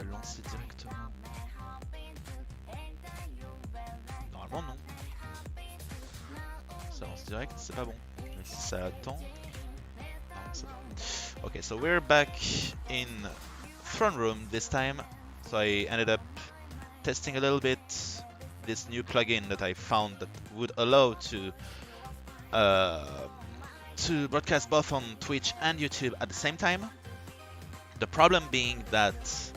lancer directement. Normalement non. Ça lance direct, c'est pas bon. Mais si ça attend... Non, c'est bon. Okay, so we're back in Throne Room this time. So I ended up testing a little bit this new plugin that I found that would allow to broadcast both on Twitch and YouTube at the same time. The problem being that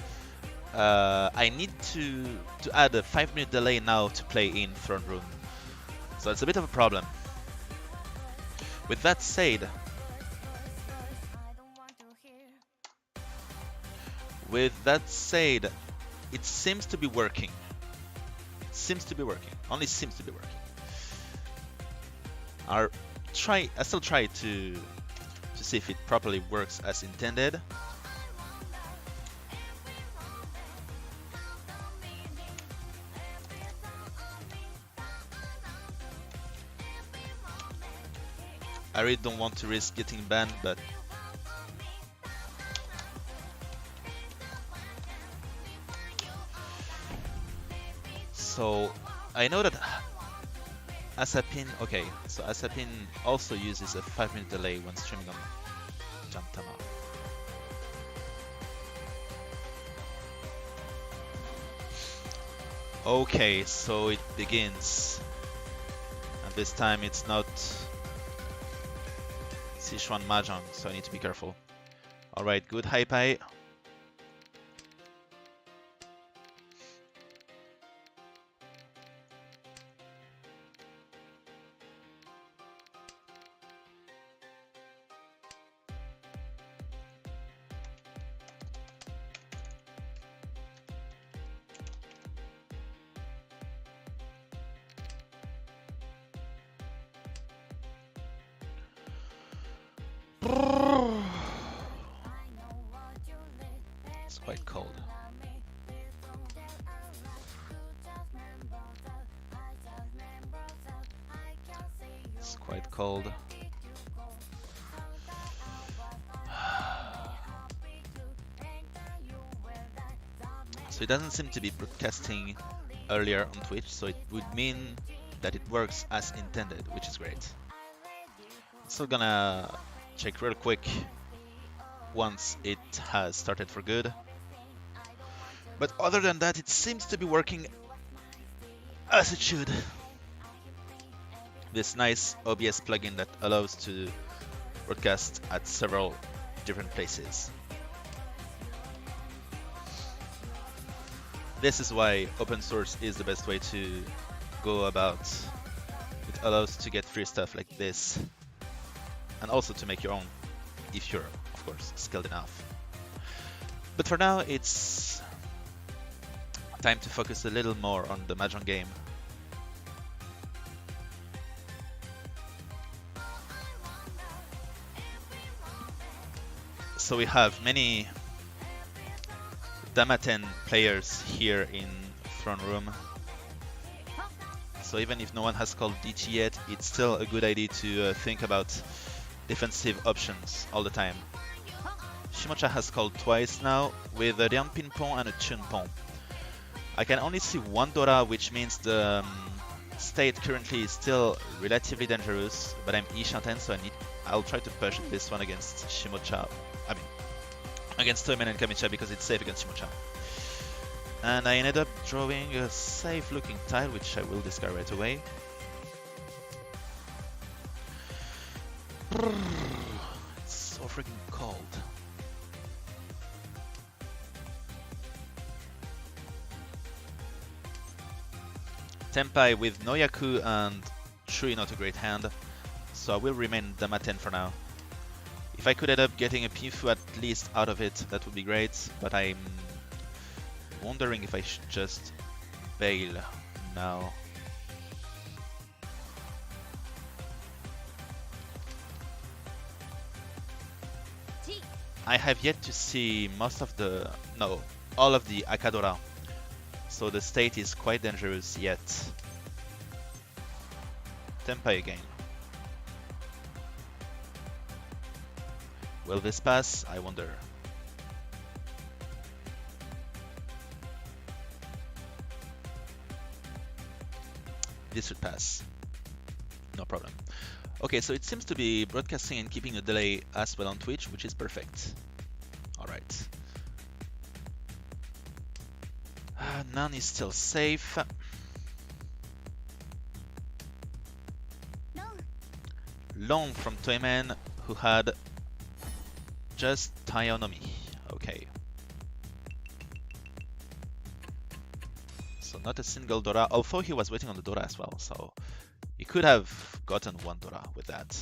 I need to add a 5-minute delay now to play in Throne Room. So it's a bit of a problem. With that said, it seems to be working. Only seems to be working. I still try to see if it properly works as intended. I really don't want to risk getting banned, but so I know that Asapin, okay, so Asapin also uses a 5-minute delay when streaming on Jantama. Okay, so it begins, and this time it's not Sichuan Mahjong, so I need to be careful. Alright, good high pie. It's quite cold. It's quite cold. So it doesn't seem to be broadcasting earlier on Twitch, so it would mean that it works as intended, which is great. I'm still gonna check real quick once it has started for good. But other than that, it seems to be working as it should. This nice OBS plugin that allows to broadcast at several different places. This is why open source is the best way to go about. It allows to get free stuff like this, and also to make your own if you're, of course, skilled enough. But for now, it's time to focus a little more on the Mahjong game. So we have many Dama-10 players here in Throne Room. So even if no one has called DT yet, it's still a good idea to think about defensive options all the time. Shimocha has called twice now, with a Liang Pinpon and a Chunpon. I can only see one Dora, which means the state currently is still relatively dangerous, but I'm Ishanten, so I'll try to push this one against Shimocha. I mean, against Toyman and Kamicha because it's safe against Shimocha. And I ended up drawing a safe looking tile, which I will discard right away. It's so freaking cold. Tenpai with no Yaku and Shui not a great hand, so I will remain Dama-10 for now. If I could end up getting a Pinfu at least out of it, that would be great, but I'm wondering if I should just bail now. I have yet to see all of the Akadora, so the state is quite dangerous yet. Tenpai again. Will this pass? I wonder. this should pass. No problem. Okay, so it seems to be broadcasting and keeping a delay as well on Twitch, which is perfect. All right. None is still safe. Long from Toyman, who had just Taionomi. Okay. So not a single Dora, although he was waiting on the Dora as well, so he could have gotten one Dora with that.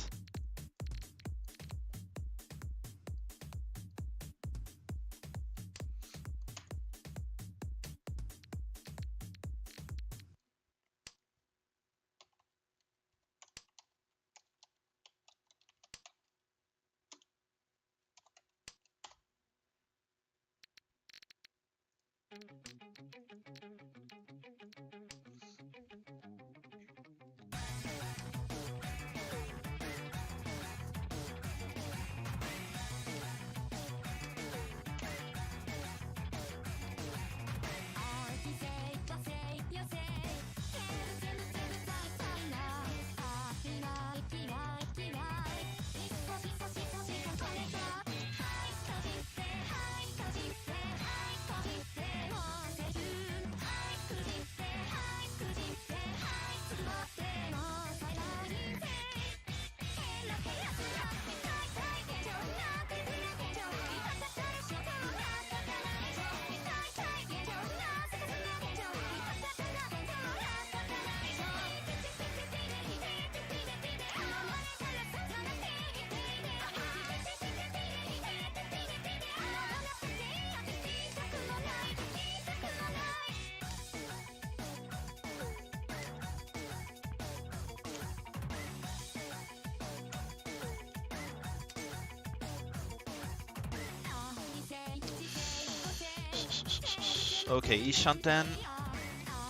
Okay, Ishanten,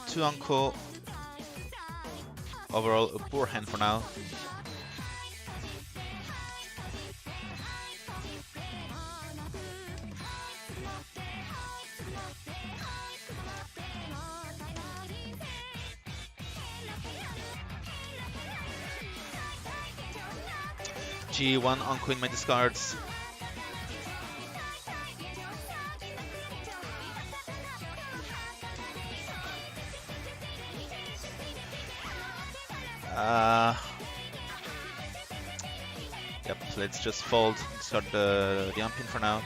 2 Anko. Overall, a poor hand for now. G1 Anko in my discards. Yep, let's just fold, discard the unpin for now.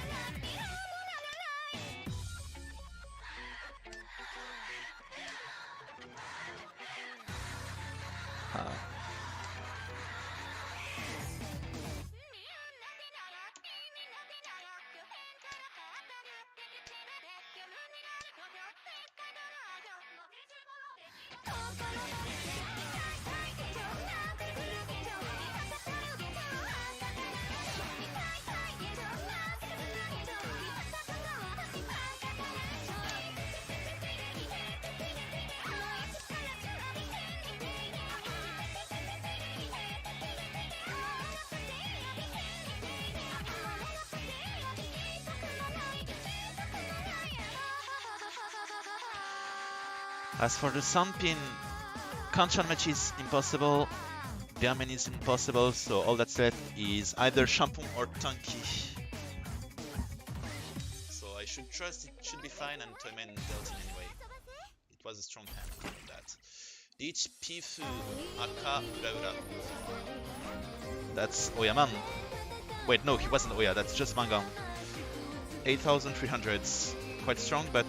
As for the Sunpin, Hanchan match is impossible, Diamond is impossible, so all that's left is either Shampoo or Tanky. So I should trust it should be fine, and Toyman dealt in anyway. It was a strong hand for that. Each Pifu Aka Ura. That's Oyaman. Wait, no, he wasn't Oya, that's just Mangan. 8,300s. Quite strong, but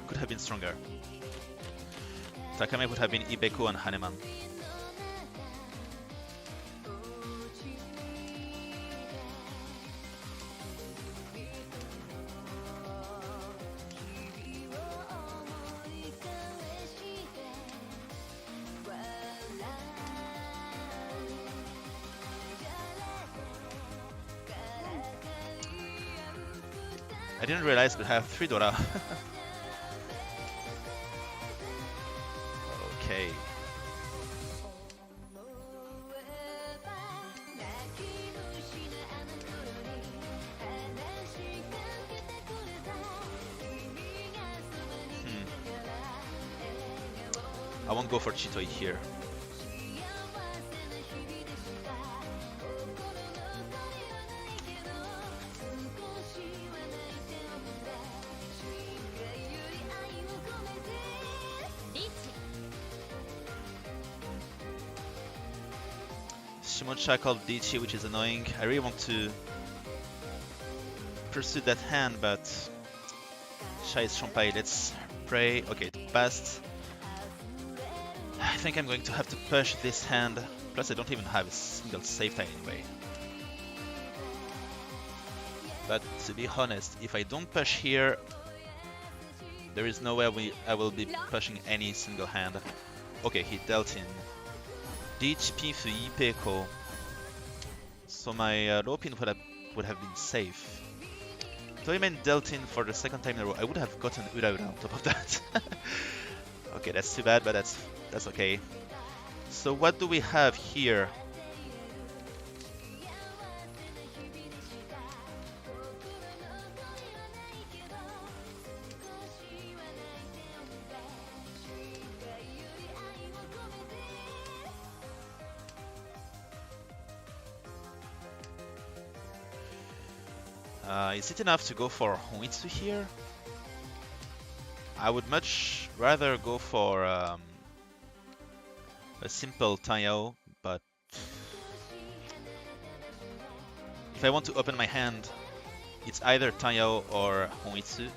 could have been stronger. Takame would have been Ibeku and Haneman. I didn't realize we have 3 Dora. Okay. I won't go for Chitoi here. Shimocha called Dichi, which is annoying. I really want to pursue that hand, but Shai is Shompai. Let's pray. Okay, it passed. I think I'm going to have to push this hand. Plus, I don't even have a single save tile anyway. But to be honest, if I don't push here, there is no way I will be pushing any single hand. Okay, he dealt in Dich, Pifu, Ipeko. So my low pin would have been safe. Toyman dealt in for the second time in a row. I would have gotten Ura Ura on top of that. Okay, that's too bad, but that's okay. So what do we have here? Is it enough to go for Honitsu here? I would much rather go for a simple Taiyao, but if I want to open my hand, it's either Taiyao or Honitsu,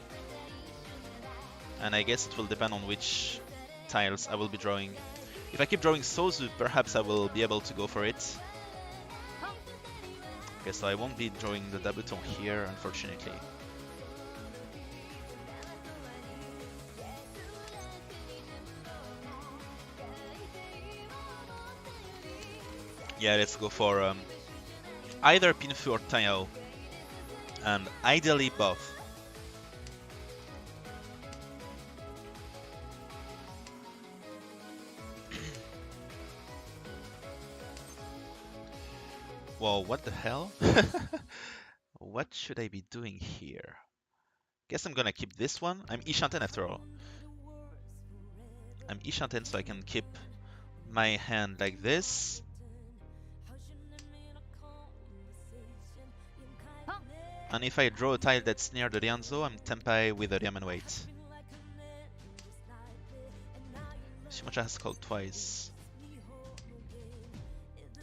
and I guess it will depend on which tiles I will be drawing. If I keep drawing Sozu, perhaps I will be able to go for it. Okay, so I won't be drawing the Dabuton here, unfortunately. Yeah, let's go for either Pinfu or Taiyao, and ideally both. Whoa, what the hell? What should I be doing here? Guess I'm gonna keep this one. I'm Ishanten after all. I'm Ishanten, so I can keep my hand like this. And if I draw a tile that's near the Rianzo, I'm Tenpai with a Ryaman weight. Shimocha has called twice.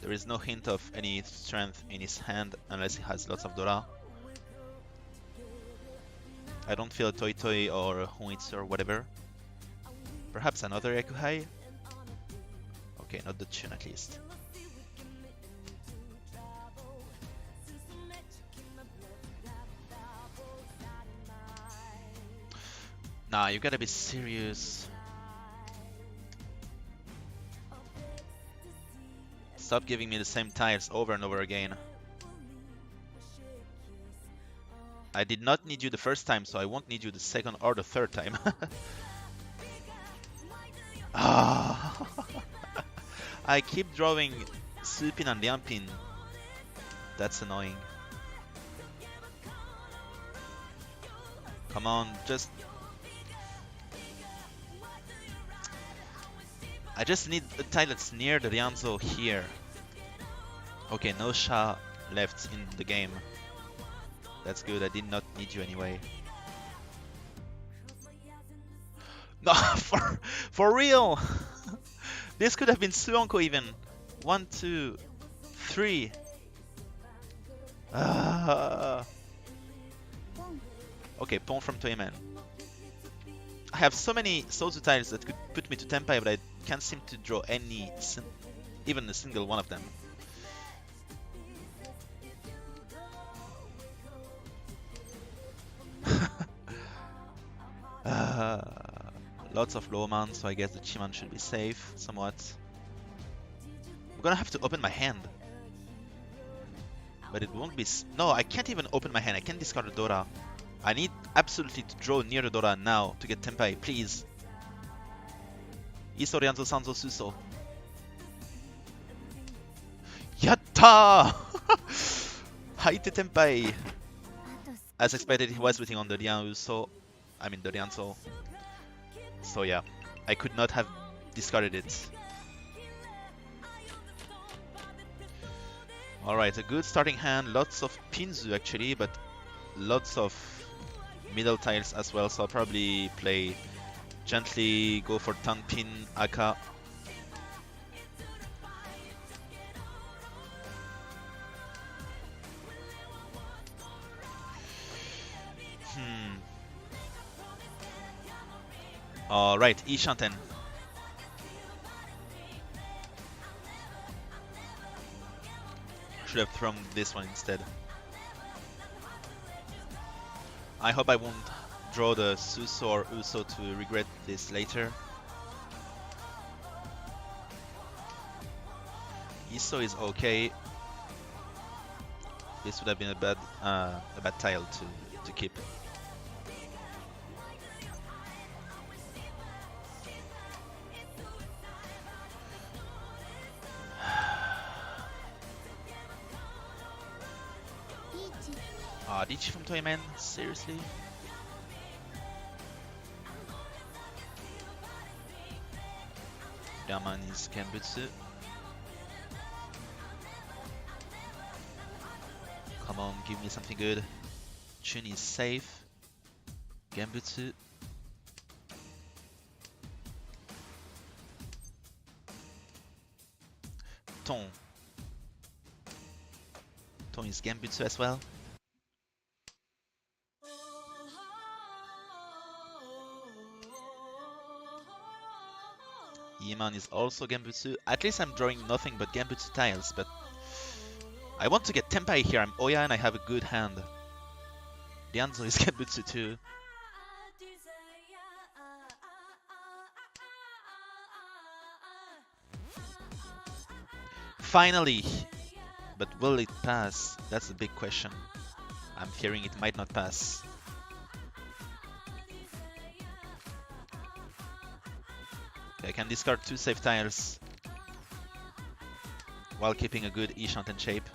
There is no hint of any strength in his hand unless he has lots of Dora. I don't feel a Toi Toi or a Honitsu or whatever. Perhaps another Ekuhai? Okay, not the Chun at least. Nah, you gotta be serious. Stop giving me the same tiles over and over again. I did not need you the first time, so I won't need you the second or the third time. Ah, I keep drawing Supin and Liampin. That's annoying. Come on, just... I just need a tile that's near the Rianzo here. Okay, no Sha left in the game. That's good, I did not need you anyway. No, for real! This could have been Suonko even. 1, 2, 3. Okay, pawn from Toyman. I have so many Sozu tiles that could put me to Tenpai, but I can't seem to draw any, even a single one of them. Lots of low man, so I guess the Chiman should be safe, somewhat. I'm gonna have to open my hand. But it won't be... No, I can't even open my hand, I can't discard a Dora. I need absolutely to draw near the Dora now to get Tenpai, please. Iso Rianzo Sanzo Suso. Yatta! Haite Tenpai! As expected, he was waiting on the Rianzo. I mean the Rianzo. So yeah, I could not have discarded it. Alright, a good starting hand, lots of pinzu actually, but lots of middle tiles as well, so I'll probably play gently, go for Tanpin, Aka. Alright, Ishanten. Should have thrown this one instead. I hope I won't draw the Suso or Uso to regret this later. Iso is okay. This would have been a bad tile to keep. Dichi from Toyman? Seriously? Yaman is Genbutsu. Come on, give me something good. Chun is safe. Genbutsu. Ton. Ton is Genbutsu as well. Iman is also Genbutsu. At least I'm drawing nothing but Genbutsu tiles, but I want to get Tenpai here. I'm Oya and I have a good hand. Lianzo is Genbutsu too. Finally! But will it pass? That's the big question. I'm fearing it might not pass. I can discard 2 safe tiles while keeping a good Ishanten shape.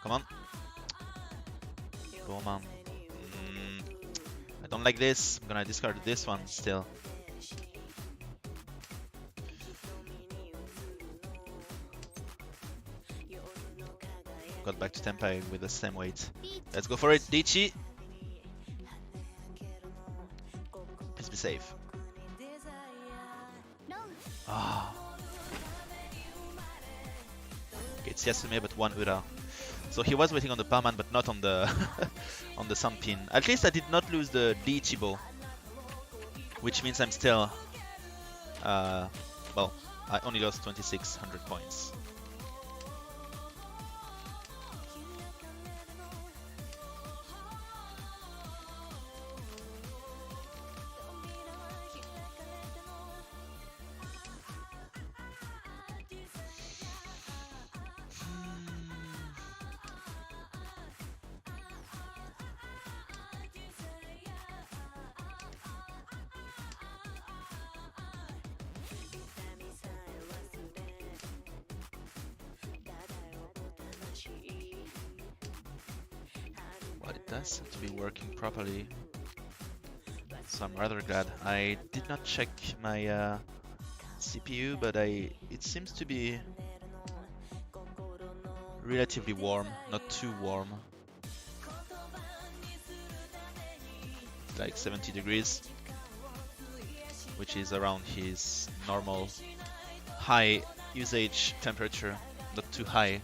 Come on. Go on. I don't like this. I'm gonna discard this one still. Got back to Tenpai with the same weight. Let's go for it, Dichi. Please be safe. Ah. Okay, it's Yasume but 1 Ura. So he was waiting on the Palman but not on the on the Sunpin. At least I did not lose the Diichibo, which means I'm still well, I only lost 2600 points. But it does seem to be working properly, so I'm rather glad. I did not check my CPU, but it seems to be relatively warm, not too warm. It's like 70 degrees, which is around his normal high usage temperature, not too high.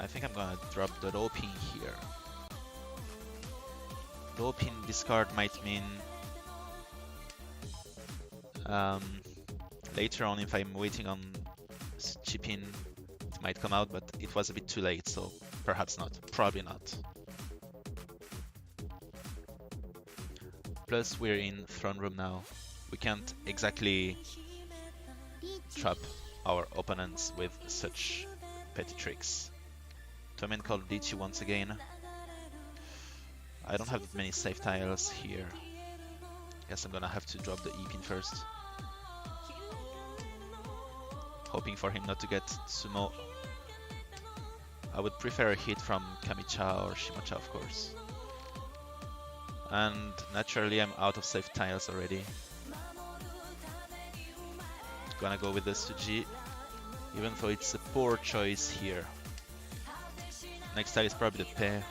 I think I'm gonna drop the low pin here. Low pin discard might mean later on, if I'm waiting on chipping, it might come out, but it was a bit too late, so perhaps not. Probably not. Plus, we're in throne room now. We can't exactly trap our opponents with such petty tricks. Tomen called Dichi once again. I don't have that many safe tiles here. Guess I'm gonna have to drop the E-pin first. Hoping for him not to get sumo. I would prefer a hit from Kamicha or Shimocha, of course. And naturally, I'm out of safe tiles already. Gonna go with the Suji, even though it's a poor choice here. Next tile is probably the pair.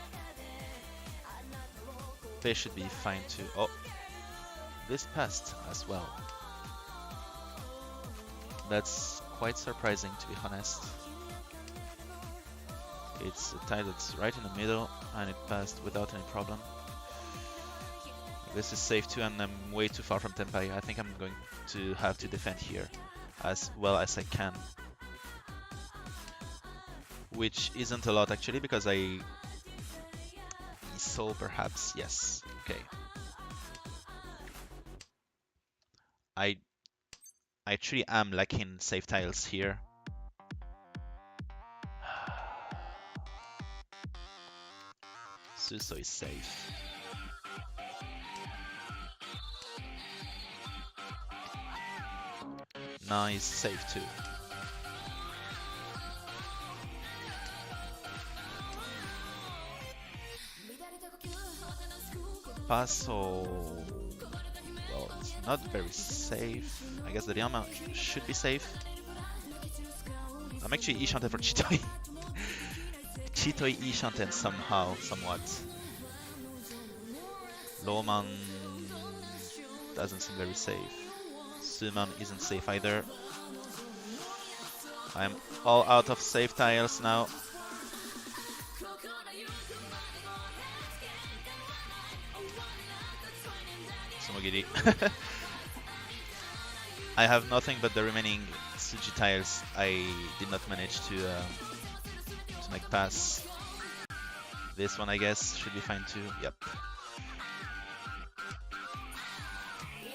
Pair should be fine too. Oh, this passed as well. That's quite surprising, to be honest. It's a tile that's right in the middle, and it passed without any problem. This is safe too, and I'm way too far from Tenpai. I think I'm going to have to defend here as well as I can. Which isn't a lot actually, because I saw perhaps, yes, okay. I actually am lacking safe tiles here. Suso is safe. Nice, safe too. Paso, well, it's not very safe. I guess the Ryama should be safe. I'm actually E-Shanten for Chitoi. Chitoi E-Shanten somehow, somewhat. Lowman doesn't seem very safe. Suman isn't safe either. I'm all out of safe tiles now. Sumogiri. I have nothing but the remaining Suji tiles. I did not manage to make pass. This one, I guess, should be fine too. Yep.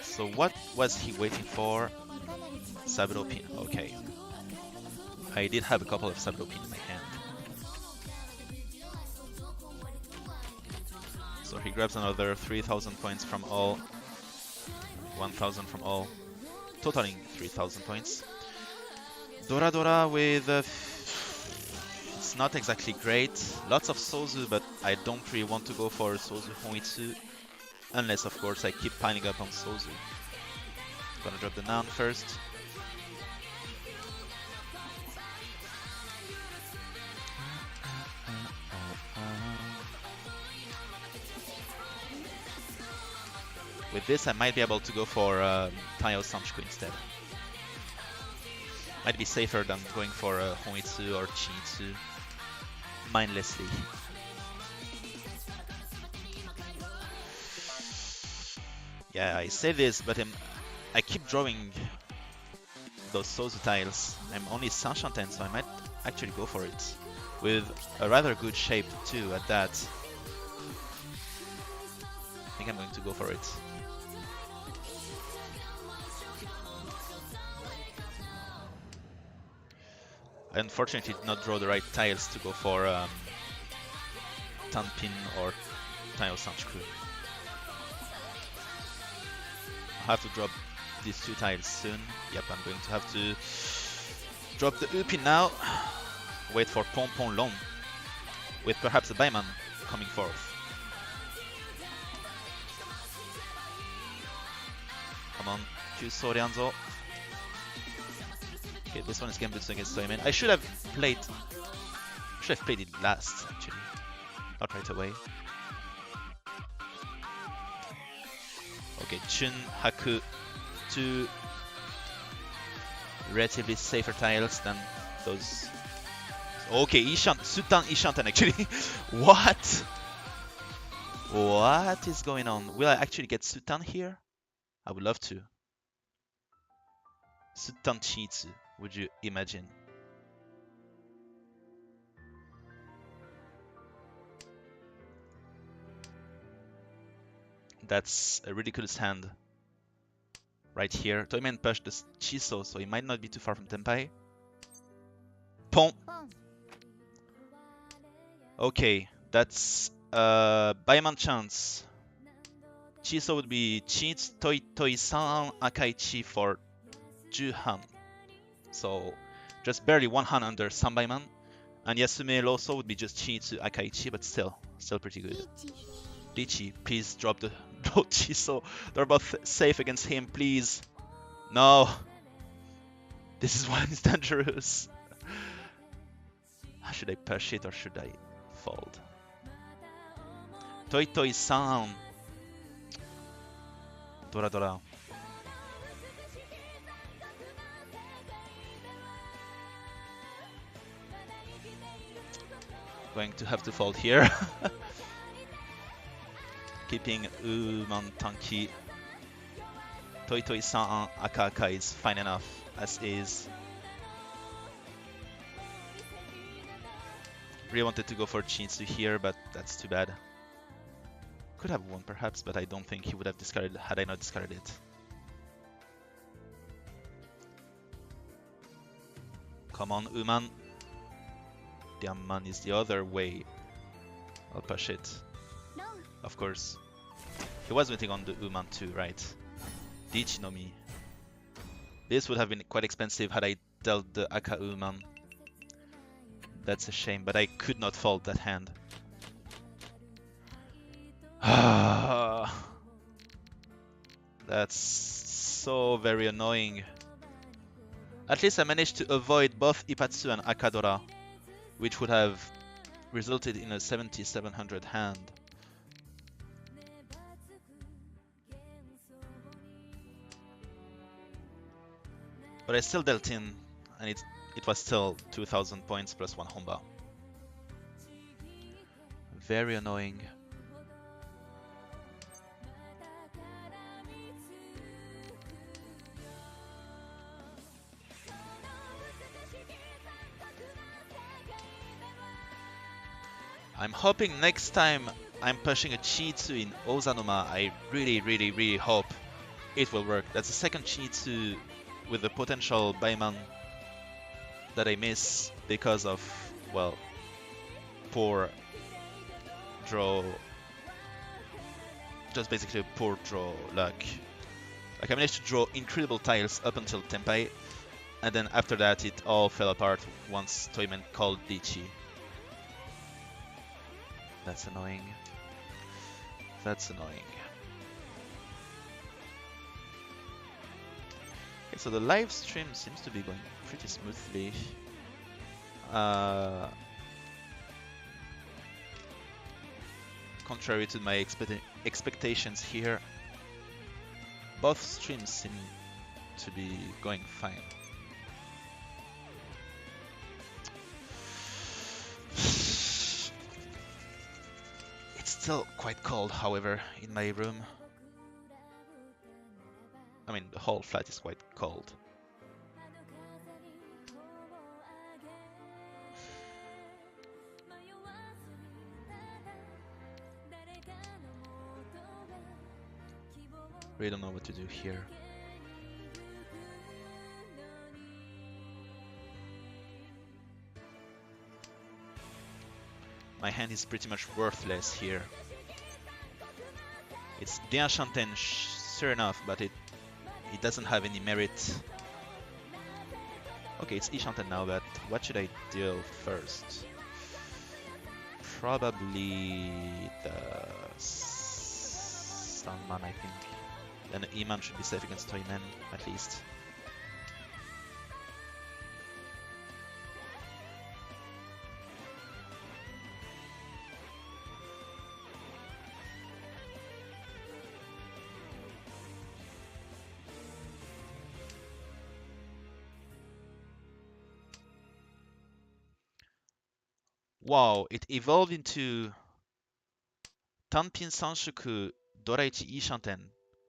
So what was he waiting for? Saburo pin. Okay. I did have a couple of Saburo pin in my hand. So he grabs another 3,000 points from all. 1,000 from all. Totaling 3,000 points. Dora Dora with... it's not exactly great. Lots of Sozu, but I don't really want to go for Sozu Honitsu. Unless, of course, I keep piling up on Sozu. Gonna drop the Nan first. With this, I might be able to go for Taio Sanchuku instead. Might be safer than going for Honitsu or Chinitsu mindlessly. Yeah, I say this, but I keep drawing those Sozu tiles. I'm only Sanshanten, so I might actually go for it. With a rather good shape too at that. I think I'm going to go for it. I unfortunately did not draw the right tiles to go for Tanpin or Taio Sanchuku. I'll have to drop these two tiles soon. Yep, I'm going to have to drop the Upin now. Wait for Pompon Long, with perhaps a Baiman coming forth. Come on, Kyuso Ryanzo. Okay, this one is Genbutsu against Toymen. I should have played it last, actually. Not right away. Okay, Chun, Haku, two relatively safer tiles than those. Okay, Sutan Ishanten actually. What? What is going on? Will I actually get Sutan here? I would love to. Sutan Chitsu, would you imagine? That's a ridiculous hand right here. Toymen pushed the Chiso, so he might not be too far from Tenpai. Pon. Okay, that's Baiman chance. Chiso would be Chits Toi Toi San Akaichi for Juhan. So just barely one hand under Sanbaiman. And Yasume also would be just chi to Akaichi, but still pretty good. Lichi, please drop the Rochi, so they're both safe against him, please. No! This is why it's dangerous. Should I push it or should I fold? Toi Toi-san. Dora Dora. Going to have to fold here. Keeping Uman tanky. Toi Toi-san Aka Aka is fine enough as is. Really wanted to go for Chinsu here, but that's too bad. Could have won perhaps, but I don't think he would have discarded had I not discarded it. Come on, Uman. The Amman is the other way. I'll push it. No. Of course. He was waiting on the Uman too, right? Dichi no Mi. This would have been quite expensive had I dealt the Aka Uman. That's a shame, but I could not fold that hand. That's so very annoying. At least I managed to avoid both Ipatsu and Akadora, which would have resulted in a 7700 hand. But I still dealt in, and it was still 2000 points plus 1 Honba. Very annoying. I'm hoping next time I'm pushing a Chi-Tsu in Ozanoma. I really hope it will work. That's the second Chi-Tsu with the potential Baiman that I miss because of, well, poor draw. Just basically a poor draw luck. Like I managed to draw incredible tiles up until Tenpai, and then after that it all fell apart once Toyman called Dichi. That's annoying. That's annoying. Okay, so the live stream seems to be going pretty smoothly. Contrary to my expectations here, both streams seem to be going fine. It's still quite cold, however, in my room. I mean, the whole flat is quite cold. Really don't know what to do here. My hand is pretty much worthless here. It's Dianchanten, sure enough, but it doesn't have any merit. Okay, it's Ishanten now, but what should I deal first? Probably the Sunman, I think. Then Iman should be safe against Toyman, at least. Wow, it evolved into Tanpin Sanshuku Doraichi Ishanten,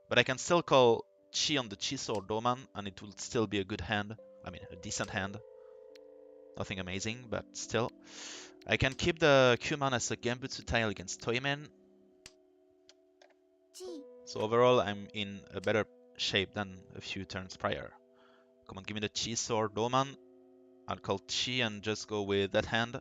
but I can still call Chi on the Chiso or Doman and it will still be a good hand. I mean, a decent hand. Nothing amazing, but still. I can keep the Kyuman as a Gambutsu tile against Toymen. So overall, I'm in a better shape than a few turns prior. Come on, give me the Chiso or Doman. I'll call Chi and just go with that hand.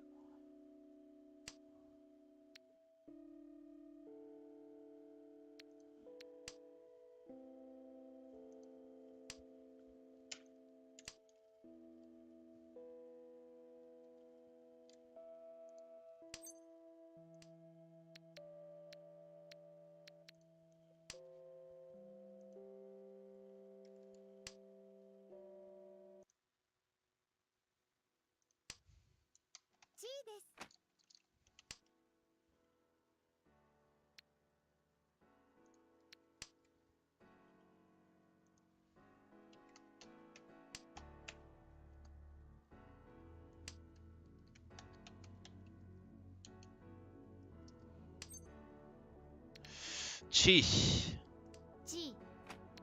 Chi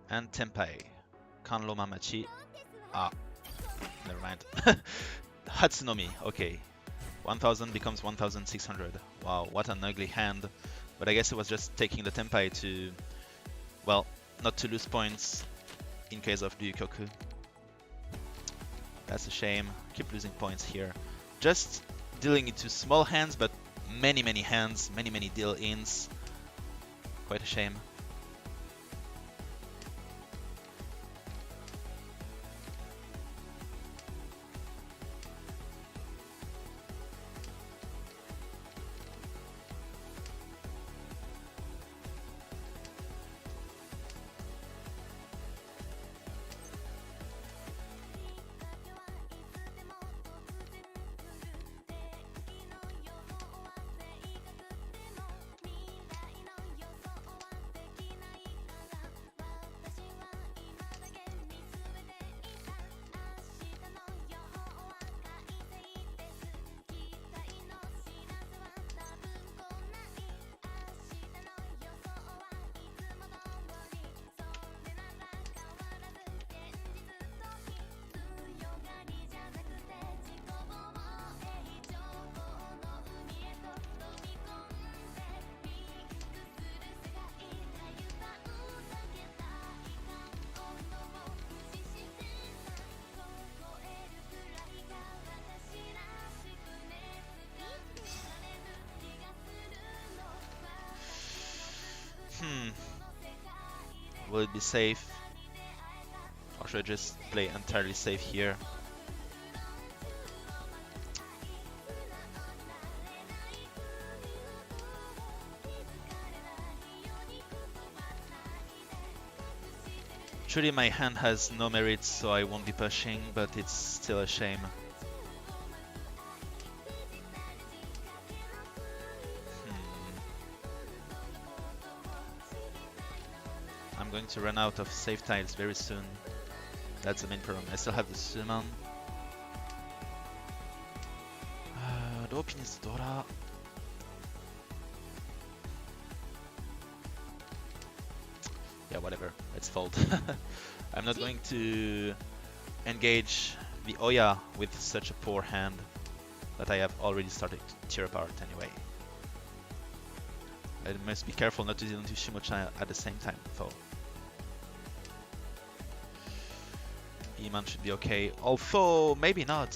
and Tenpai. Kanro Mamachi. Ah, never mind. Hatsunomi, okay. 1000 becomes 1600. Wow, what an ugly hand. But I guess it was just taking the Tenpai to, well, not to lose points in case of Ryukoku. That's a shame. Keep losing points here. Just dealing into small hands, but many hands, many deal ins. Quite a shame. Will it be safe? Or should I just play entirely safe here? Truly my hand has no merit, so I won't be pushing, but it's still a shame. I'm going to run out of safe tiles very soon. That's the main problem. I still have the summon. Ropin is Dora. Yeah, whatever. Let's fold. I'm not going to engage the Oya with such a poor hand that I have already started to tear apart anyway. I must be careful not to deal into Shimocha at the same time, though. Iman should be okay, although maybe not.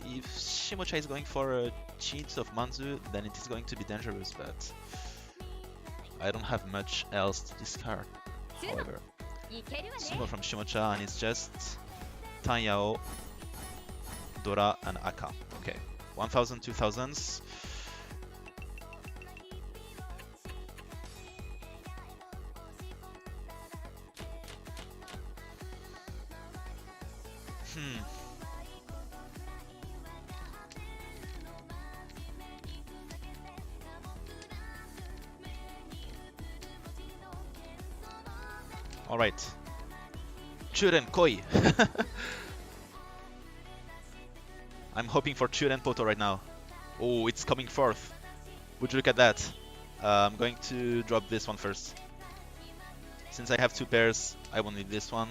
If Shimocha is going for a cheat of Manzu, then it is going to be dangerous, but I don't have much else to discard. However, Sumo from Shimocha, and it's just Tanyao, Dora, and Aka. Okay, 1000, 2000s. Alright. Churen Koi. I'm hoping for Churen Poto right now. Oh, it's coming forth. Would you look at that? I'm going to drop this one first. Since I have two pairs, I won't need this one.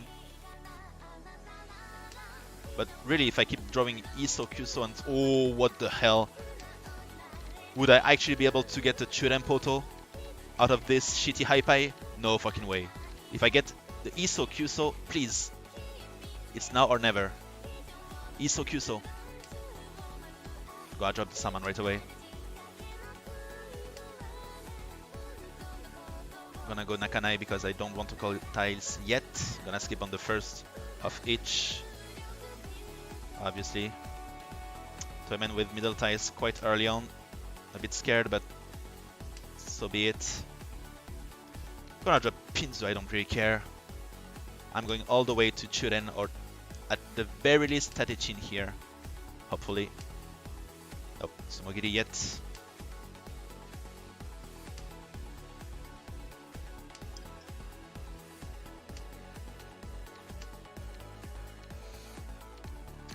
But really, if I keep drawing Iso, Kuso, and... Oh, what the hell? Would I actually be able to get a Churen Poto out of this shitty Haipai? No fucking way. If I get the Iso, Kuso, please. It's now or never. Iso, Kuso. Gotta drop the summon right away. Gonna go Nakanai because I don't want to call it tiles yet. Gonna skip on the first of each. Obviously. Toyman with middle ties quite early on. A bit scared, but so be it. Gonna drop Pinzu, I don't really care. I'm going all the way to Churen, or at the very least Tatechin here. Hopefully. Nope, Sumogiri yet.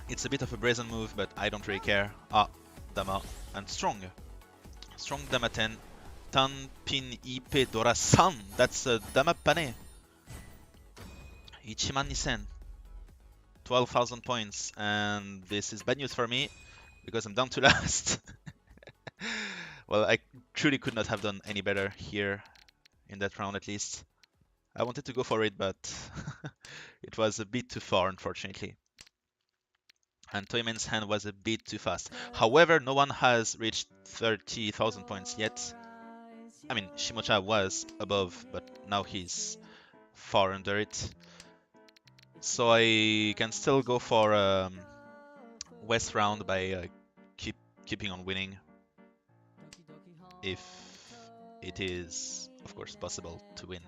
It's a bit of a brazen move, but I don't really care. Ah, Dama and strong. Strong Dama 10. Tanpin IP Dora-san. That's Dama Pane. 12000. 12,000 points. And this is bad news for me because I'm down to last. Well, I truly could not have done any better here in that round at least. I wanted to go for it, but it was a bit too far, unfortunately. And Toyman's hand was a bit too fast. However, no one has reached 30,000 points yet. I mean, Shimocha was above, but now he's far under it. So I can still go for West round by keeping on winning. If it is, of course, possible to win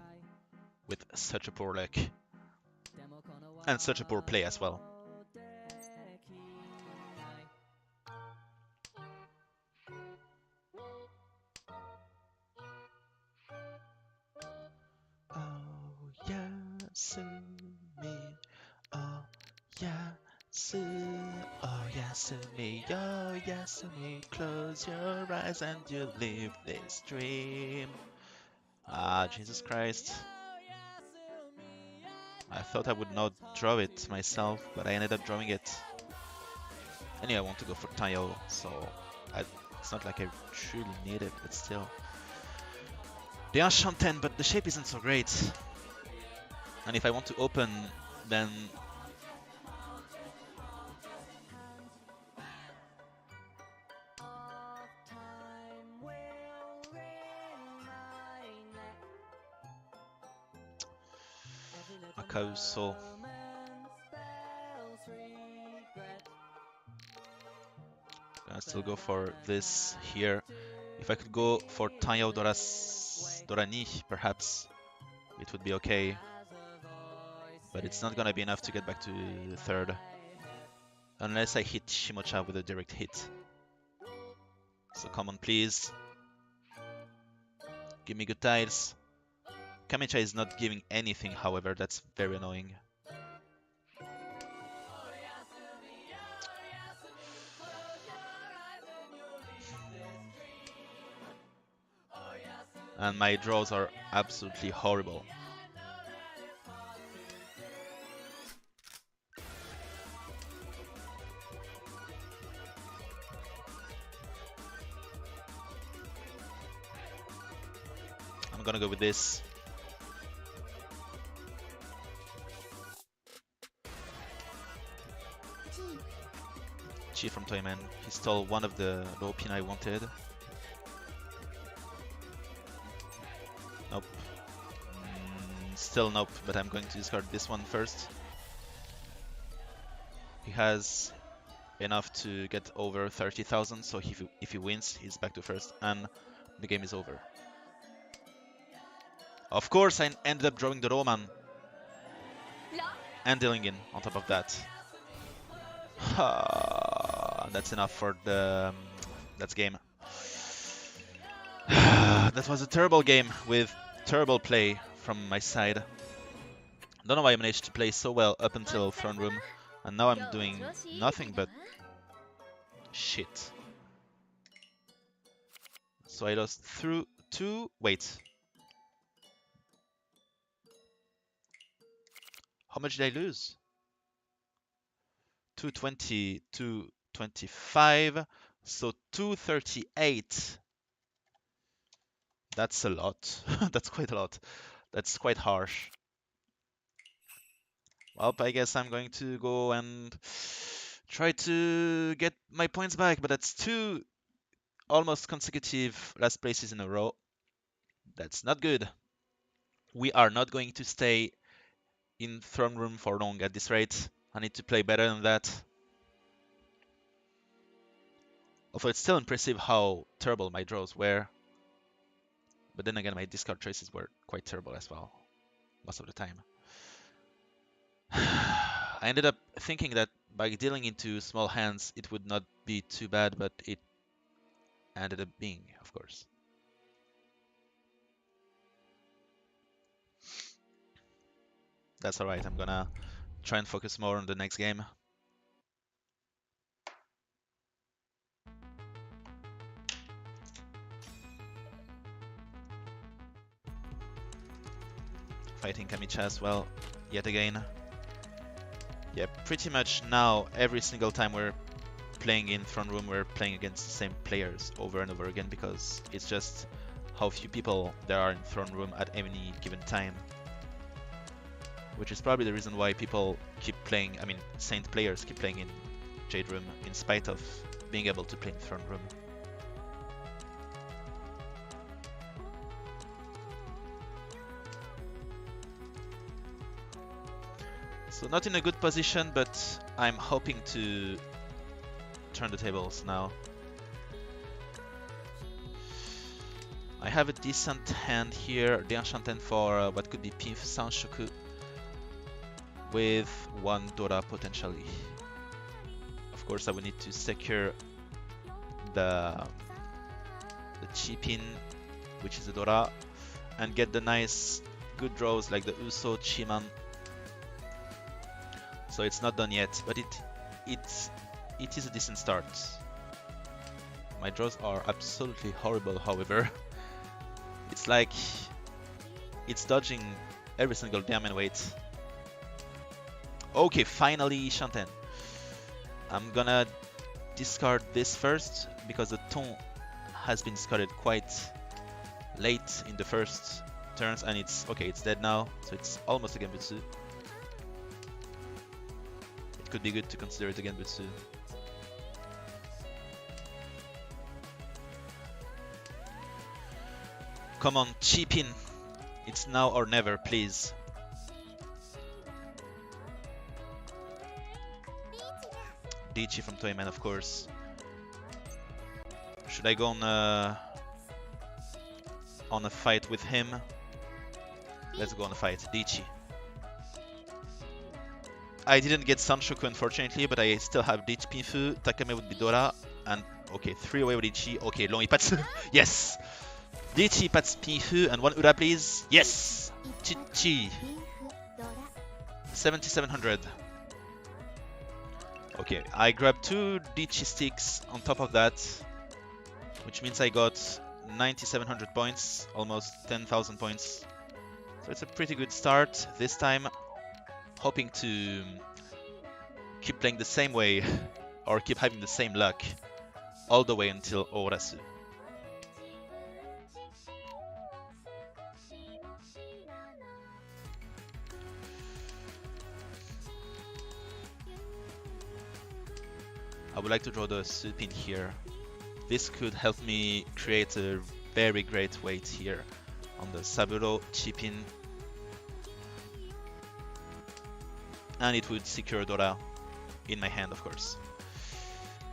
with such a poor luck. And such a poor play as well. Oh, Yasumi. Oh, Yasu. Oh, Yasumi. Oh, Yasumi. Close your eyes and you live this dream. Ah, Jesus Christ. I thought I would not draw it myself, but I ended up drawing it. Anyway, I want to go for Tayo, so it's not like I truly need it, but still. They are Shanten, but the shape isn't so great. And if I want to open, then... Akauso. Gonna still go for this here. If I could go for Tayo Dorani, perhaps it would be okay. But it's not gonna be enough to get back to the third. Unless I hit Shimocha with a direct hit. So come on, please. Give me good tiles. Kamicha is not giving anything, however, that's very annoying. And my draws are absolutely horrible. I'm gonna go with this. Chi from Toyman. He stole one of the low pin I wanted. Nope. Still nope, but I'm going to discard this one first. He has enough to get over 30,000, so if he wins, he's back to first, and the game is over. Of course, I ended up drawing the Roman. And dealing in on top of that. That's enough for the... that's game. That was a terrible game with terrible play from my side. Don't know why I managed to play so well up until Throne Room, and now I'm doing nothing but shit. So I lost through 2... wait. How much did I lose? 220, 225, so 238. That's a lot. That's quite a lot. That's quite harsh. Well, I guess I'm going to go and try to get my points back, but that's 2 almost consecutive last places in a row. That's not good. We are not going to stay in Throne Room for long at this rate. I need to play better than that. Although it's still impressive how terrible my draws were. But then again, my discard choices were quite terrible as well, most of the time. I ended up thinking that by dealing into small hands, it would not be too bad, but it ended up being, of course. That's alright, I'm gonna try and focus more on the next game. fighting Kamicha as well, yet again. Yeah, pretty much now, every single time we're playing in Throne Room, we're playing against the same players over and over again, because it's just how few people there are in Throne Room at any given time. Which is probably the reason why people keep playing, I mean, Saint players keep playing in Jade Room, in spite of being able to play in Throne Room. So not in a good position, but I'm hoping to turn the tables now. I have a decent hand here, the Enchanted for what could be Pimp Sanshoku, with one Dora potentially. Of course, I will need to secure the chip in, which is a Dora, and get the nice good draws like the Uso, Chiman. So it's not done yet, but it is a decent start. My draws are absolutely horrible, however. It's like it's dodging every single diamond weight. Okay, finally Shanten. I'm gonna discard this first because the Ton has been discarded quite late in the first turns, and it's okay, it's dead now, so it's almost a Genbutsu. It could be good to consider it a Genbutsu. Come on, chip in. It's now or never, please. Dichi from Toyman, of course. Should I go on a fight with him? Let's go on a fight. Dichi. I didn't get Sanshoku unfortunately, but I still have Dichi Pinfu. Takame would be Dora. And okay, 3 away with Dichi. Okay, long Ipatsu. Yes! Dichi Ipatsu Pinfu and 1 Ura please. Yes! Chichi. 7700. Okay, I grabbed 2 Dichi sticks on top of that, which means I got 9700 points, almost 10,000 points. So it's a pretty good start this time. Hoping to keep playing the same way or keep having the same luck all the way until Orasu. I would like to draw the Supin here. This could help me create a very great weight here on the Saburo Chipin. And it would secure Dora in my hand, of course.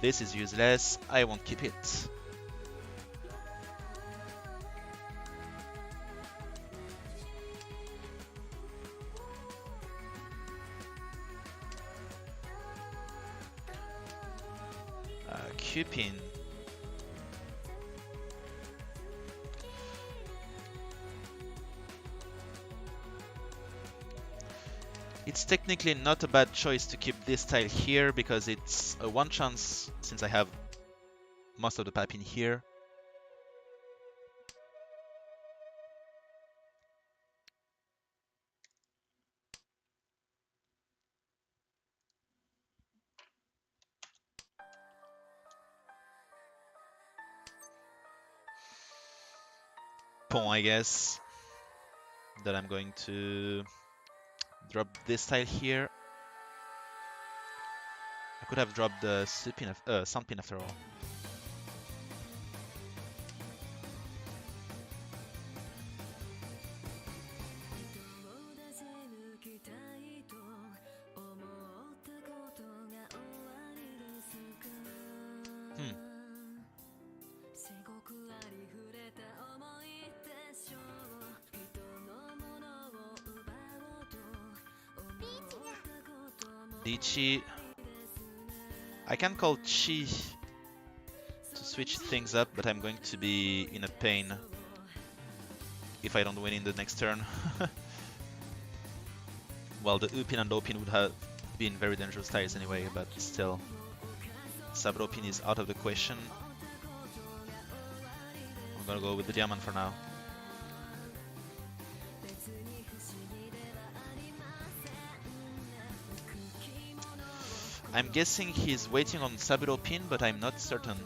This is useless, I won't keep it. Cupin. It's technically not a bad choice to keep this tile here because it's a 1 chance since I have most of the pap in here. Pawn, I guess. Then I'm going to drop this tile here. I could have dropped the Sunpin after all. Dichi. I can call Chi to switch things up, but I'm going to be in a pain if I don't win in the next turn. Well, the Upin and Opin would have been very dangerous tiles anyway, but still. Sabropin is out of the question. I'm gonna go with the Diamond for now. I'm guessing he's waiting on Saburo pin, but I'm not certain.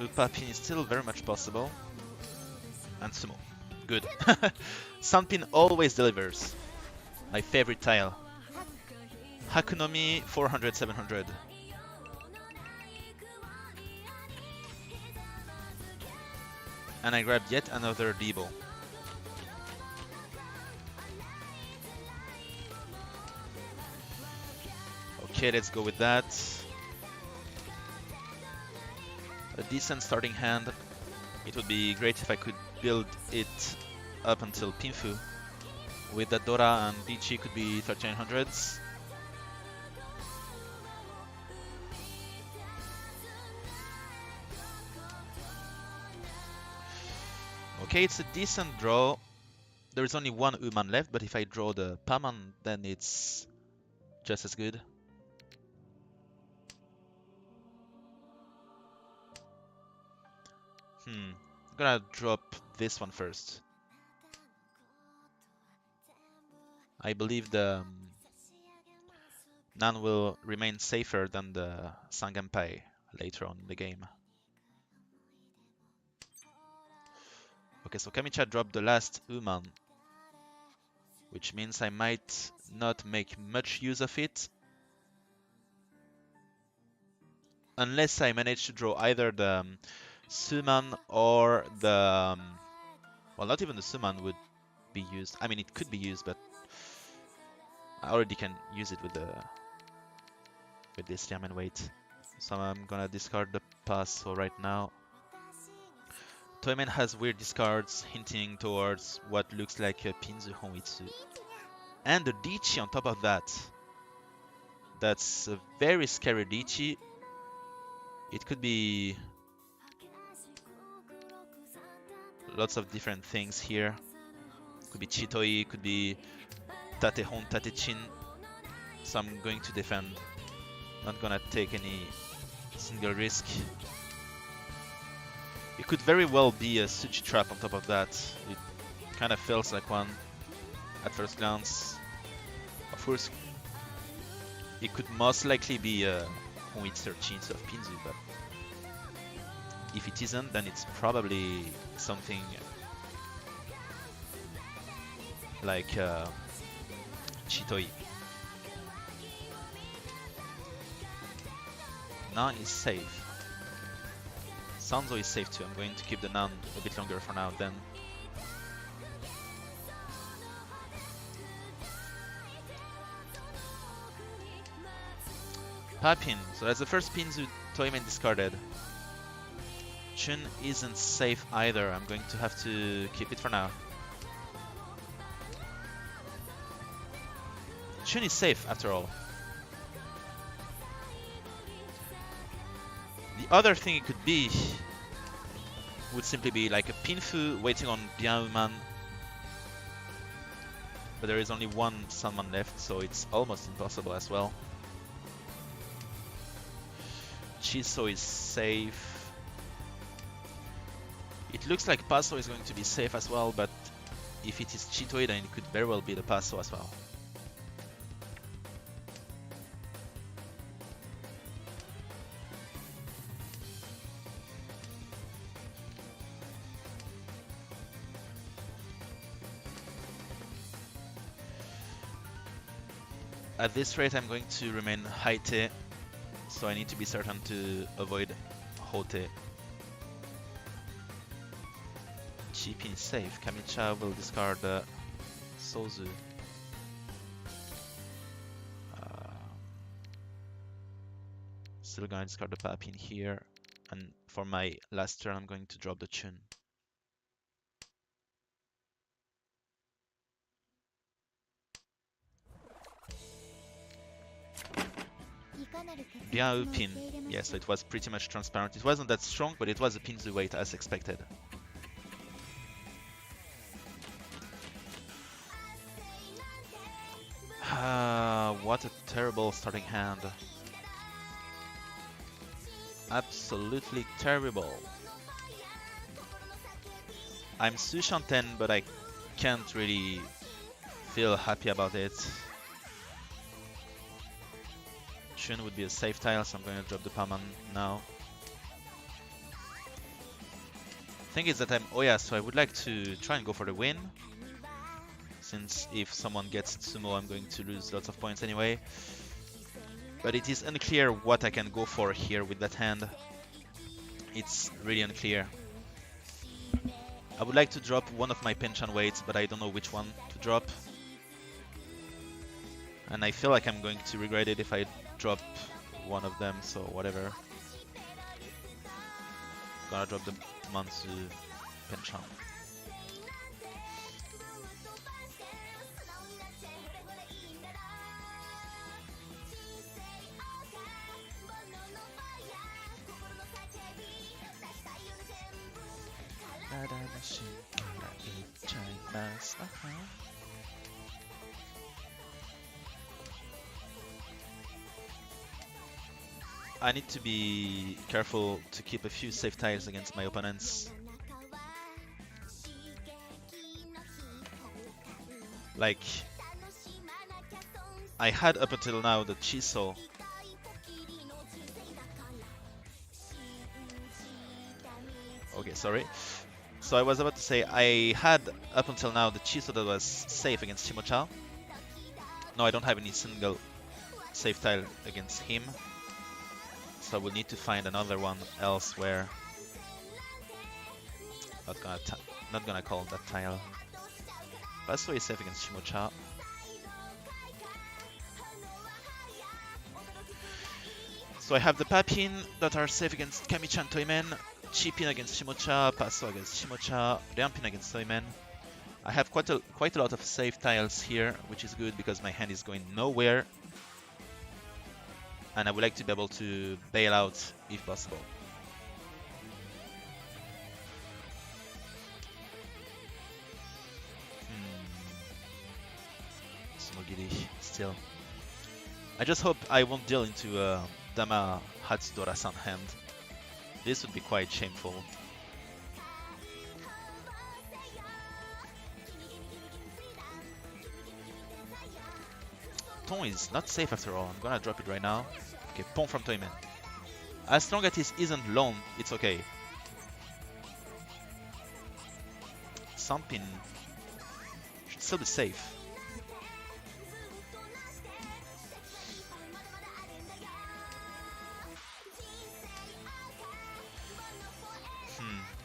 Upa pin is still very much possible. And Sumo. Good. Sound pin always delivers. My favorite tile. Hakunomi 400, 700. And I grab yet another Debo. Okay, let's go with that. A decent starting hand. It would be great if I could build it up until Pinfu. With the Dora and Dichi could be 1300s. Okay, it's a decent draw. There is only one Uman left, but if I draw the Paman, then it's just as good. I'm gonna drop this one first. I believe the Nan will remain safer than the Sanganpai later on in the game. Okay, so Kamicha dropped the last Uman, which means I might not make much use of it. Unless I manage to draw either the Suman or the... well, not even the Suman would be used. I mean, it could be used, but I already can use it with this Yamen weight. So I'm gonna discard the Passo right now. Toyman has weird discards hinting towards what looks like a Pinzu Honitsu. And a Dichi on top of that. That's a very scary Dichi. It could be lots of different things here. Could be Chitoi, could be Tatehon, Tatechin. So I'm going to defend. Not gonna take any single risk. It could very well be a Tsuchi trap on top of that. It kind of feels like one at first glance. Of course, it could most likely be a Honitsu 13 of Pinzu, but if it isn't, then it's probably something like Chitoi. Nan is safe. Sanzo is safe too. I'm going to keep the Nan a bit longer for now then. Papin. So that's the first Pinzu Toyman discarded. Chun isn't safe either. I'm going to have to keep it for now. Chun is safe after all. The other thing it could be would simply be like a Pinfu waiting on Bianuman. But there is only one Sanman left, so it's almost impossible as well. Chiso is safe. It looks like Passo is going to be safe as well, but if it is Chitoi, then it could very well be the Passo as well. At this rate, I'm going to remain Haite, so I need to be certain to avoid Hote. Chipin is safe. Kamicha will discard Sozu. Still gonna discard the Papin here, and for my last turn, I'm going to drop the Chun. Bien pin. Yeah, so it was pretty much transparent. It wasn't that strong, but it was a Pinzu weight as expected. What a terrible starting hand. Absolutely terrible. I'm Sushanten, but I can't really feel happy about it. Chun would be a safe tile, so I'm going to drop the Palman now. Thing is that I'm Oya, so I would like to try and go for the win. Since if someone gets Sumo, I'm going to lose lots of points anyway. But it is unclear what I can go for here with that hand. It's really unclear. I would like to drop one of my Hanchan weights, but I don't know which one to drop. And I feel like I'm going to regret it if I drop one of them, so whatever. Gonna drop the Mansu Hanchan. I need to be careful to keep a few safe tiles against my opponents. Like, I had up until now the Chiso. Okay, sorry. So I was about to say, I had up until now the Chiso that was safe against Shimocha. No, I don't have any single safe tile against him. So I will need to find another one elsewhere. Not gonna call that tile. Basso is safe against Shimocha. So I have the Papin that are safe against Kami-chan Toimen, Chipin against Shimocha, Passo against Shimocha, Ryumpin against Toimen. I have quite a lot of safe tiles here, which is good because my hand is going nowhere. And I would like to be able to bail out if possible. Sumogiri still. I just hope I won't deal into a Dama Hatsudora-san hand. This would be quite shameful. Ton is not safe after all. I'm gonna drop it right now. Okay, Pon from Toimen. As long as it isn't loan, it's okay. Sampin should still be safe.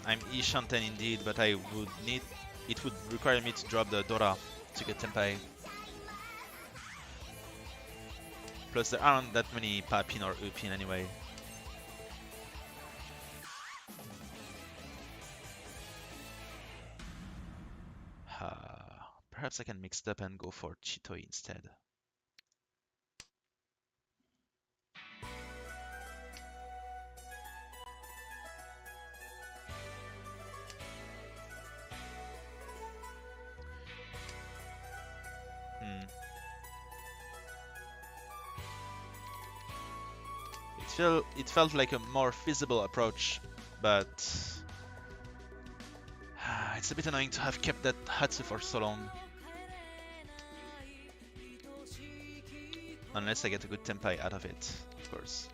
I'm Ishanten indeed, but I would need... It would require me to drop the Dora to get Tenpai. Plus there aren't that many Papin or Upin anyway. Perhaps I can mix it up and go for Chitoi instead. It felt like a more feasible approach, but it's a bit annoying to have kept that Hatsu for so long. Unless I get a good Tenpai out of it, of course.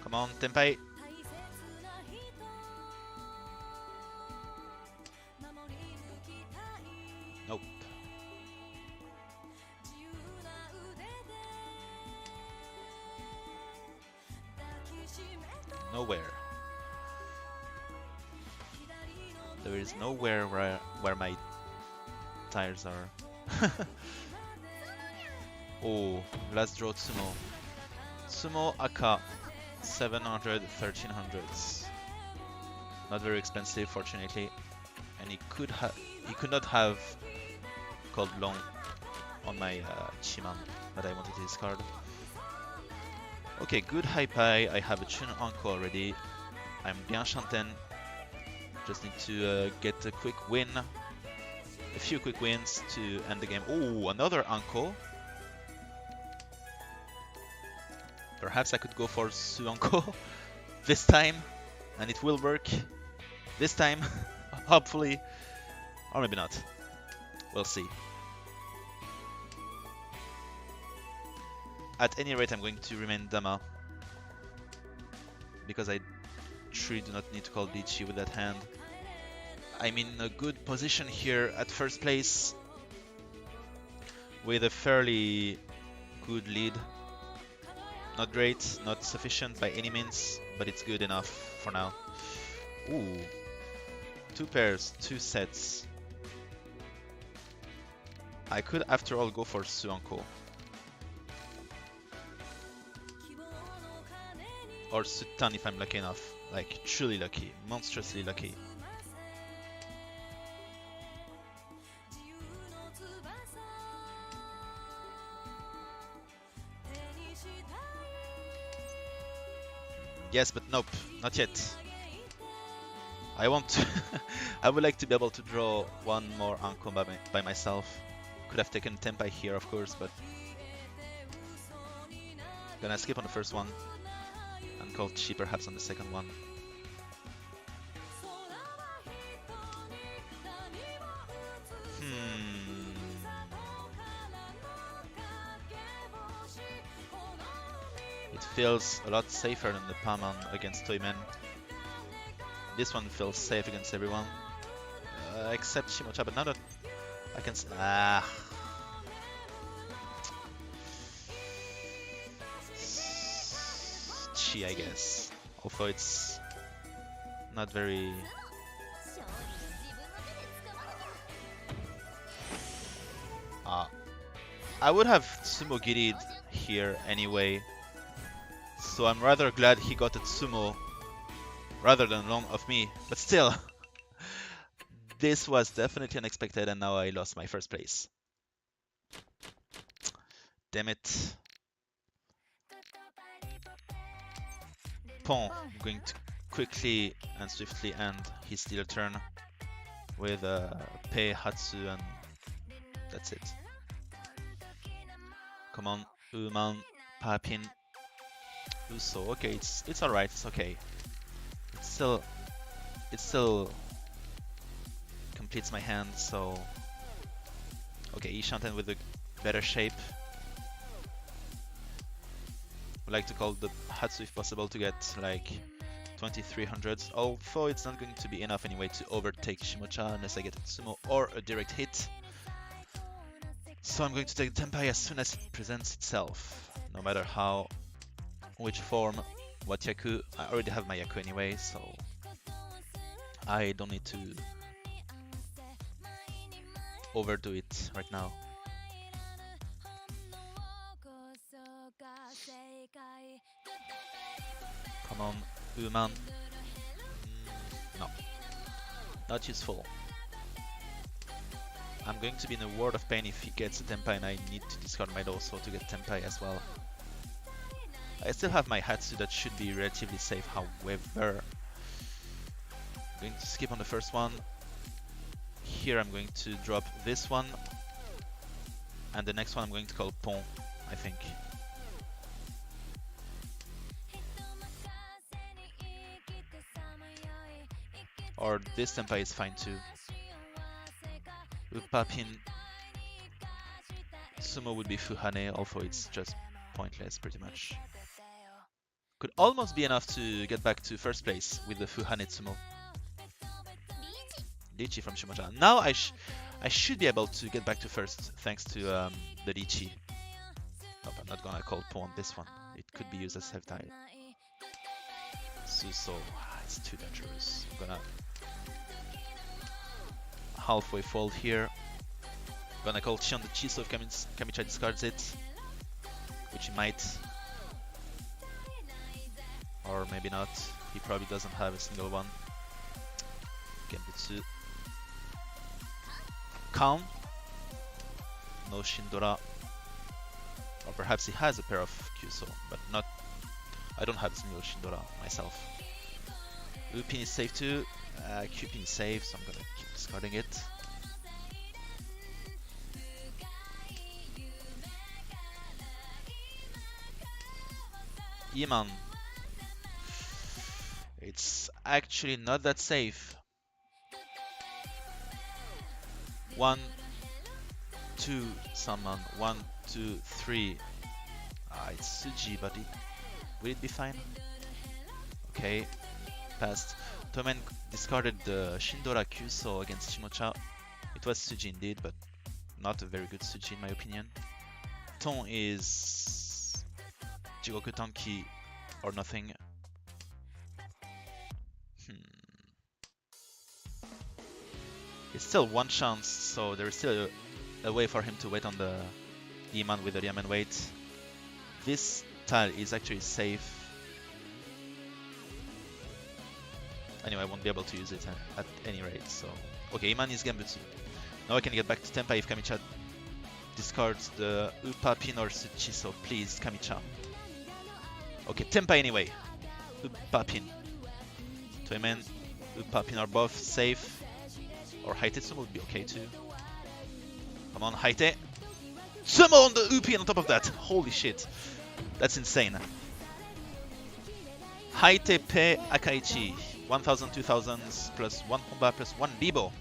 Come on, Tenpai. Nope. Nowhere. There is nowhere where my tires are. Oh, last draw Tsumo. Tsumo Aka. 700, 1300s. Not very expensive, fortunately. and he could not have called long on my Chiman that I wanted to discard. Okay, good high pie. I have a Chun Anko already. I'm bien Shanten. Just need to get a quick win. A few quick wins to end the game. Oh, another Anko. Perhaps I could go for Su Anko this time, and it will work this time, hopefully, or maybe not. We'll see. At any rate, I'm going to remain Dama, because I truly do not need to call Lichi with that hand. I'm in a good position here at first place, with a fairly good lead. Not great, not sufficient by any means, but it's good enough for now. Ooh, 2 pairs, 2 sets. I could after all go for Su Anko. Or Sutan if I'm lucky enough. Like, truly lucky. Monstrously lucky. Yes, but nope. Not yet. I want to... I would like to be able to draw one more Anko by myself. Could have taken Tempai here, of course, but... Gonna skip on the first one. And call Chi perhaps on the second one. It feels a lot safer than the Paman against Toymen. This one feels safe against everyone. Except Shimocha, but now that I can... Chi, I guess. Although it's not very... I would have Sumo Giri'd here anyway. So I'm rather glad he got a Tsumo rather than long of me. But still, this was definitely unexpected and now I lost my first place. Damn it. Pon going to quickly and swiftly end his steal turn with Pei Hatsu, and that's it. Come on, Uman, Papin, Uso. Okay, it's alright, it's okay. It still completes my hand, so okay, Ishanten with a better shape. Would like to call the Hatsu if possible to get like 2300s, although it's not going to be enough anyway to overtake Shimocha unless I get a Tsumo or a direct hit. So I'm going to take Tempai as soon as it presents itself, no matter how, which form, what Yaku. I already have my Yaku anyway, so I don't need to overdo it right now. Come on, Uman. No, not useful. I'm going to be in a world of pain if he gets a Tempai and I need to discard my Doso to get Tempai as well. I still have my Hatsu that should be relatively safe, however. I'm going to skip on the first one. Here I'm going to drop this one. And the next one I'm going to call Pon, I think. Or this Tempai is fine too. With Papin, Sumo would be Fuhane, although it's just pointless pretty much. Could almost be enough to get back to first place with the Fuhane Tsumo. Lichi from Shimocha. Now I should be able to get back to first thanks to the Lichi. Nope, I'm not gonna call Pon on this one. It could be used as self-tie. Suso, it's too dangerous. I'm gonna halfway fold here. Gonna call Chi on the Chi, so if Kamicha discards it, which he might, or maybe not. He probably doesn't have a single one. Genbutsu. calm. No Shindora. Or perhaps he has a pair of Kyuso, but not... I don't have single Shindora myself. Upin is safe too. Cupin is safe, so I'm gonna keep discarding it. Iman. It's actually not that safe. 1, 2, summon. 1, 2, 3. It's Suji, but will it be fine? Okay, passed. Tomen discarded the Shindora Kyuso against Shimocha. It was Suji indeed, but not a very good Suji in my opinion. Ton is Jigoku Tanki or nothing. It's still one chance, so there is still a way for him to wait on the Iman with the Yamen wait. This tile is actually safe. Anyway, I won't be able to use it at any rate, so... Okay, Iman is Gambutsu. Now I can get back to Tempa if Kamicha discards the Upa, Pin or Tsuchi, so please, Kamicha. Okay, Tempa anyway. Upa, Pin. Toemen, Upa, Pin are both safe. Or Haitetsumo would be okay too. Come on, Haite. Summon the Upin on top of that! Holy shit. That's insane. Haite Pe Akaichi. 1000, 2000s, plus 1 Honba, plus 1 Bibo.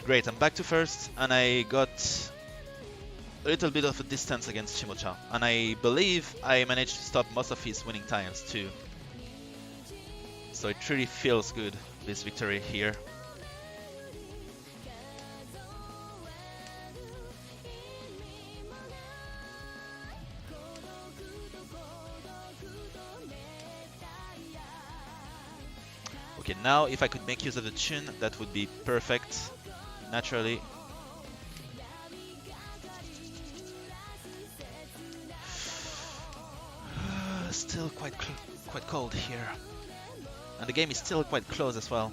Great, I'm back to first, and I got a little bit of a distance against Shimocha. And I believe I managed to stop most of his winning tiles too. So it really feels good, this victory here. Okay, now if I could make use of the Chun, that would be perfect, naturally. Still quite cold here. And the game is still quite close as well.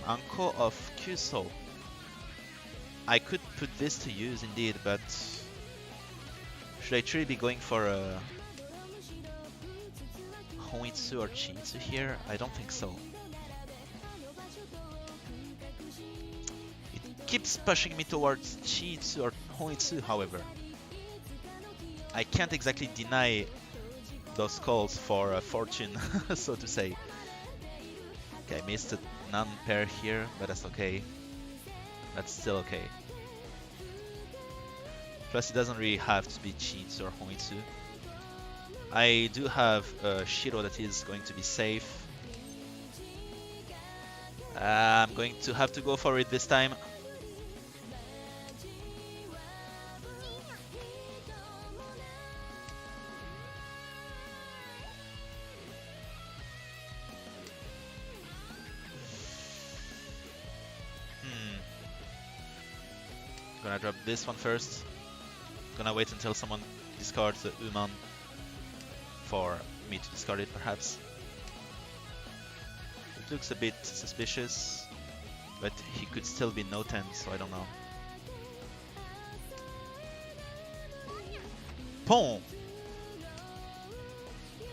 Anko of Kyuso. I could put this to use indeed, but should I truly be going for a Honitsu or Chinitsu here? I don't think so. It keeps pushing me towards Chinitsu or Honitsu, however. I can't exactly deny those calls for fortune, so to say. Okay, I missed a non-pair here, but that's okay. That's still okay. Plus, it doesn't really have to be Chinitsu or Honitsu. I do have a Shiro that is going to be safe. I'm going to have to go for it this time. Gonna drop this one first. Gonna wait until someone discards the Uman for me to discard it, perhaps. It looks a bit suspicious, but he could still be no 10, so I don't know. Pon!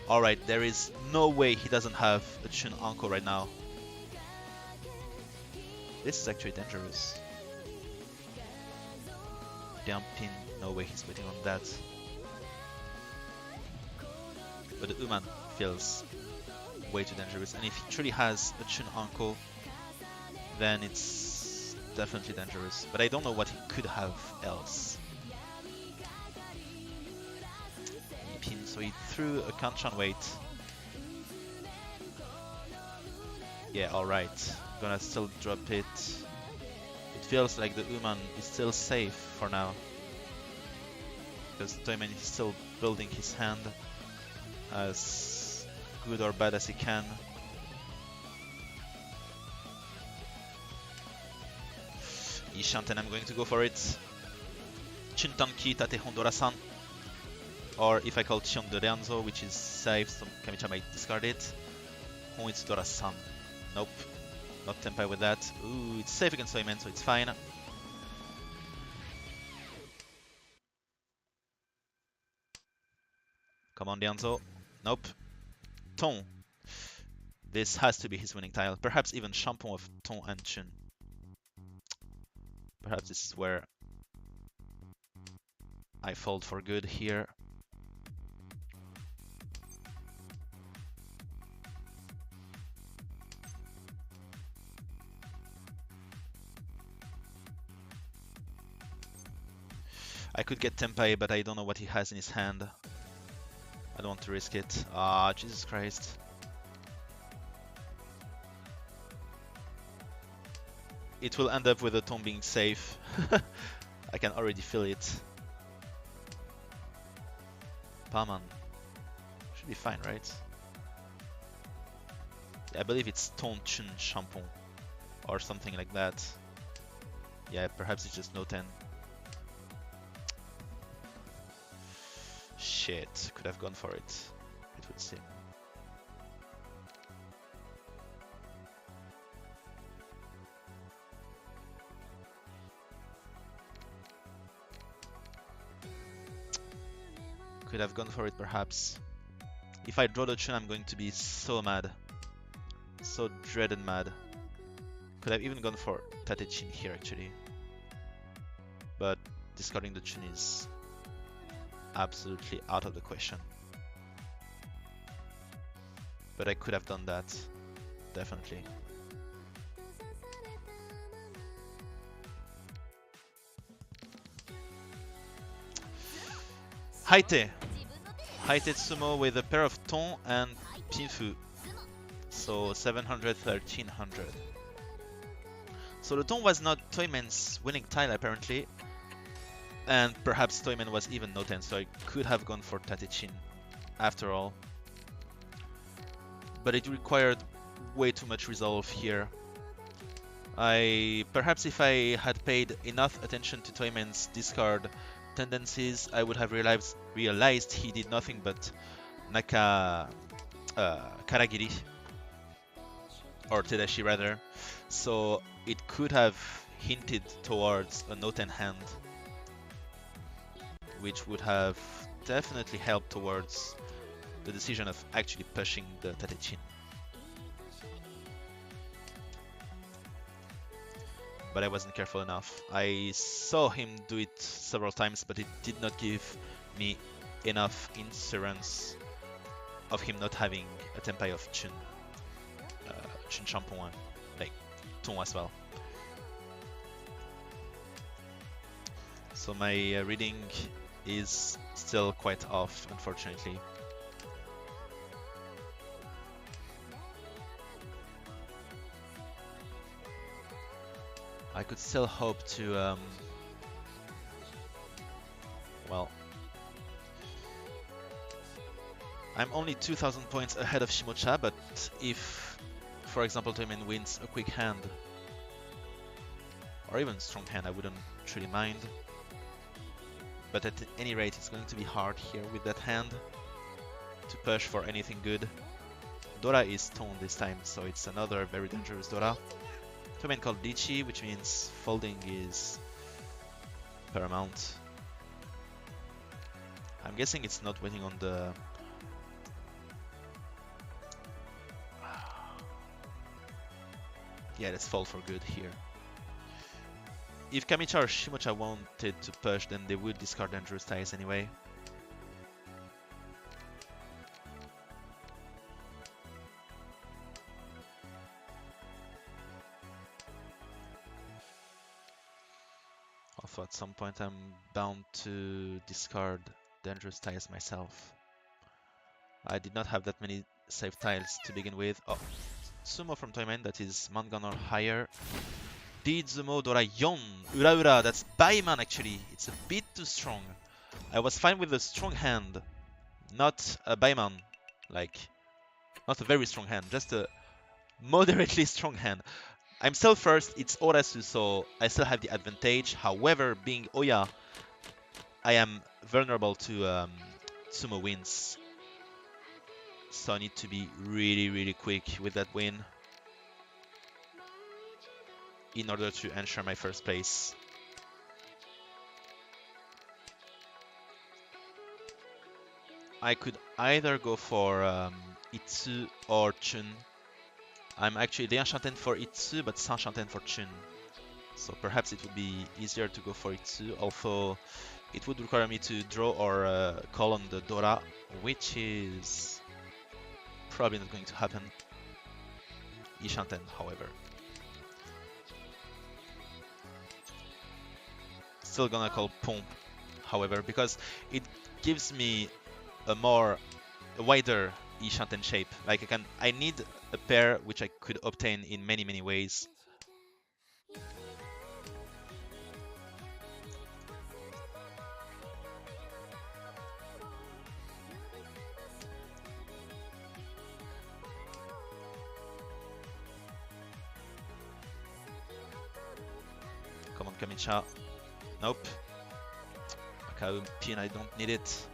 Alright, there is no way he doesn't have a Chun Anko right now. This is actually dangerous. Damn pin, no way he's waiting on that. But the Uman feels way too dangerous, and if he truly has a Chun Anko, then it's definitely dangerous. But I don't know what he could have else. He pinned, so he threw a Kanchan weight. Yeah, alright. Gonna still drop it. It feels like the Uman is still safe for now, because Toyman is still building his hand as good or bad as he can. Ishanten, I'm going to go for it. Chuntanki Tate Hondora-san. Or if I call Chion de Rianzo, which is safe, so Kamicha might discard it. Honitsu Dora-san. Nope. Not Tempai with that. Ooh, it's safe against Toyman, so it's fine. Come on, Dianzo. Nope. Ton. This has to be his winning tile. Perhaps even Shampoo of Ton and Chun. Perhaps this is where I fold for good here. I could get Tempai, but I don't know what he has in his hand. I don't want to risk it. Ah, Jesus Christ. It will end up with the Tom being safe. I can already feel it. Paman. Should be fine, right? Yeah, I believe it's Ton Chun Shampoo. Or something like that. Yeah, perhaps it's just no 10. Shit, could have gone for it, it would seem. Could have gone for it, perhaps. If I draw the Chun, I'm going to be so mad. So dreaded mad. Could have even gone for Tate Chin here, actually. But discarding the Chun is absolutely out of the question. But I could have done that, definitely. Haite. Haite Sumo with a pair of Ton and Pinfu. So 700, 1300. So the Ton was not Toyman's winning tile, apparently. And perhaps Toyman was even no 10, so I could have gone for Tatechin after all. But it required way too much resolve here. Perhaps if I had paid enough attention to Toyman's discard tendencies, I would have realized he did nothing but Karagiri. Or Tedashi rather. So it could have hinted towards a no 10 hand, which would have definitely helped towards the decision of actually pushing the Tatechin. But I wasn't careful enough. I saw him do it several times, but it did not give me enough insurance of him not having a Tempai of Chun. Chun Shampoo, like Ton as well. So my reading is still quite off, unfortunately. I could still hope to, well, I'm only 2000 points ahead of Shimocha, but if, for example, Toyman wins a quick hand, or even strong hand, I wouldn't truly mind. But at any rate, it's going to be hard here with that hand to push for anything good. Dora is Ton this time, so it's another very dangerous Dora. Toyman called Lichi, which means folding is paramount. I'm guessing it's not waiting on the... Yeah, let's fold for good here. If Kamicha or Shimocha wanted to push, then they would discard dangerous ties anyway. Also, at some point, I'm bound to discard dangerous tiles myself. I did not have that many safe tiles to begin with. Oh, Sumo from Toyman, that is Mangan or higher. Dizumo Dorayon. Ura Ura, that's Baiman actually. It's a bit too strong. I was fine with a strong hand, not a Baiman. Like, not a very strong hand, just a moderately strong hand. I'm still first, it's Orasu, so I still have the advantage. However, being Oya, I am vulnerable to Sumo wins. So I need to be really, really quick with that win. in order to ensure my first place. I could either go for Itsu or Chun. I'm actually Lianshanten for Itsu, but Sanshanten for Chun. So perhaps it would be easier to go for Itsu, although it would require me to draw or call on the Dora, which is probably not going to happen. Ishanten, however. Still gonna call Pont, however, because it gives me a wider Ishanten shape. Like I need a pair which I could obtain in many ways. Come on, Kamicha. Nope. Akau pin, I don't need it.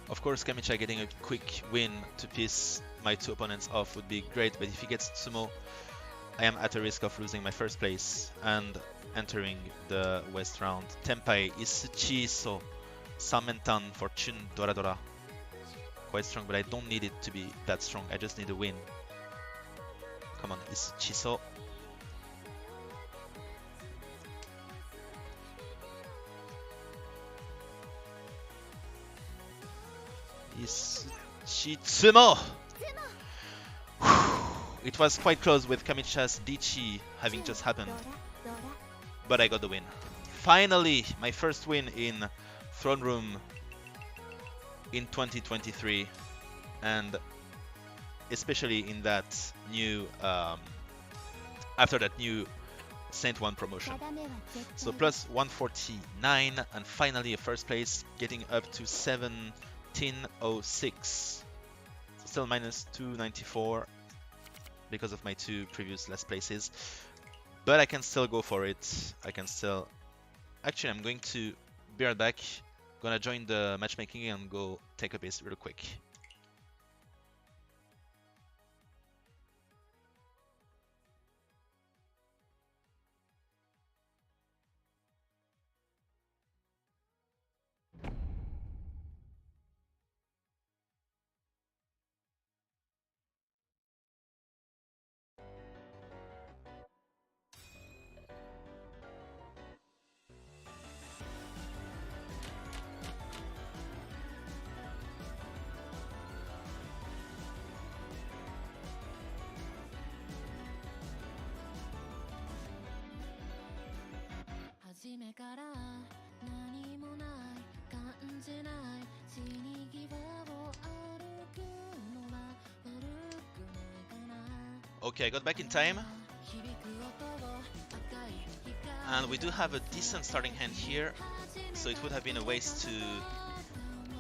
Of course, Kamicha getting a quick win to piss my two opponents off would be great, but if he gets Tsumo, I am at a risk of losing my first place and entering the West round. Tenpai is Chiso, Samentan for Chun Dora Dora. Quite strong, but I don't need it to be that strong. I just need a win. Come on, is Chiso. Is Tsumo. It was quite close with Kamicha's Dichi having just happened, but I got the win. Finally, my first win in Throne Room in 2023, and especially in that new after that new Saint 1 promotion. So plus 149, and finally a first place, getting up to 1706. So still minus 294 because of my two previous last places, but I can still go for it. I can still, actually I'm going to be right back. Gonna join the matchmaking and go take a piss real quick. Okay, I got back in time. And we do have a decent starting hand here, so it would have been a waste to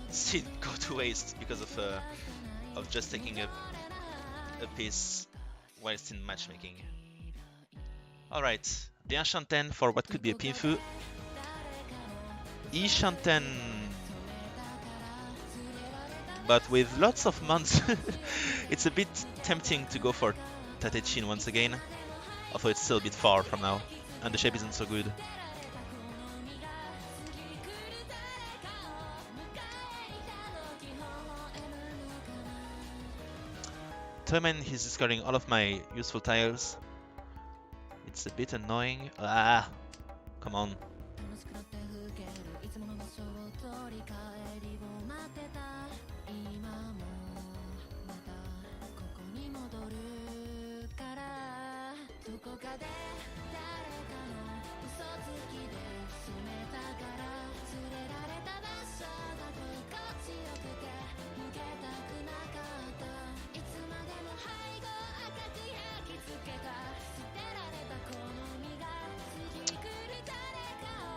see it go to waste because of just taking a piece whilst in matchmaking. Alright, Lianshanten for what could be a Pinfu. Ishanten, but with lots of months. It's a bit tempting to go for Tatechin once again, although it's still a bit far from now, and the shape isn't so good. Toyman, he's discarding all of my useful tiles. It's a bit annoying. Ah, come on.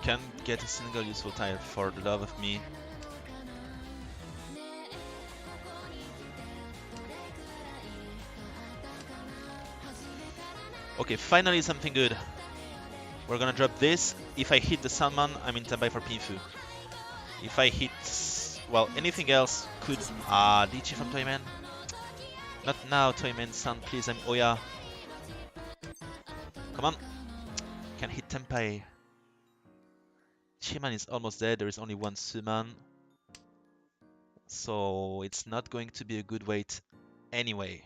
Can't get a single useful tile for the love of me. Okay, finally something good. We're gonna drop this. If I hit the Sandman, I'm in standby for Pinfu. If I hit, well, anything else could... Lichi from Toyman. Not now, Toyman-san, please, I'm Oya. Come on. Can hit Tenpai. Chiman is almost dead, there is only one Suman. So it's not going to be a good wait anyway.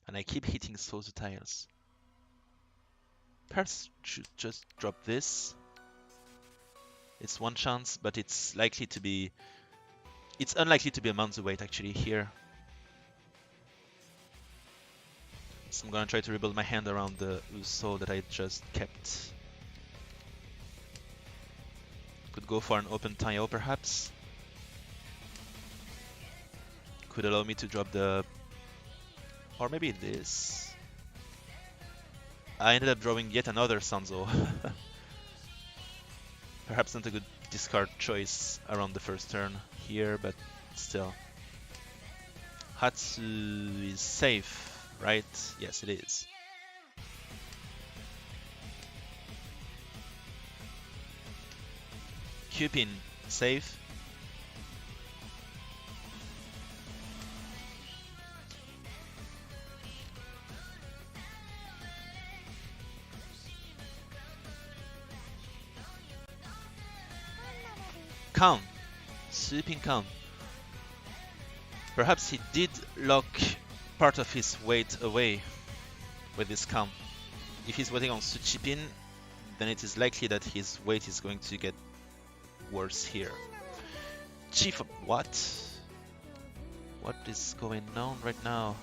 And I keep hitting Sozu tiles. Perhaps should just drop this. It's one chance, but it's likely to be... It's unlikely to be a Manzu wait actually here. So I'm gonna try to rebuild my hand around the Uso that I just kept. Could go for an open Taio perhaps. Could allow me to drop the... Or maybe this. I ended up drawing yet another Sanzo. Perhaps not a good discard choice around the first turn here, but still. Hatsu is safe, right? Yes, it is. Cupin, safe. Count. Sweeping count. Perhaps he did lock part of his weight away with this count. If he's waiting on Suchipin, then it is likely that his weight is going to get worse here. Chief of what? What is going on right now?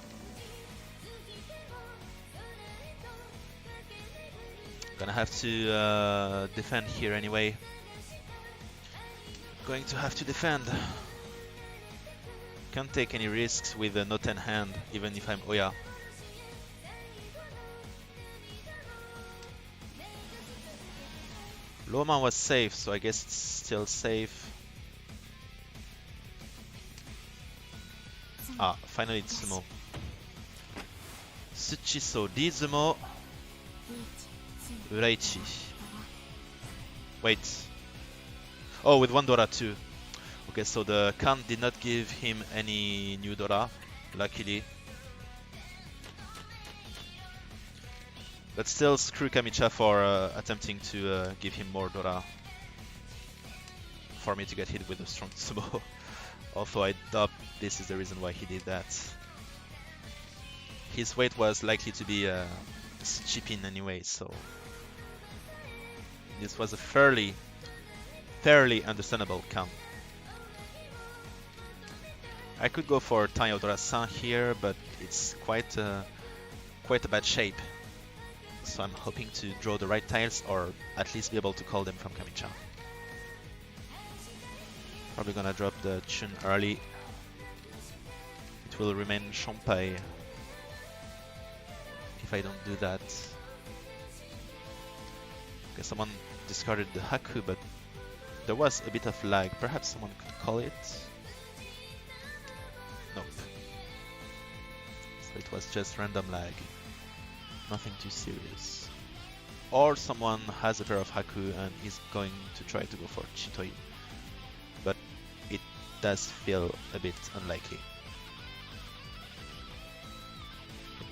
Gonna have to defend here anyway. Going to have to defend. Can't take any risks with a no 10 hand, even if I'm Oya. Loma was safe, so I guess it's still safe. Ah, finally it's Sumo. Tsuchiso, Rizumo, Uraichi. Wait. Oh, with one Dora too. Okay, so the count did not give him any new Dora, luckily. But still, screw Kamicha for attempting to give him more Dora. For me to get hit with a strong Sumo. Although I doubt this is the reason why he did that. His weight was likely to be Chipin anyway, so... This was a fairly understandable count. I could go for Taio Dora-san here, but it's quite a bad shape. So I'm hoping to draw the right tiles, or at least be able to call them from Kamicha. Probably gonna drop the Chun early. It will remain Shompai if I don't do that. Okay, someone discarded the Haku, but there was a bit of lag. Perhaps someone could call it? Nope. So it was just random lag. Nothing too serious. Or someone has a pair of Haku and is going to try to go for Chitoi. But it does feel a bit unlikely.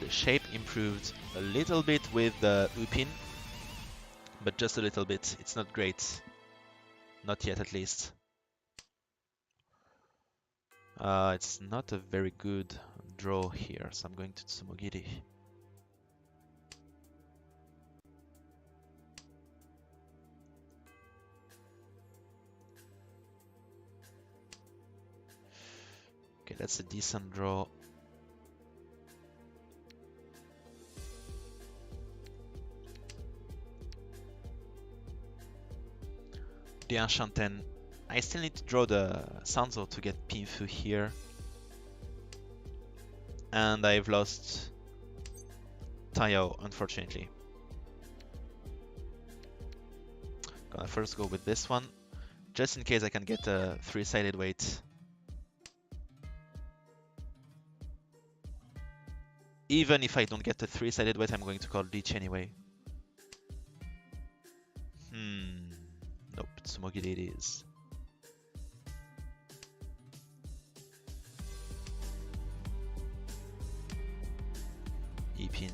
The shape improved a little bit with the Upin, but just a little bit. It's not great. Not yet, at least. It's not a very good draw here, so I'm going to Tsumogiri. Okay, that's a decent draw. The Enchanten. I still need to draw the Sanzo to get Pinfu here. And I've lost Taio, unfortunately. Gonna first go with this one, just in case I can get a 3-sided weight. Even if I don't get a 3-sided weight, I'm going to call Leech anyway. Nope, Tsumogiri it is. Chi-pin.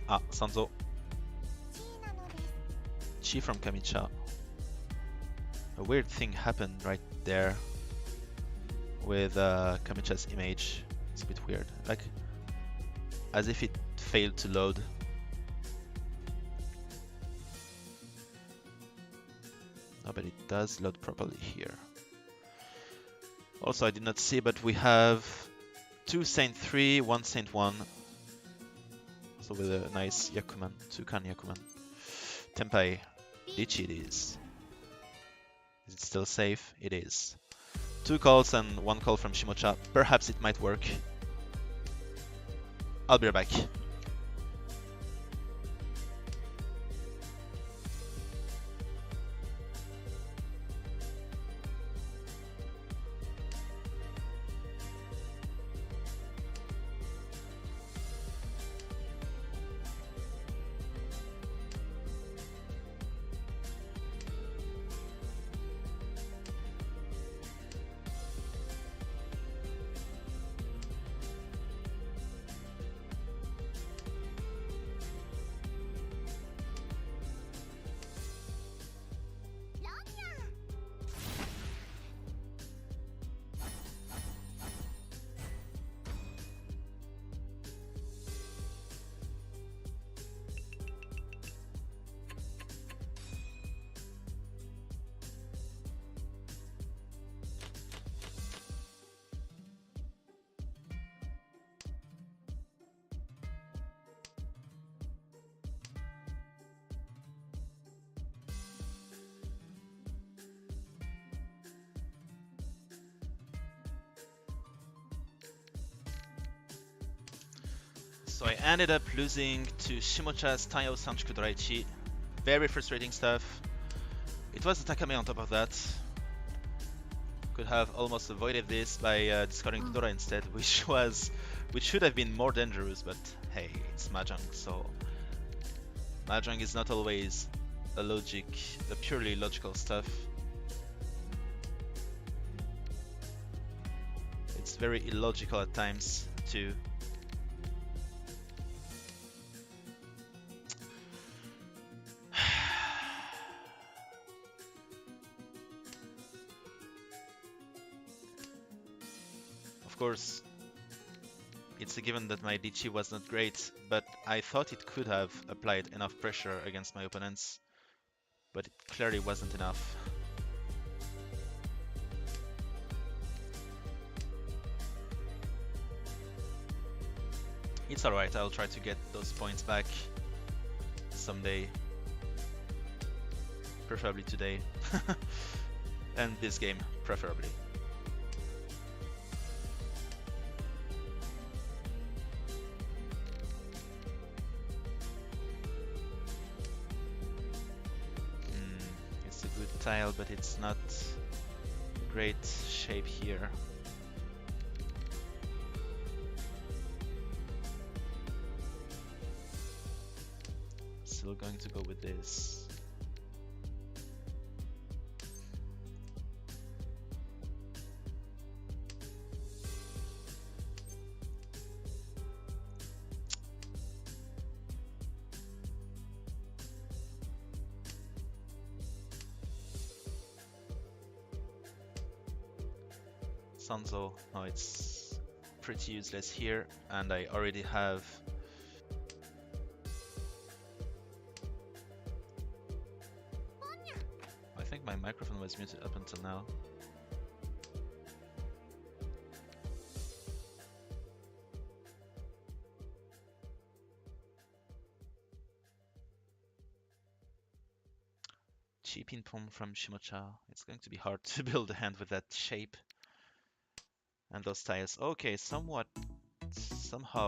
Ah, Sanzo. Chi from Kamicha. A weird thing happened right there with Kamicha's image. It's a bit weird, like as if it failed to load. Oh, but it does load properly here. Also, I did not see, but we have 2 Saint 3, 1 Saint 1. Also with a nice Yakuman, Tukan Yakuman. Tenpai, Dichi it is. Is it still safe? It is. 2 calls and 1 call from Shimocha. Perhaps it might work. I'll be right back. So I ended up losing to Shimocha's Taiyo Sanchiku Doraichi. Very frustrating stuff. It was the Takame on top of that. Could have almost avoided this by discarding Todora instead, which should have been more dangerous, but hey, it's Mahjong, so Mahjong is not always a purely logical stuff. It's very illogical at times too. Of course, it's a given that my Dichi was not great, but I thought it could have applied enough pressure against my opponents, but it clearly wasn't enough. It's alright, I'll try to get those points back someday. Preferably today. And this game, preferably. It's a good tile, but it's not great shape here. Still going to go with this. Sanzo, no, it's pretty useless here, and I already have I think my microphone was muted up until now. Cheap in pawn from Shimocha. It's going to be hard to build a hand with that shape. And those tiles. Okay, somehow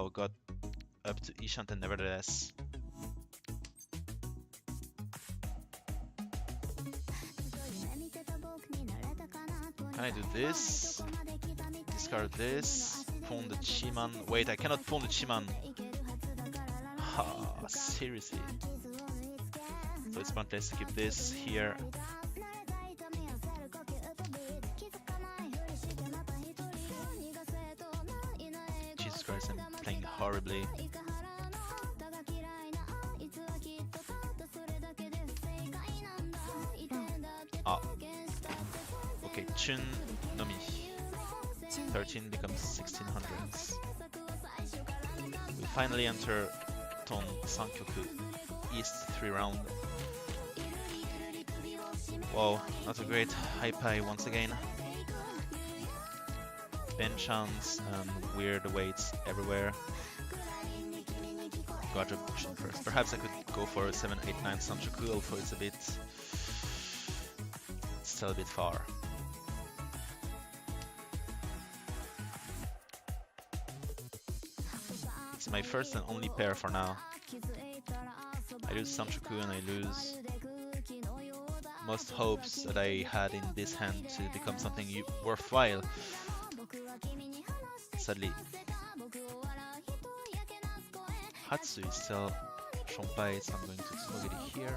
got up to Ishanten nevertheless. Can I do this? Discard this. Pawn the Chiman. Wait, I cannot pawn the Chiman. Ha, seriously. So it's pointless to keep this here. horribly. Ah. Okay, Chun Nomi. 13 becomes 1600s. We finally enter Ton Sankyoku, East 3 round. Wow, not a great high pie once again. Benchans and weird weights everywhere. Quadra option first. Perhaps I could go for a 7, 8, 9 Sanchoku, although it's still a bit far. It's my first and only pair for now. I lose Sanchoku and I lose most hopes that I had in this hand to become something worthwhile. Sadly, Hatsu is still Shonpai, so I'm going to smoke it here.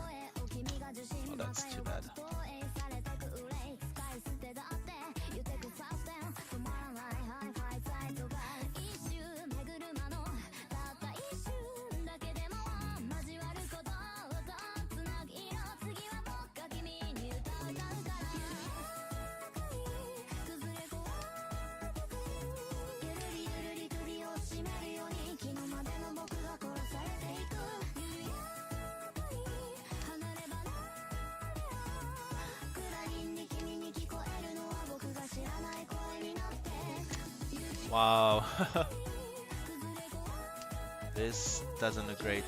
Oh, that's too bad. Wow, this doesn't look great.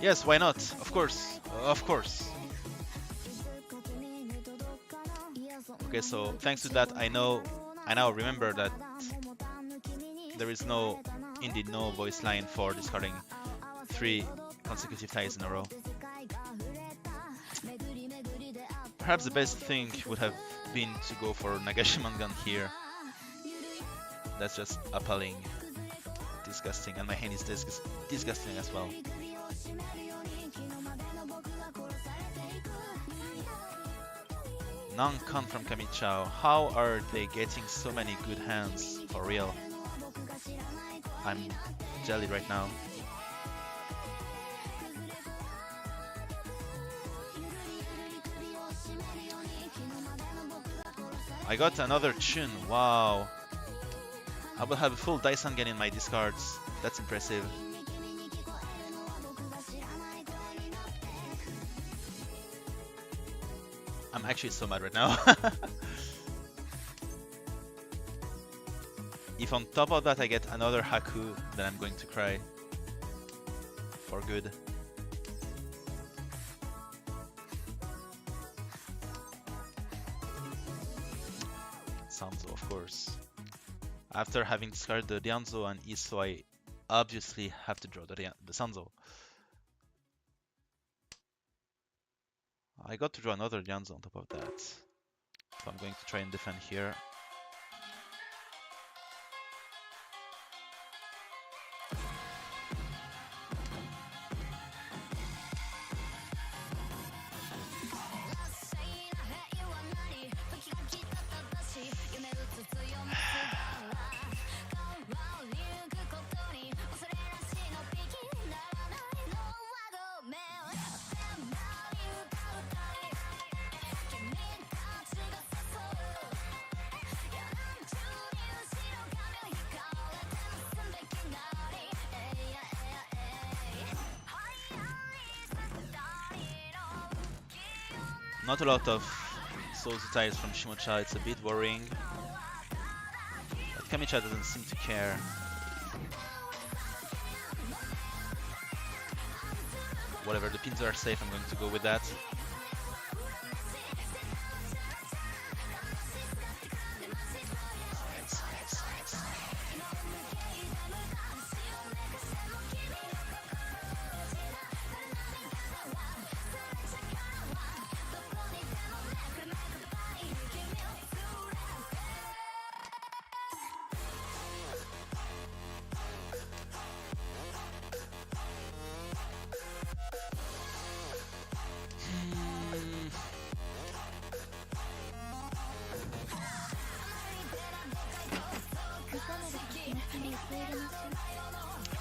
Yes, why not? Of course, of course. Okay, so thanks to that, I now remember that there is indeed no voice line for discarding 3 consecutive ties in a row. Perhaps the best thing would have been to go for Nagashimangan here. That's just appalling, disgusting, and my hand is disgusting as well. Nankan from Kamichao. How are they getting so many good hands for real? I'm jelly right now. I got another Chun, wow. I will have a full Daisangen in my discards. That's impressive. I'm actually so mad right now. If on top of that I get another Haku, then I'm going to cry. For good. Sanzo, of course. After having discarded the Dianzo and Iso, I obviously have to draw the Sanzo. I got to draw another Dianzo on top of that. So I'm going to try and defend here. Not a lot of Souls ties from Shimocha, it's a bit worrying. But Kamicha doesn't seem to care. Whatever, the pins are safe, I'm going to go with that.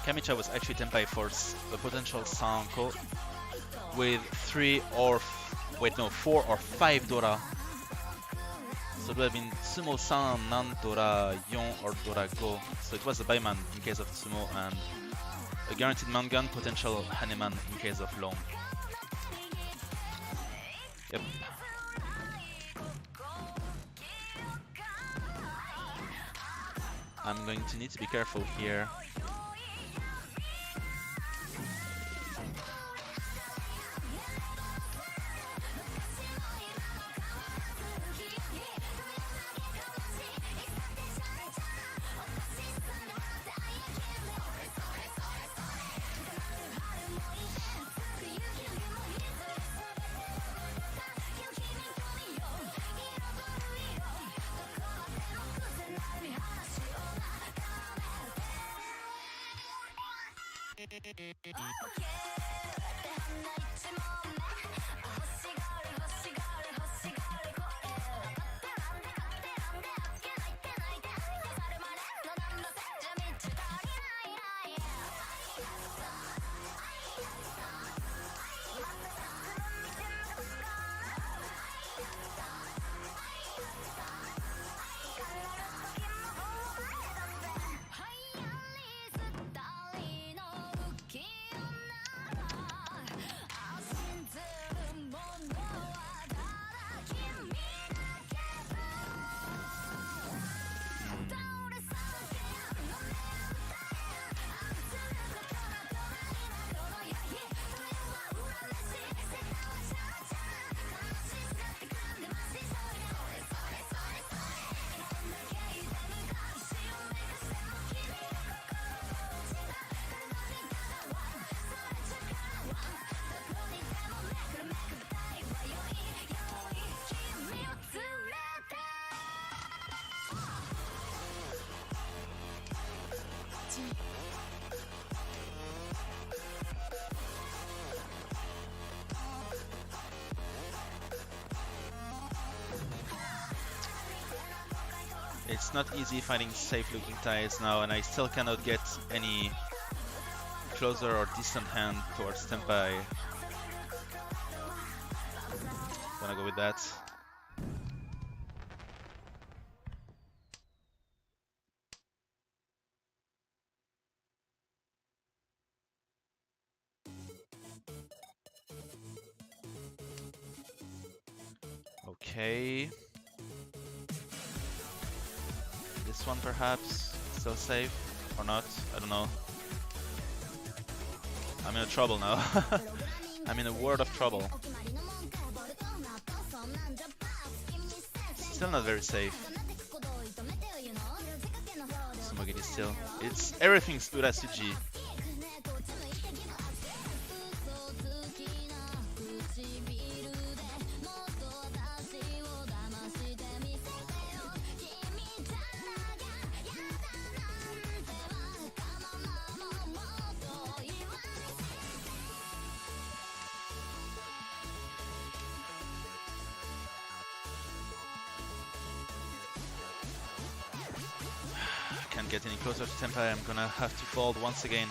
Kamicha was actually Tenpai for a potential Sanko with 4 or 5 Dora. So it would have been Tsumo San, Nan Dora, Yon or Dora Go. So it was a Baiman in case of Tsumo and a guaranteed Mangan potential Haneman in case of Long. Yep. I'm going to need to be careful here. It's not easy finding safe looking tiles now, and I still cannot get any closer or distant hand towards Tenpai. Gonna go with that. Okay. This one perhaps still safe or not? I don't know. I'm in trouble now. I'm in a world of trouble. Still not very safe. Sumogiri still. It's everything's Urasuji. Can't get any closer to Tenpai, I'm gonna have to fold once again.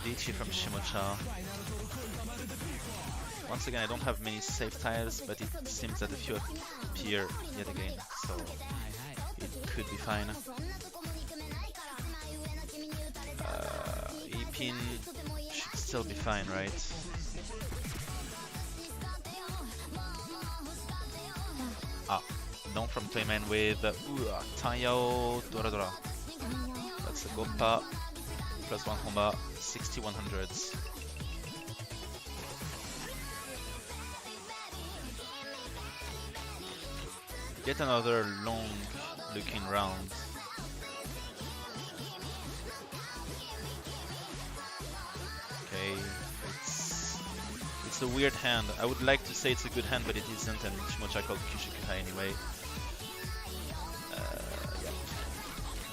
Lichi from Shimocha. Once again, I don't have many safe tiles, but it seems that a few appear yet again, so it could be fine. Epin should still be fine, right? Down from Toyman with Tayao Dora. That's a Goppa. Plus 1 combat, 6100s. Yet another long looking round. Okay, it's a weird hand. I would like to say it's a good hand, but it isn't, and Shimocha called Kyushukuhai anyway. Yeah.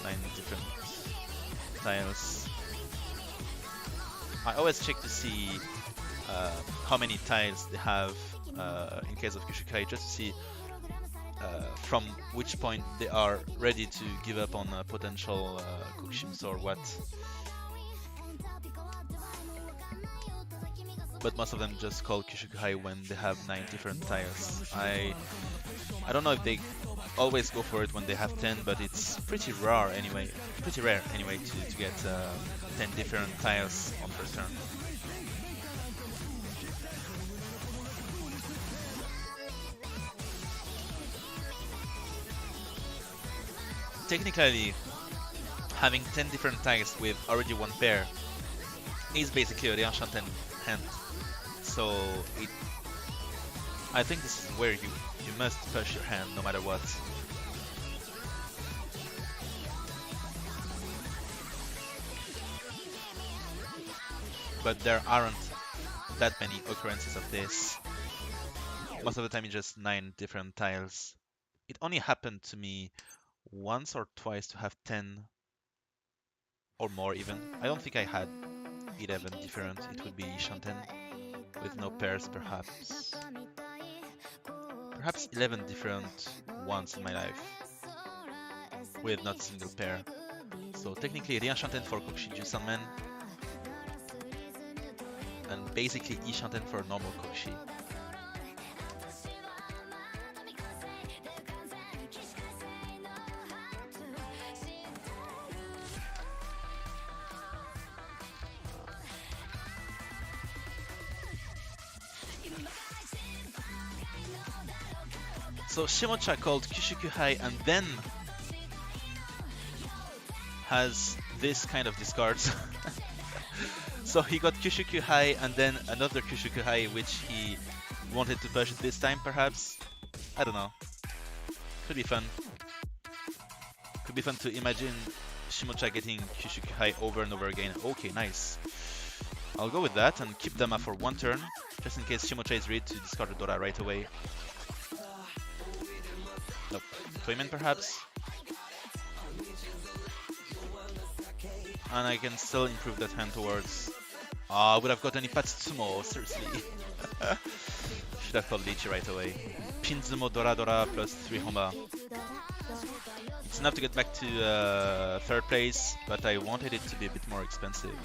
9 different tiles. I always check to see how many tiles they have in case of Kushukai, just to see from which point they are ready to give up on potential Kokushimuso or what. But most of them just call Kushukai when they have 9 different tiles. I don't know if they always go for it when they have 10, but it's pretty rare anyway. To get 10 different tiles on first turn. Technically, having 10 different tiles with already one pair is basically a Room Hanchan hand. So I think this is where you must push your hand no matter what. But there aren't that many occurrences of this. Most of the time it's just 9 different tiles. It only happened to me once or twice to have 10 or more even. I don't think I had 11 different. It would be Shanten with no pairs perhaps. Perhaps 11 different ones in my life with not a single pair. So technically Room Hanchan for Kokushi Jusanmen and basically Shanten for normal Kokushi. So Shimocha called Kushukuhai and then has this kind of discards. So he got Kushukuhai and then another Kushukuhai which he wanted to push this time perhaps. I don't know. Could be fun. Could be fun to imagine Shimocha getting Kushukuhai over and over again. Okay, nice. I'll go with that and keep Dama for 1 turn, just in case Shimocha is ready to discard the Dora right away. Nope. Toyman perhaps. And I can still improve that hand towards... I would have gotten Ipatsumo, seriously. Should have called Lychee right away. Pinzumo Dora Dora plus 3 Homa. It's enough to get back to 3rd place, but I wanted it to be a bit more expensive.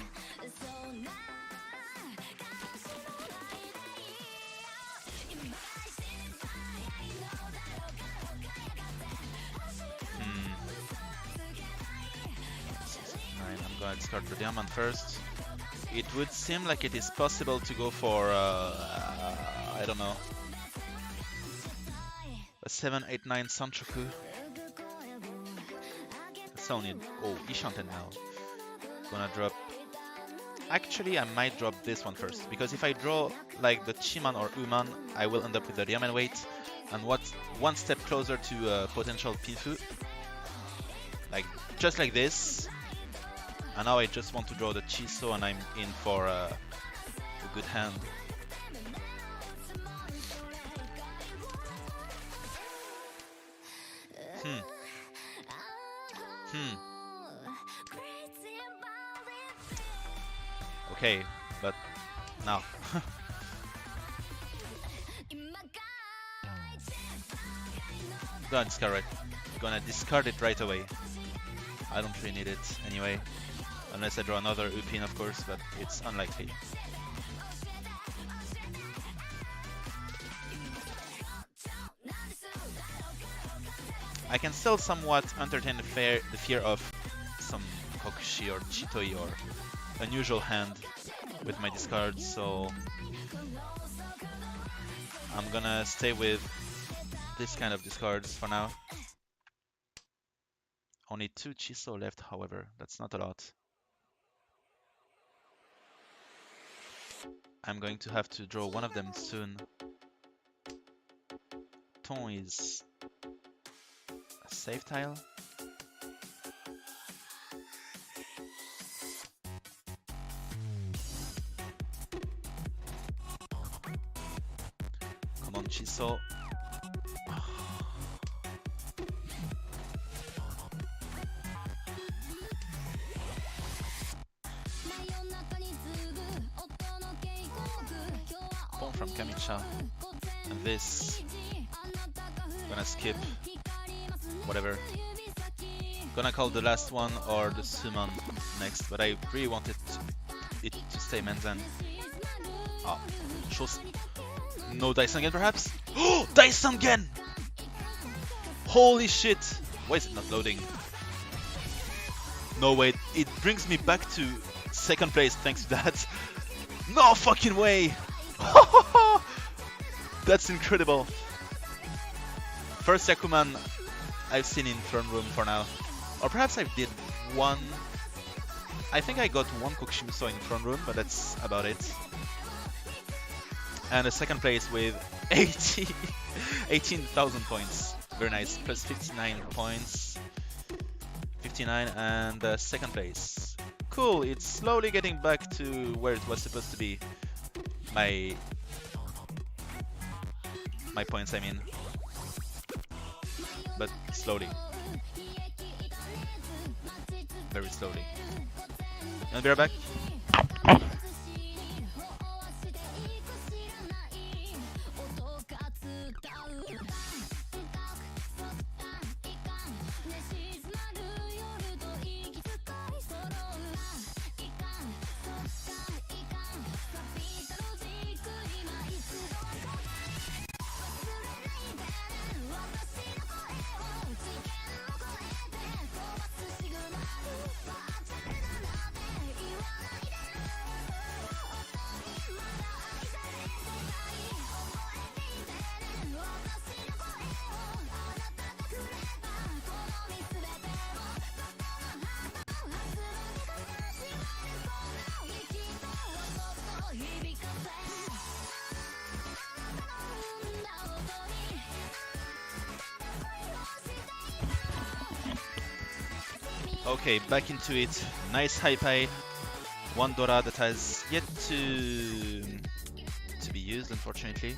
I'm gonna discard the diamond first. It would seem like it is possible to go for, I don't know, a 7, 8, 9 Sanchoku. Still need, oh, Shanten now. Gonna drop, actually I might drop this one first, because if I draw like the Chiman or Uman, I will end up with the Ryamen weight, and what's 1 step closer to potential Pinfu. Like, just like this. And now I just want to draw the Chiso and I'm in for a good hand. Okay, but now. Gonna discard it right away. I don't really need it anyway. Unless I draw another Upin, of course, but it's unlikely. I can still somewhat entertain the fear of some Kokushi or Chitoi or unusual hand with my discards, so I'm gonna stay with this kind of discards for now. Only 2 Chiso left, however, that's not a lot. I'm going to have to draw one of them soon. Ton is a safe tile. Come on, Chiso. from Kamicha. And this, gonna skip, whatever. Gonna call the last one or the summon next, but I really wanted it to stay Menzen. Oh, shows no Daisangen perhaps? Oh, Daisangen! Holy shit! Why is it not loading? No way, it brings me back to second place thanks to that. No fucking way! That's incredible. First Yakuman I've seen in Throne Room for now. Or perhaps I did one. I think I got one Kokushimuso in Throne Room, but that's about it. And a second place with 18,000 points. Very nice. Plus 59 points. 59 and second place. Cool, it's slowly getting back to where it was supposed to be. My points, I mean. But slowly. Very slowly. And be right back. Okay, back into it. Nice high pie. One Dora that has yet to be used, unfortunately.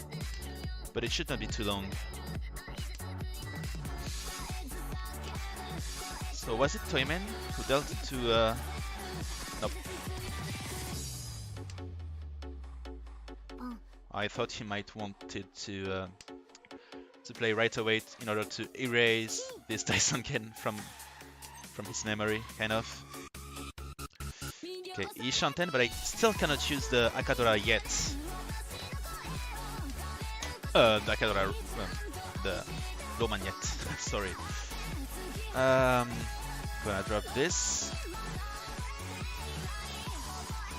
But it should not be too long. So was it Toyman who dealt it to... Nope. I thought he might wanted to play right away in order to erase this Daisanken from his memory, kind of. Okay, Ishanten, but I still cannot use the Akadora yet. The Akadora, the Roman yet. Sorry. Gonna drop this.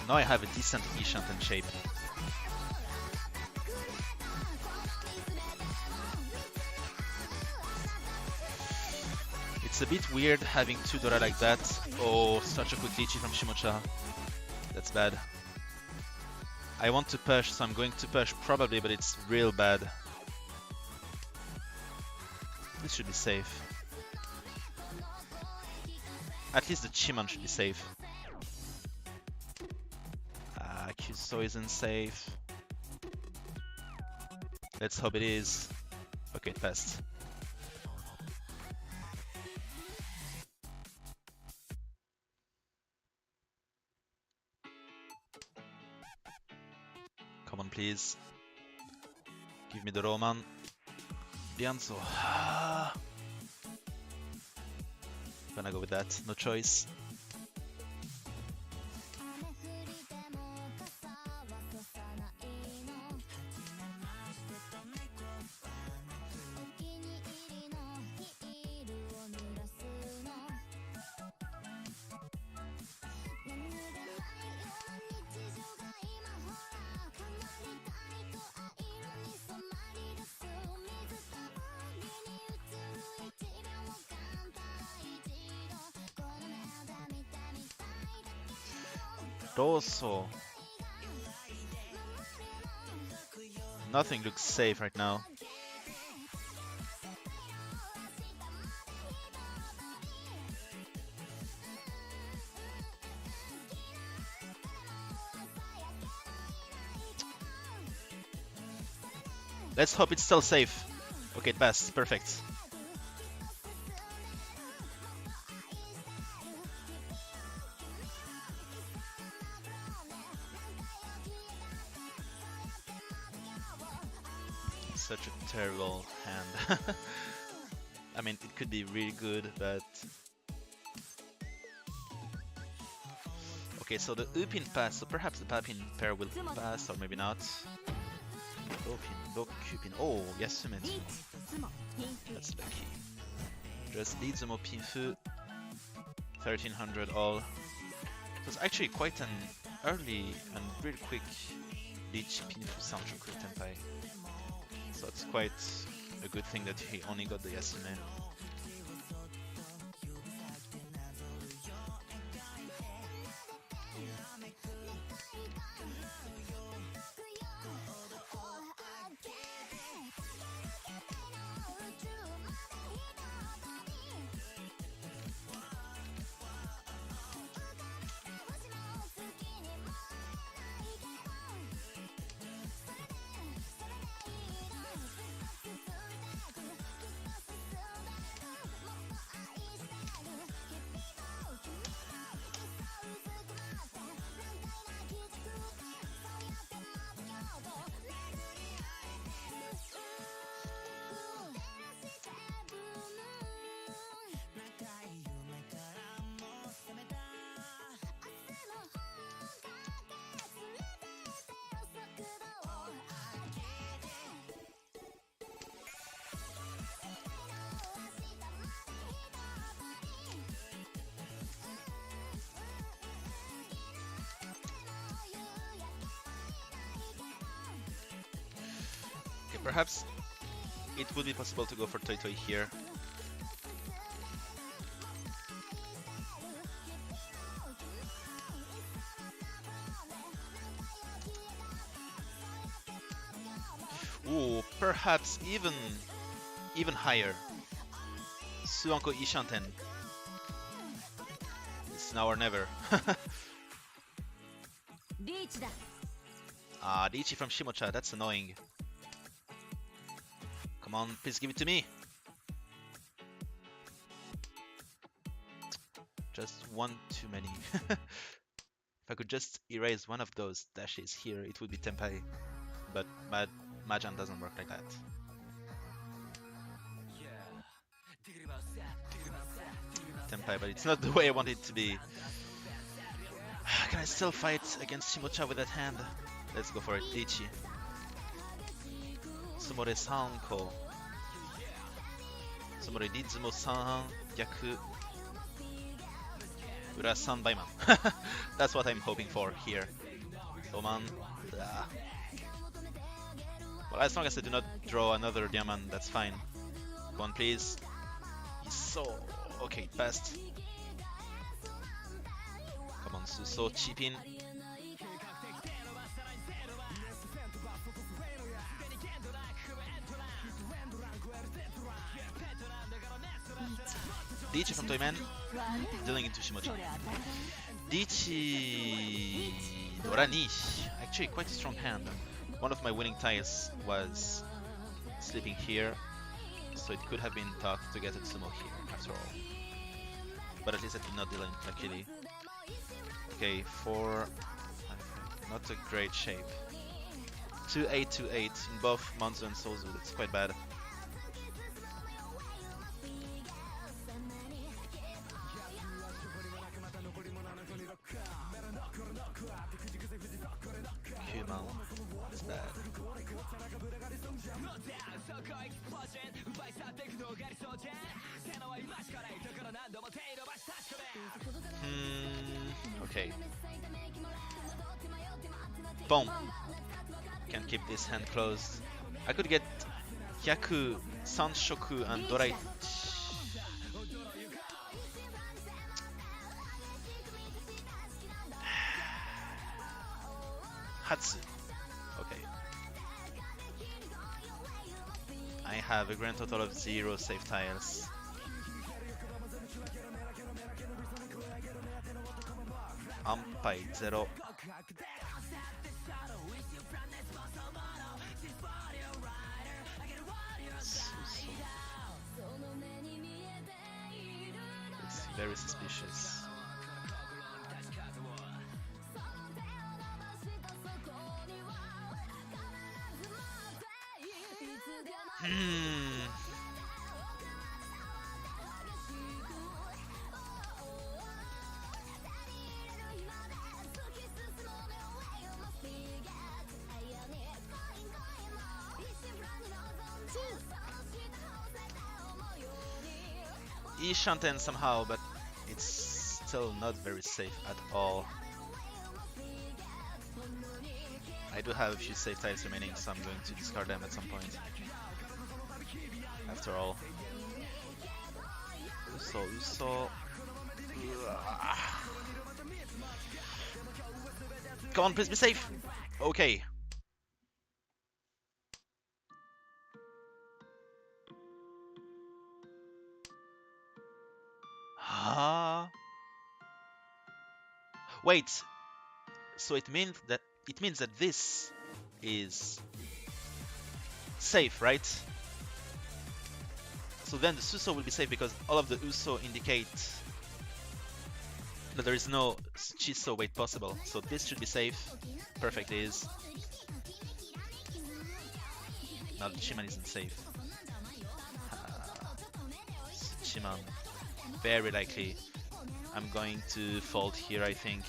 Now I have a decent Ishanten shape. It's a bit weird having two Dora like that. Oh, such a quick Lychee from Shimocha. That's bad. I want to push, so I'm going to push probably, but it's real bad. This should be safe. At least the Chimon should be safe. Kyuso isn't safe. Let's hope it is. Okay, it passed. Come on, please. Give me the Roman. Bianzo. Gonna go with that. No choice. Also, nothing looks safe right now. Let's hope it's still safe. Okay, it passed. Perfect. such a terrible hand. I mean, it could be really good, but... Okay, so the Upin passed, so perhaps the Papin pair will pass, or maybe not. Lopin, Lokupin. Oh, Yasume. That's lucky. Just lead Zumo Pinfu. 1300 all. It was actually quite an early and really quick Leech Pinfu Sanchoku Tenpai. So it's quite a good thing that he only got the Yasume. Okay, perhaps it would be possible to go for Toy Toy here. Ooh, perhaps even higher. Suanko Ishanten. It's now or never. Ah, Riichi from Shimocha, that's annoying. Come on, please give it to me. Just one too many. If I could just erase one of those dashes here, it would be Tenpai. But Mahjong doesn't work like that. Tenpai, but it's not the way I want it to be. Can I still fight against Shimocha with that hand? Let's go for it, Ichi. Sumore Sanko. Sumore Rizumo San Gyaku Ura San Baiman. That's what I'm hoping for here. Oman. Well, as long as I do not draw another diamond, that's fine. Come on, please. So okay, passed. Come on, Suso, chip in. Diichi from Toyman, dealing into Shimocha. Diichi Dorani, actually quite a strong hand. One of my winning tiles was sleeping here, so it could have been tough to get a Tsumo here after all. But at least I did not deal in luckily. Okay, 4, 5, not a great shape. 2-8, 2-8 in both Manzu and Sozu, that's quite bad. Human, that's bad. Okay. Boom. Can keep this hand closed. I could get Hyaku, Sanshoku, and Doraichi. Hatsu. Okay. I have a grand total of 0 safe tiles. Ampai 0. It's very suspicious. see Shanten somehow, but it's still not very safe at all. I do have a few safe tiles remaining, so I'm going to discard them at some point. After all. Uso. Come on, please be safe! Okay. Wait. So it means that this is safe, right? So then the Suso will be safe because all of the Uso indicate that there is no Chiso weight possible. So this should be safe. Perfect is. Now the Chiman isn't safe. Chiman. Very likely. I'm going to fold here, I think.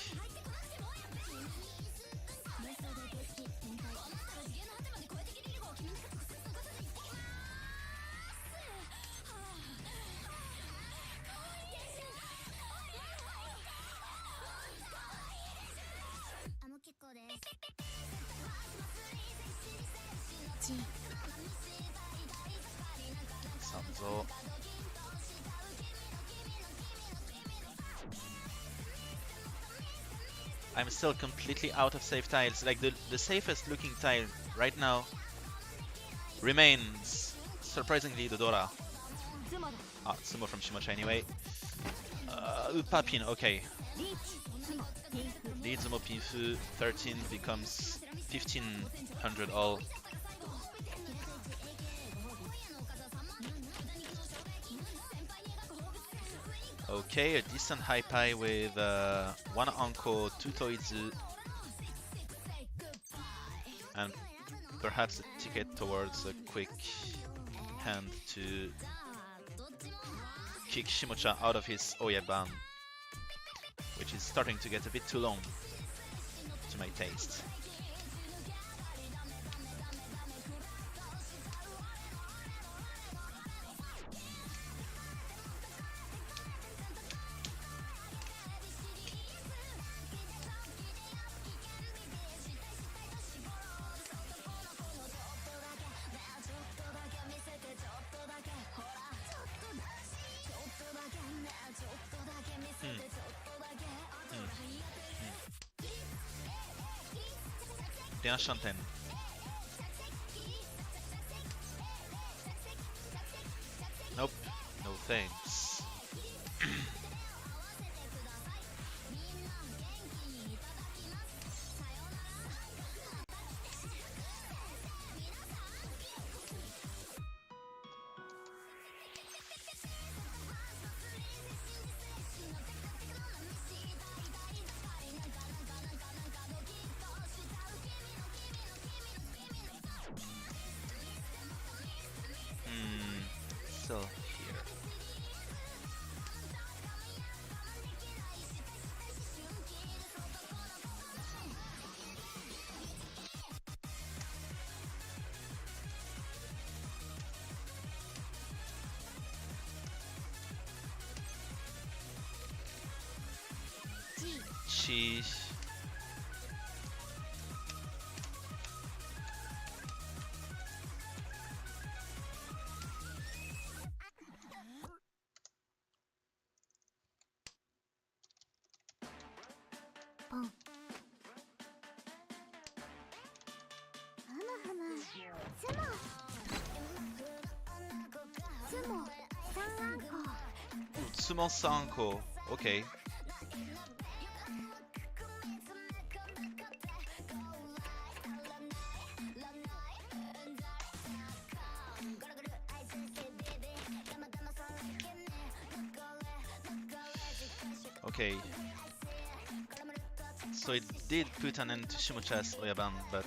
Sanzo. I'm still completely out of safe tiles. Like the safest looking tile right now remains surprisingly the Dora. Ah, Sumo from Shimocha anyway. Papin, okay. Lead Zumo Pinfu, 13 becomes 1500 all. Okay, a decent high pie with one Anko, two Toizu, and perhaps a ticket towards a quick hand to kick Shimocha out of his Oya ban, which is starting to get a bit too long to my taste. Bien Shanten. Nope, no thanks. Still here. Cheese. Sumo Sanko, okay. Okay. So it did put an end to Shimocha's Oyaban, but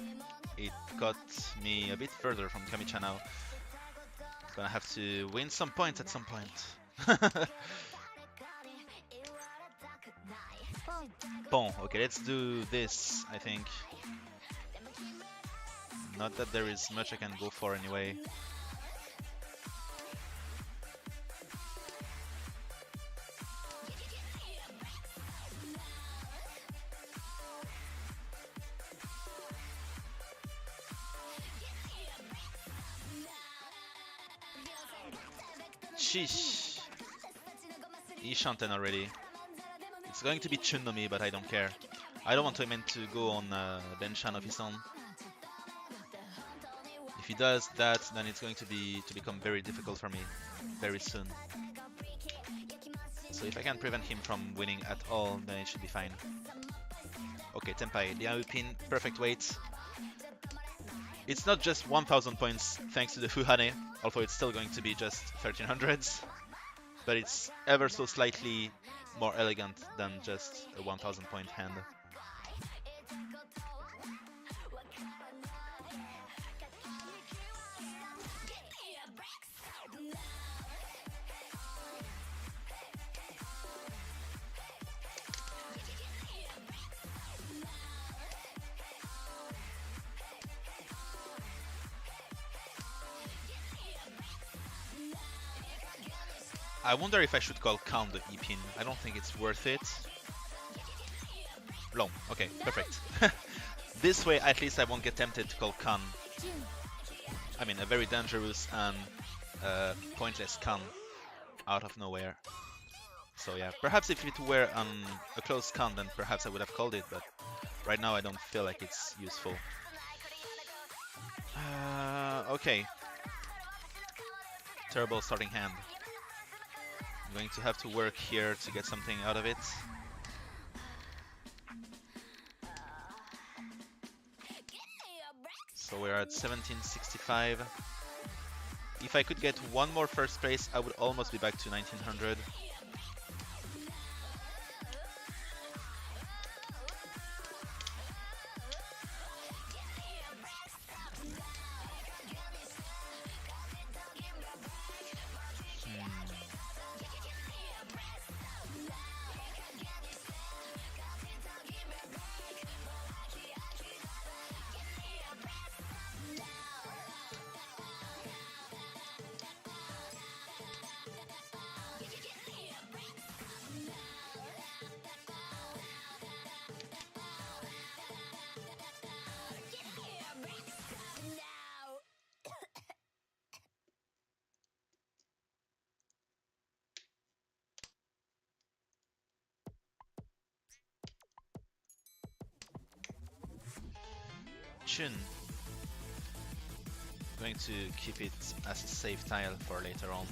it got me a bit further from Kamicha now. Gonna have to win some points at some point. Bon, okay, let's do this, I think. Not that there is much I can go for anyway. Sheesh. He shanten already. It's going to be Chun no Mi, but I don't care. I don't want Toyman to go on Benchan of his own. If he does that, then it's going to become very difficult for me very soon. So if I can prevent him from winning at all, then it should be fine. Okay, Tenpai, Liao Pin, perfect weight. It's not just 1000 points thanks to the Fuhane, although it's still going to be just 1300s, but it's ever so slightly more elegant than just a 1000 point hand. I wonder if I should call Count the E-pin. I don't think it's worth it. Long. Okay, perfect. This way, at least I won't get tempted to call Khan. I mean, a very dangerous and pointless Khan out of nowhere. So yeah, perhaps if it were a close Khan, then perhaps I would have called it, but right now I don't feel like it's useful. Okay. Terrible starting hand. I'm going to have to work here to get something out of it. So we're at 1765. If I could get one more first place, I would almost be back to 1900. Chun. Going to keep it as a safe tile for later on.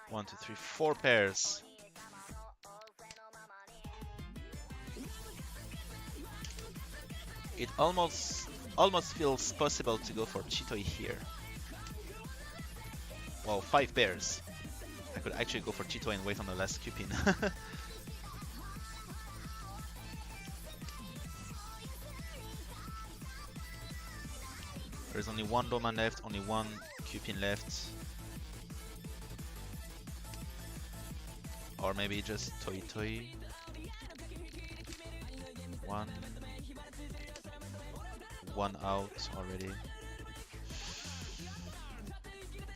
One, two, three, four pairs. It almost feels possible to go for Chitoi here. Well, 5 pairs. I could actually go for Chitoi and wait on the last Q-pin. There's only one Roman left, only one Q-pin left. Or maybe just Toi Toi. One out already.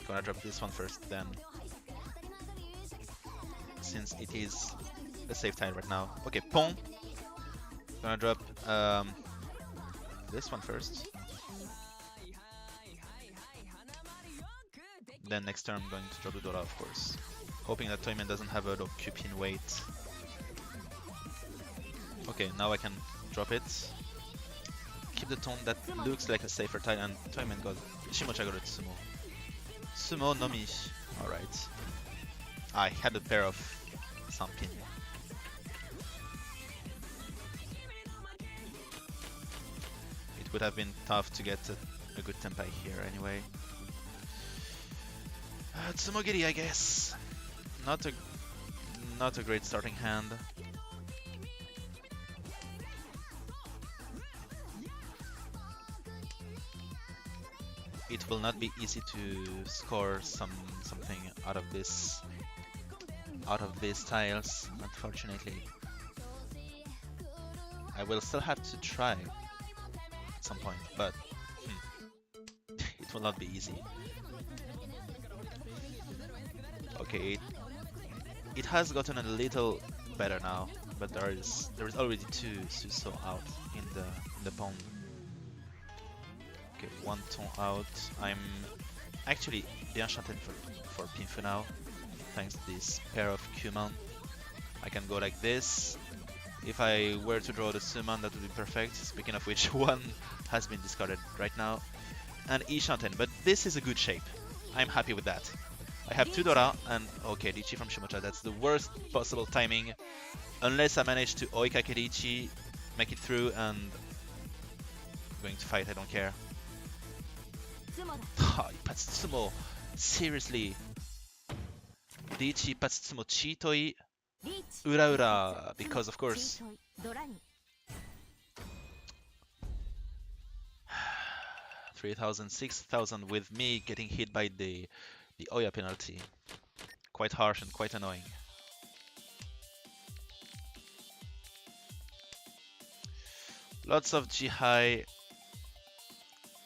Gonna drop this one first then. Since it is a safe tile right now. Okay, Pong. Gonna drop this one first. Then next turn I'm going to drop the Dora, of course. Hoping that Toyman doesn't have a low Q-pin weight. Okay, now I can drop it. Keep the tone that looks like a safer tile, and Toyman got Shimocha got Sumo. Sumo no Mi. Alright. I had a pair of something. It would have been tough to get a good Tenpai here anyway. Tsumogiri, I guess. Not a great starting hand. It will not be easy to score something out of this tiles, unfortunately. I will still have to try at some point, but it will not be easy. Okay, it has gotten a little better now, but there is already 2 Suso out in the pond. Okay, 1 ton out. I'm actually enchanted for Pinfu now, thanks to this pair of Kuman. I can go like this. If I were to draw the summon, that would be perfect. Speaking of which, 1 has been discarded right now. And Ishanten, but this is a good shape. I'm happy with that. I have 2 Dora and okay, Lichi from Shimocha. That's the worst possible timing. Unless I manage to Oikake Lichi, make it through, and I'm going to fight, I don't care. Ipatsumo, seriously. Lichi, Ipatsumo, Chitoi, Ura, because of course. 3,000, 6,000 with me getting hit by the Oya penalty. Quite harsh and quite annoying. Lots of G-high,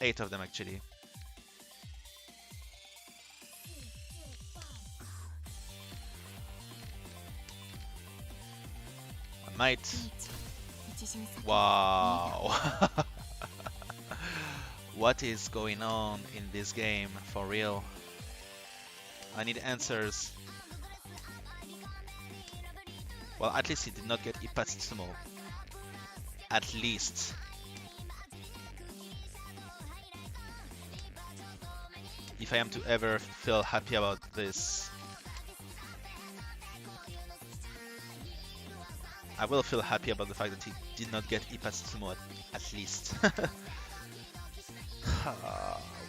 8 of them actually. One night. Wow. What is going on in this game, for real? I need answers. Well, at least he did not get Ipatsumo. At least. If I am to ever feel happy about this, I will feel happy about the fact that he did not get Ipatsumo at least.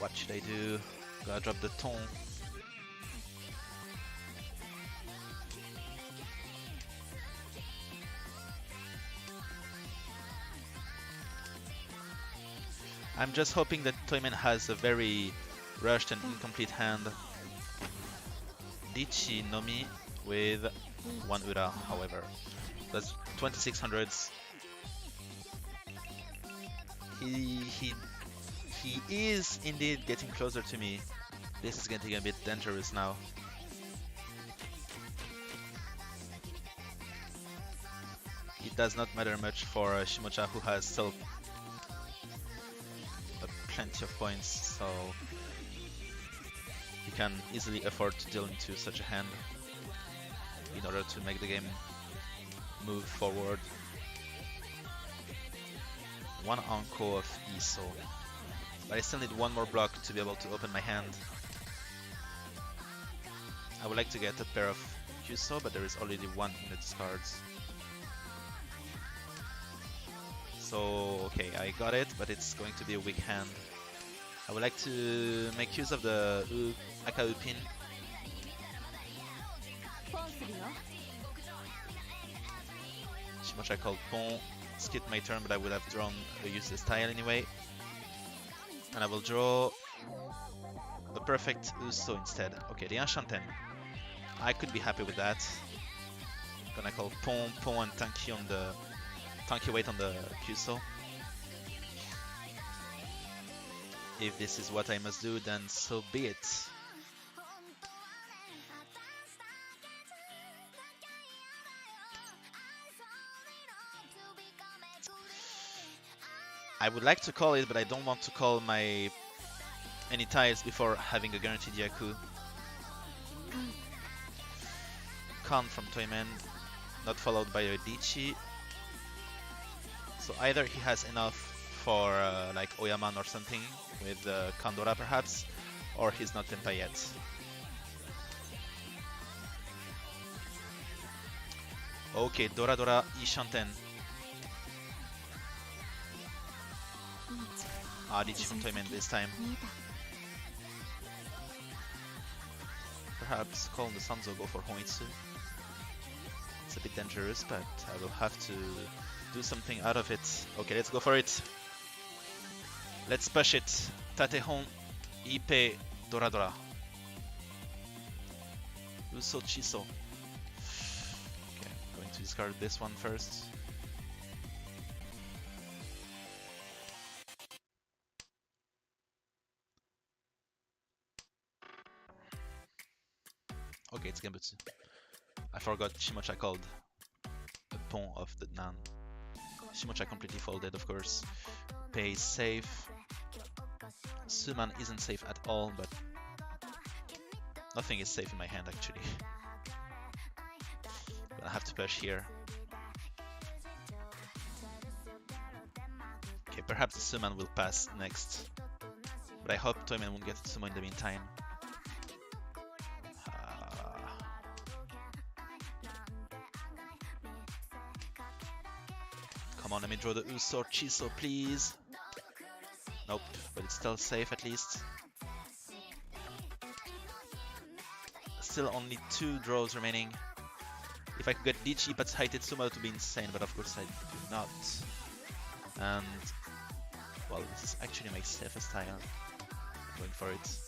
What should I do? Gotta drop the ton. I'm just hoping that Toyman has a very rushed and incomplete hand. Dichi Nomi with 1 Ura, however. That's 2600s. He is indeed getting closer to me. This is getting a bit dangerous now. It does not matter much for Shimocha, who has still plenty of points, so he can easily afford to deal into such a hand in order to make the game move forward. 1 Anko of Iso, but I still need 1 more block to be able to open my hand. I would like to get a pair of Kyuso, but there is already 1 in the discards. So, okay, I got it, but it's going to be a weak hand. I would like to make use of the Akau pin. Shimocha called Pon, skip my turn, but I would have drawn a useless tile anyway. And I will draw the perfect Uso instead. Okay, the Enchanten. I could be happy with that. Gonna call Pon, Pon, and Tanki on the Tanki weight on the Kyuso. If this is what I must do, then so be it. I would like to call it, but I don't want to call my any tiles before having a guaranteed Yaku. Kan from Toyman, not followed by a Dichi. So either he has enough for like Oyaman or something with Kandora perhaps, or he's not Tenpai yet. Okay, Dora Dora Ishanten. Dichi from Toyman this time. Perhaps call the Sanzo, go for Hoitsu. It's a bit dangerous, but I will have to do something out of it. Okay, let's go for it. Let's push it. Tatehon. Ipe Dora Dora. Uso Chiso. Okay, I'm going to discard this one first. Okay, it's Genbutsu. I forgot Shimocha called a pawn of the Nan. Shimocha completely folded, of course. Pei is safe. Suman isn't safe at all, but nothing is safe in my hand actually. But I have to push here. Okay, perhaps the Suman will pass next. But I hope Toyman won't get Sumo in the meantime. Come on, let me draw the Uso Chiso, please. Nope, but it's still safe at least. Still only 2 draws remaining. If I could get Dichi but Haitetsuma, that would be insane, but of course I do not. And, well, this is actually my safest tile. I'm going for it.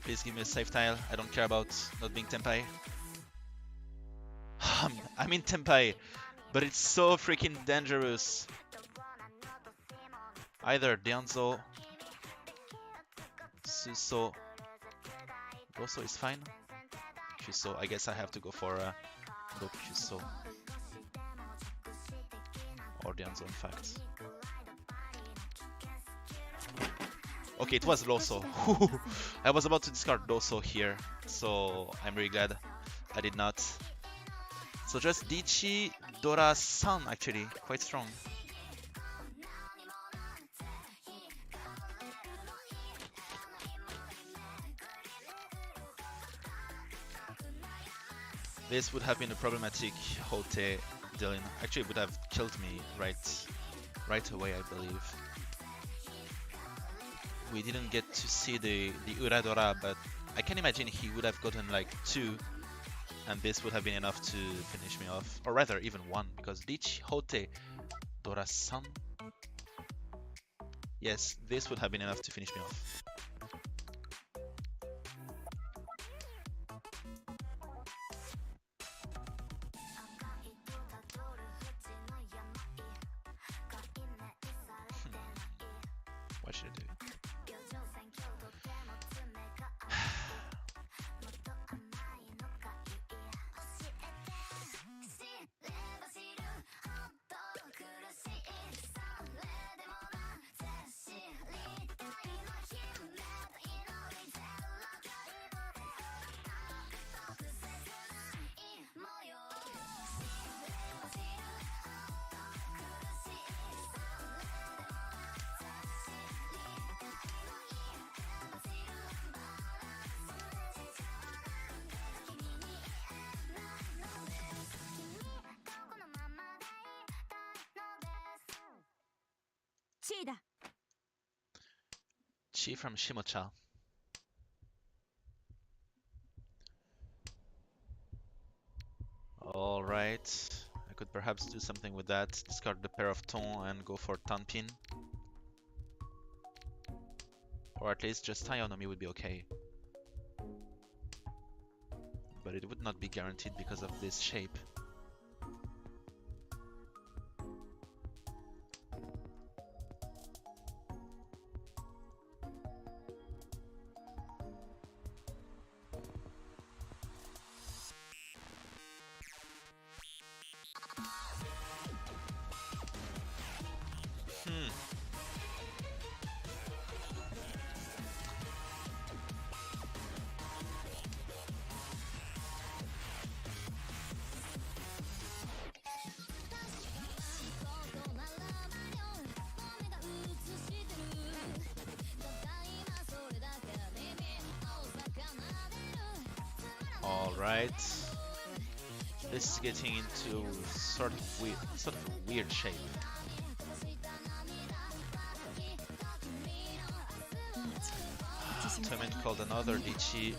Please give me a safe tile. I don't care about not being Tenpai. I'm in Tenpai, but it's so freaking dangerous. Either Dianzo, Suso, Goso is fine. Chuso, I guess I have to go for go Chuso. Or Dianzo, in fact. Okay, it was Loso. I was about to discard Doso here, so I'm really glad I did not. So just Dichi, Dora, San actually, quite strong. This would have been a problematic Hote Dylan. Actually, it would have killed me right away, I believe. We didn't get to see the Uradora, but I can imagine he would have gotten like 2. And this would have been enough to finish me off. Or rather, even 1, because Dichi, Hote, Dora-san. Yes, this would have been enough to finish me off. What should I do? Chi from Shimocha. Alright, I could perhaps do something with that. Discard the pair of Ton and go for Tanpin. Or at least just Taionomi would be okay. But it would not be guaranteed because of this shape. Alright. This is getting into sort of a weird shape. Toyman called another Dichi.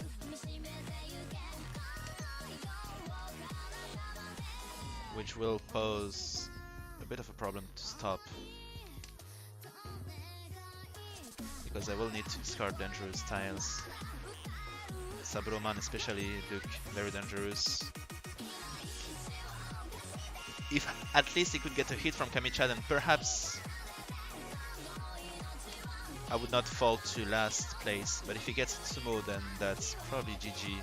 Which will pose a bit of a problem to stop. Because I will need to discard dangerous tiles. Sabroman especially look very dangerous. If at least he could get a hit from Kamicha, then perhaps I would not fall to last place. But if he gets Tsumo, then that's probably GG.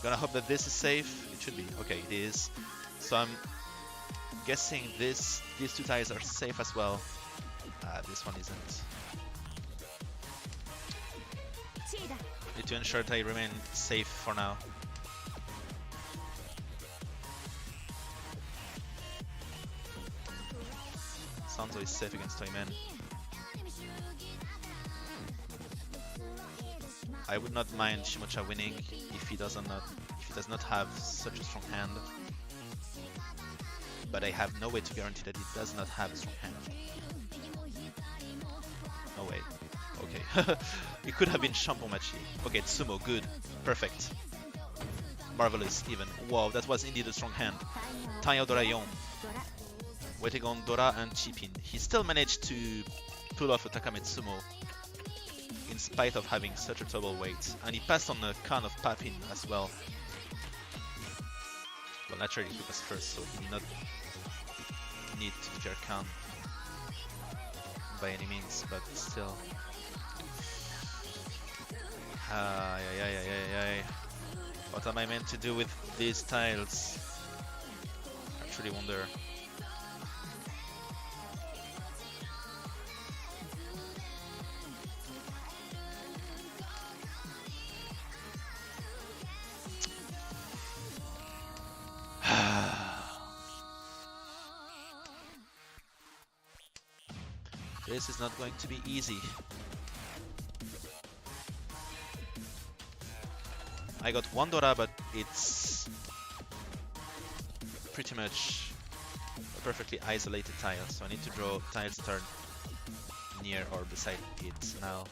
Gonna hope that this is safe. It should be. Okay, it is. So I'm guessing these two tiles are safe as well. This one isn't. Need to ensure that I remain safe for now. Sanzo is safe against Toyman. I would not mind Shimocha winning if he does not have such a strong hand. But I have no way to guarantee that he does not have a strong hand. No way. Okay. It could have been Champomachi. Okay, Tsumo, good. Perfect. Marvelous, even. Wow, that was indeed a strong hand. Tanya Dorayon. Waiting on Dora and Chipin. He still managed to pull off a Takame Tsumo in spite of having such a double weight. And he passed on a Khan of Papin as well. Well, naturally he was first, so he did not need to declare Khan by any means, but still. What am I meant to do with these tiles? I truly wonder. This is not going to be easy. I got one Dora, but it's pretty much a perfectly isolated tile, so I need to draw tiles that are near or beside it now.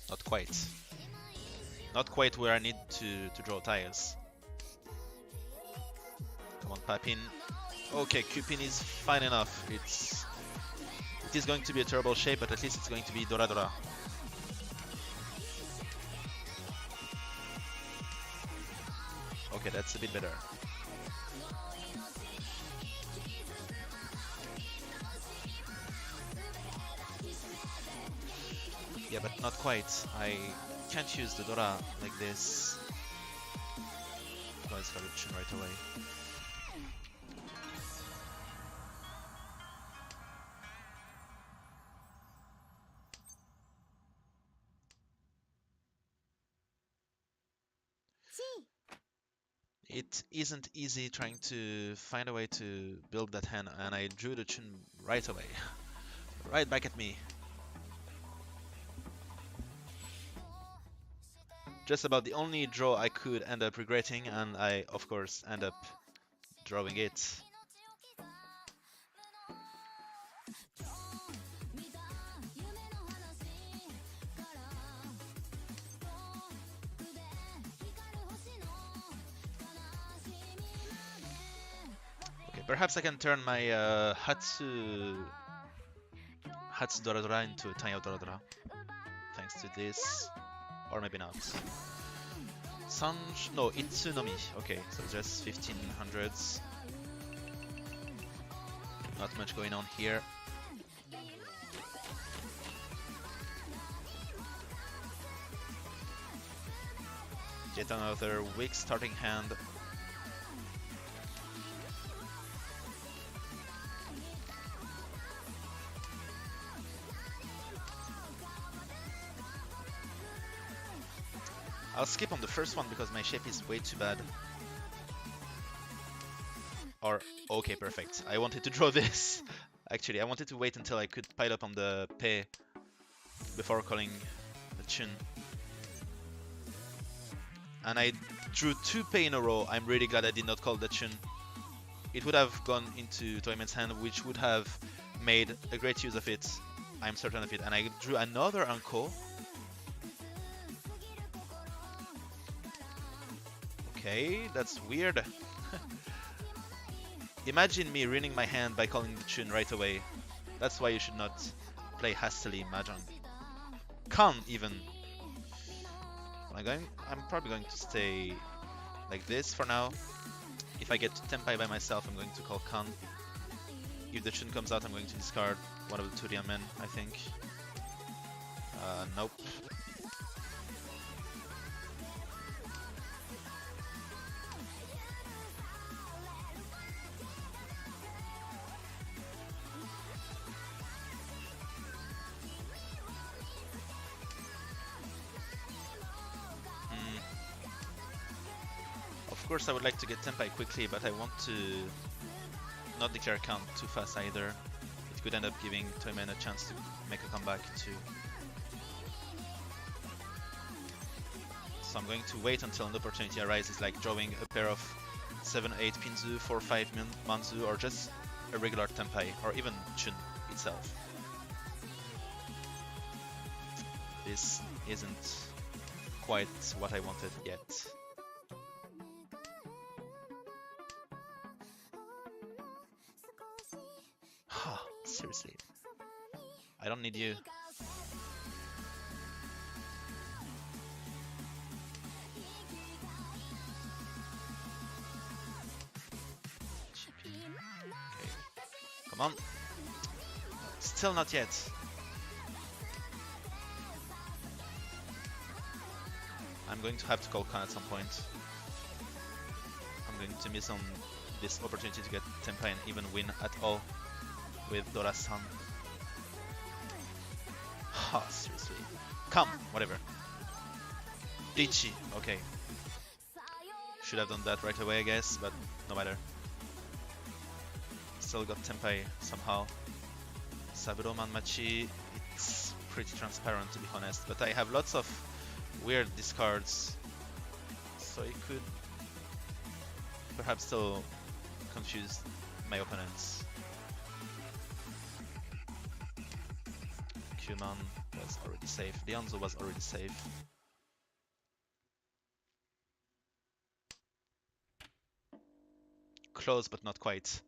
Not quite. Not quite where I need to draw tiles. Come on, Papin. Okay, Cupin is fine enough. It is going to be a terrible shape, but at least it's going to be Dora Dora. Okay, that's a bit better. Yeah, but not quite. I can't use the Dora like this. Oh, it's got a Chun right away. It isn't easy trying to find a way to build that hand, and I drew the Chun right away. Right back at me. Just about the only draw I could end up regretting, and I, of course, end up drawing it. Okay, perhaps I can turn my Hatsu Dora Dora into a Tanya Dora Dora, thanks to this. Or maybe not. No, Itsunomi. Okay, so just 1500s. Not much going on here. Yet another weak starting hand. I'll skip on the first one because my shape is way too bad. Or, okay, perfect. I wanted to draw this. Actually, I wanted to wait until I could pile up on the Pei before calling the Chun. And I drew 2 Pei in a row. I'm really glad I did not call the Chun. It would have gone into Toyman's hand, which would have made a great use of it. I'm certain of it. And I drew another Anko. Okay, that's weird. Imagine me ruining my hand by calling the tune right away. That's why you should not play hastily Mahjong. Can't even. I'm probably going to stay like this for now. If I get to Tenpai by myself, I'm going to call Kan. If the Chun comes out, I'm going to discard one of the 2 men, I think. Nope. Of course, I would like to get Tenpai quickly, but I want to not declare count too fast either. It could end up giving Toyman a chance to make a comeback too. So I'm going to wait until an opportunity arises, like drawing a pair of 7-8 Pinzu, 4-5 Manzu, or just a regular Tenpai, or even Chun itself. This isn't quite what I wanted yet. Seriously, I don't need you. Okay. Come on. Still not yet. I'm going to have to call Khan at some point. I'm going to miss on this opportunity to get Tenpai and even win at all with Dora-san. Ha, seriously. Come, whatever. Dichi, okay. Should have done that right away, I guess, but no matter. Still got Tenpai somehow. Saburo Manmachi, it's pretty transparent to be honest, but I have lots of weird discards, so it could perhaps still confuse my opponents. Kuman was already safe. Lianzo was already safe. Close, but not quite.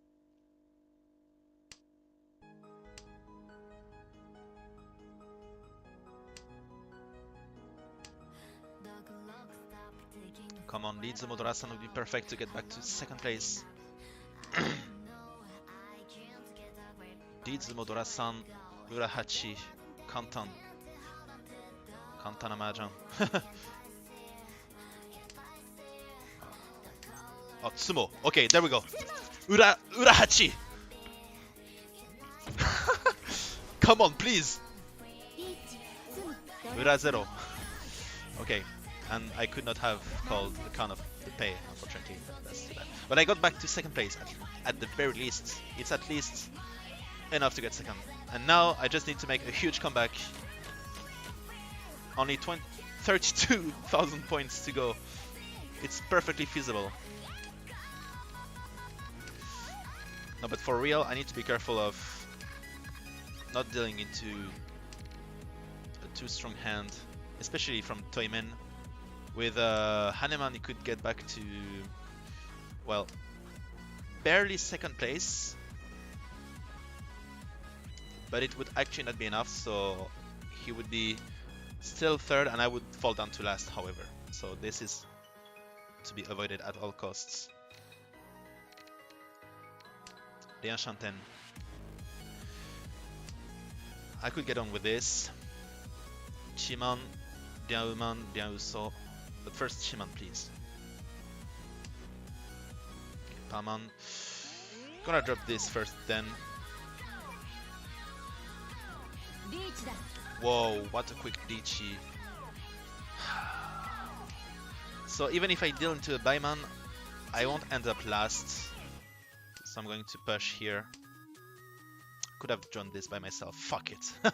Come on, lead Zumodora-san would be perfect to get back to second place. Lead Zumodora-san, Urahachi, Kantan. Kantana Mahjong. Oh, Sumo. Okay, there we go. Urahachi! Come on, please! Ura 0. Okay, and I could not have called the count of the pay, unfortunately. That's too bad. But I got back to second place, at the very least. It's at least enough to get second. And now I just need to make a huge comeback. Only 32,000 points to go. It's perfectly feasible. No, but for real, I need to be careful of not dealing into a too strong hand, especially from Toymen. With Haneman, he could get back to, well, barely second place, but it would actually not be enough, so he would be still third and I would fall down to last, however. So this is to be avoided at all costs. Lianshanten. I could get on with this. Chiman, Liauman, Liauso. But first Chiman, please. Okay, Paman. Gonna drop this first then. Whoa, what a quick Dichi. So even if I deal into a Baiman, I won't end up last. So I'm going to push here. Could have drawn this by myself. Fuck it.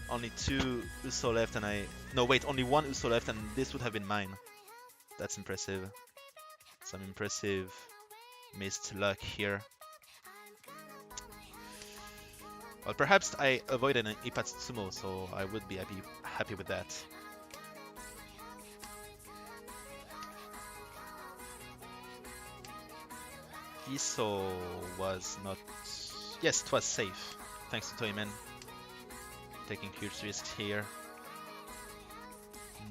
Only 2 Uso left and no wait, only 1 Uso left and this would have been mine. That's impressive. Some impressive missed luck here. Well, perhaps I avoided an Ipatsumo, so I would be happy with that. Chiso was not... Yes, it was safe. Thanks to Toyman. Taking huge risks here.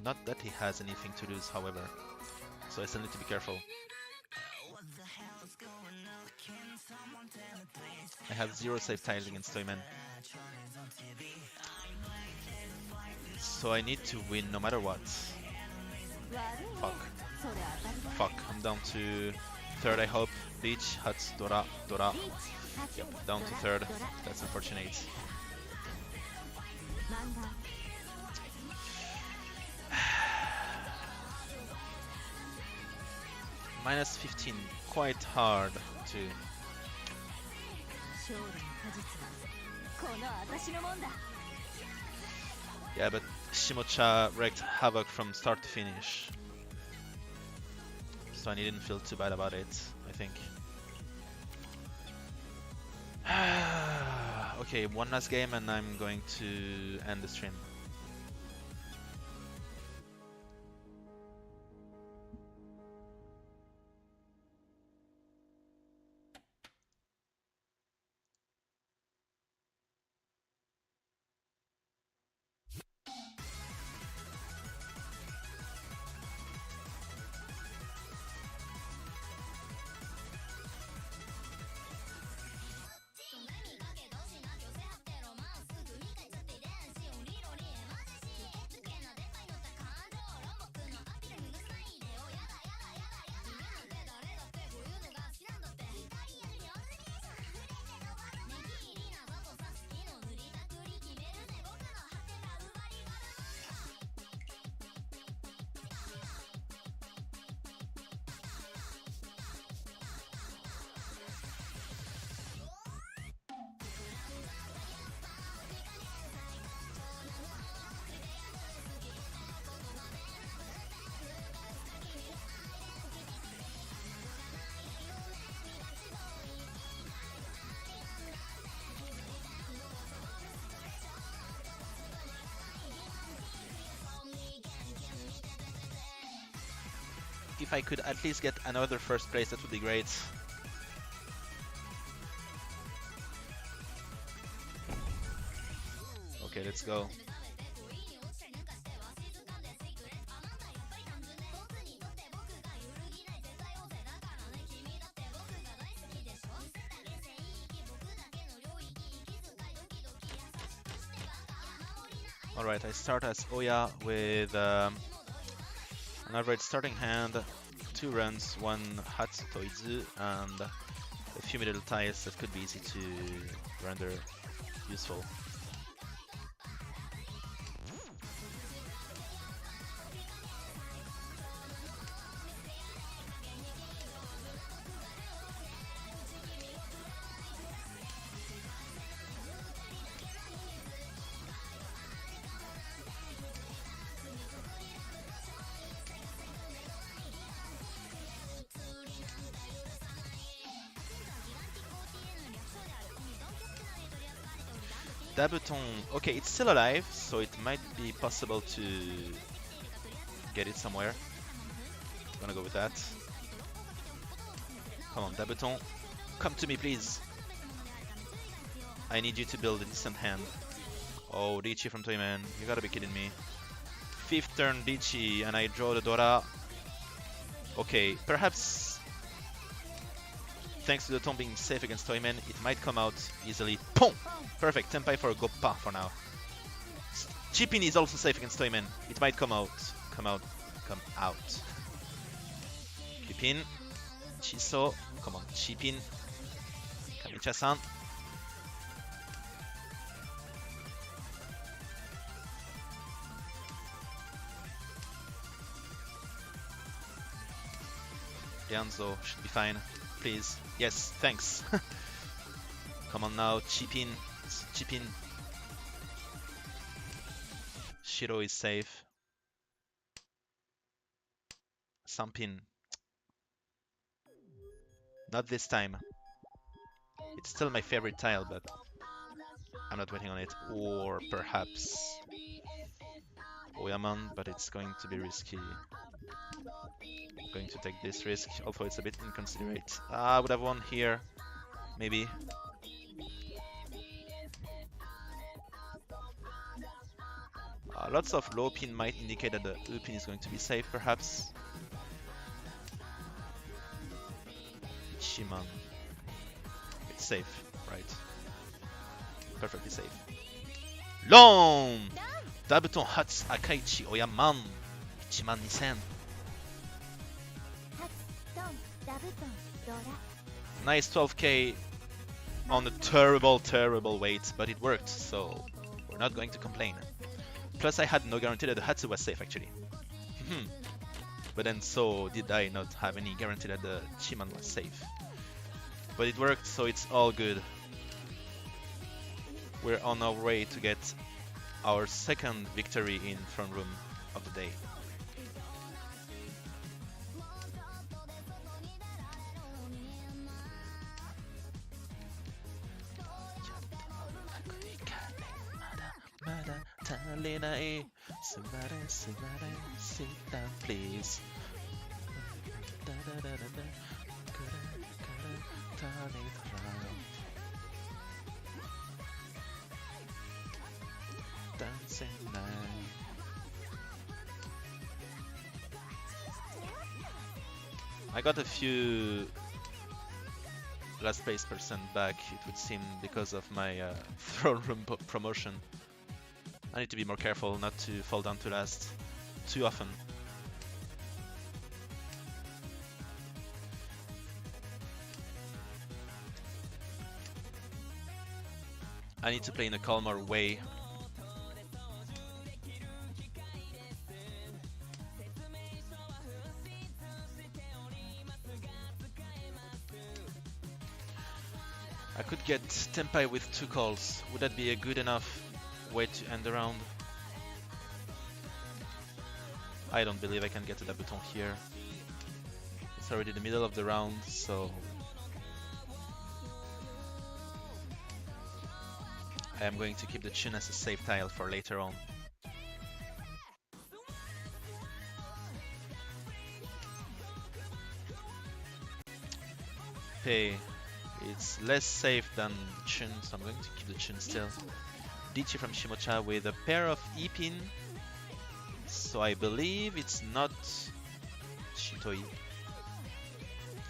Not that he has anything to lose, however. So I still need to be careful. I have 0 safe tiles against Toyman. So I need to win no matter what. Fuck. Fuck. I'm down to 3rd, I hope. Bleach, Hats, Dora, Dora. Yep, down to 3rd. That's unfortunate. Minus 15. Quite hard to... Yeah, but Shimocha wreaked havoc from start to finish. So I needn't feel too bad about it, I think. Okay, one last game and I'm going to end the stream. If I could at least get another first place, that would be great. Okay, let's go. Alright, I start as Oya with an average starting hand, 2 runs, 1 Hat Toizu, and a few middle tiles that could be easy to render useful. Dabuton, okay, it's still alive, so it might be possible to get it somewhere. Gonna go with that. Come on, Dabuton, come to me, please. I need you to build a decent hand. Oh, Dichi from Toyman, you gotta be kidding me. 5th turn Dichi, and I draw the Dora. Okay, perhaps thanks to the Tom being safe against Toyman, it might come out easily. Pong! Perfect, Tenpai for a Goppa for now. Chipin is also safe against Toyman. It might come out. Come out. Chipin. Chiso. Come on, Chipin. Kamicha-san. Lianzo should be fine. Please. Yes, thanks. Come on now, Chipin. Chipin. Shiro is safe. Sampin. Not this time. It's still my favorite tile, but I'm not waiting on it. Or perhaps Oyaman, but it's going to be risky. going to take this risk, although it's a bit inconsiderate. I would have won here, maybe. Lots of low pin might indicate that the U pin is going to be safe, perhaps. Shiman. It's safe, right? Perfectly safe. Long! ダブトン初赤1親万12000 Nice 12k on a terrible weight, but it worked, so we're not going to complain. Plus I had no guarantee that the Hatsu was safe actually. But then so did I not have any guarantee that the Chiman was safe. But it worked, so it's all good. We're on our way to get our second victory in front room of the day. Sit down, please. Dancing night. I got a few last place percent back, it would seem, because of my throne room promotion. I need to be more careful not to fall down to last too often. I need to play in a calmer way. I could get Tempai with 2 calls. Would that be a good enough way to end the round? I don't believe I can get to the button here. It's already the middle of the round, so I am going to keep the Chun as a safe tile for later on. Hey, it's less safe than Chun, so I'm going to keep the Chun still. Dichi from Shimocha with a pair of E-pin, so I believe it's not Shitoi.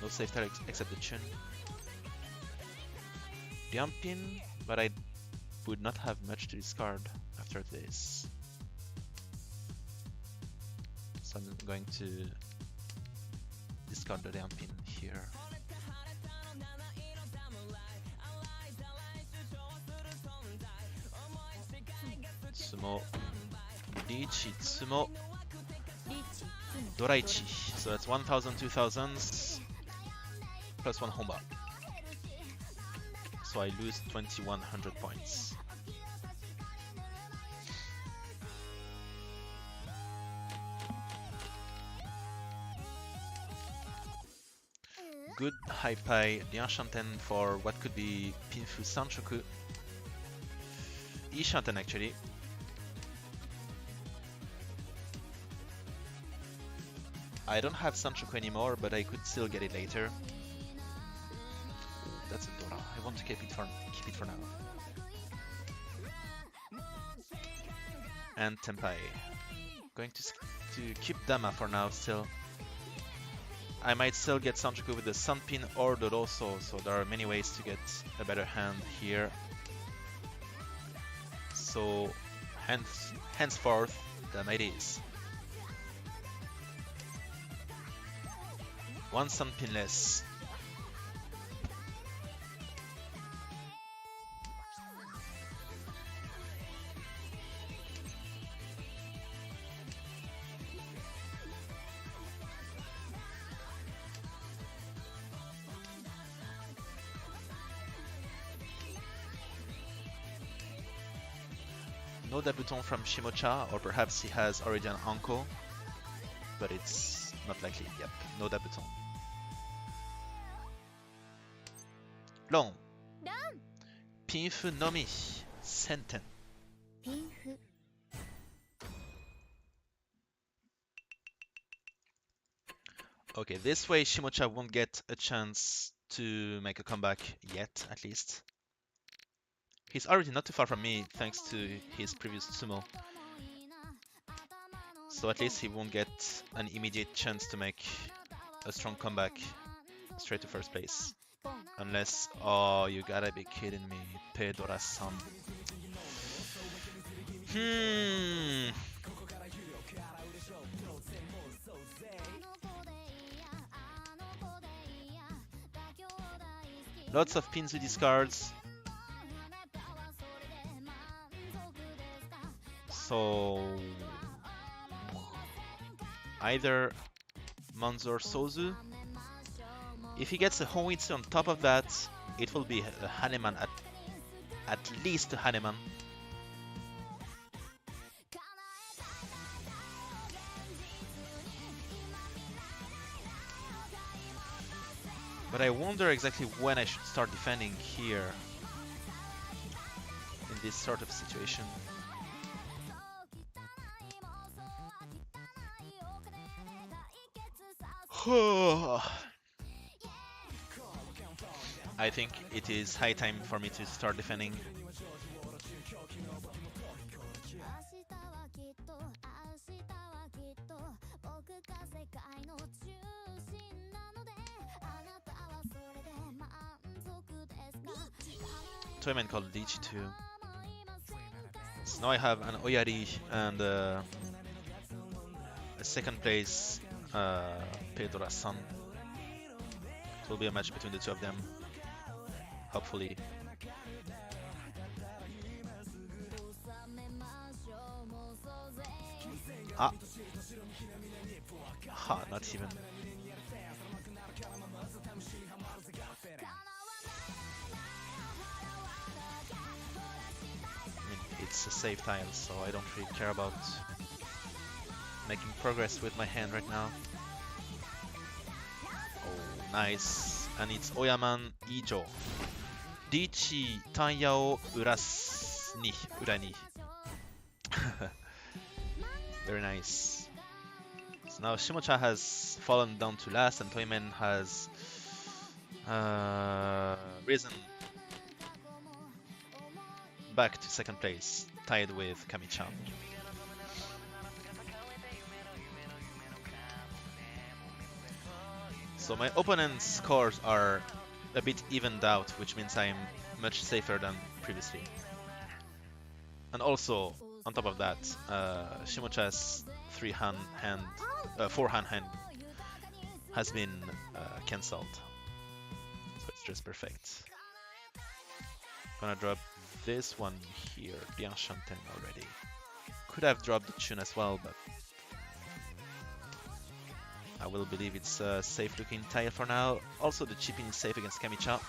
No safe tile except the Chun. Diampin, but I would not have much to discard after this. So I'm going to discard the Diampin here. Tsumo, Dichi, Tsumo, Doraichi. So that's 1000, 2000s, plus 1 Honba. So I lose 2100 points. Good high pie Lianshanten for what could be Pinfu Sanchoku. Ishanten actually. I don't have Sanchoku anymore, but I could still get it later. Ooh, that's a Dora. I want to keep it for now. And Tempai. Going to keep Dama for now still. I might still get Sanchoku with the Sunpin or the Rosso, so there are many ways to get a better hand here. So henceforth, Dama it is. 1 Sunpin less. No Dabuton from Shimocha, or perhaps he has already an Anko, but it's not likely. Yep, no Dabuton. Long. Pinfu Nomi, Senten. Okay, this way Shimocha won't get a chance to make a comeback yet, at least. He's already not too far from me thanks to his previous sumo. So at least he won't get an immediate chance to make a strong comeback straight to first place. Unless, oh, you gotta be kidding me, Pedora-san. Lots of pins with discards. So either Manzo or Sozu. If he gets a Honitsu on top of that, it will be a Haneman, at least a Haneman. But I wonder exactly when I should start defending here in this sort of situation. I think it is high time for me to start defending. Toyman called Lichi too. So now I have an Oyari and a second place Pedora-san. It will be a match between the two of them, hopefully. Ah! Ha, not even. It's a safe tile, so I don't really care about making progress with my hand right now. Oh, nice. And it's Oyaman Ijo. Dichi Tanya o urasu ni, ura ni. Very nice. So now Shimocha has fallen down to last and Toyman has risen back to second place, tied with Kami-chan. So my opponent's scores are a bit evened out, which means I'm much safer than previously. And also, on top of that, Shimocha's forehand hand has been cancelled. So it's just perfect. Gonna drop this one here, Dianshanten already. Could have dropped the Chun as well, but I will believe it's a safe looking tile for now. Also the chipping is safe against Kami-chan.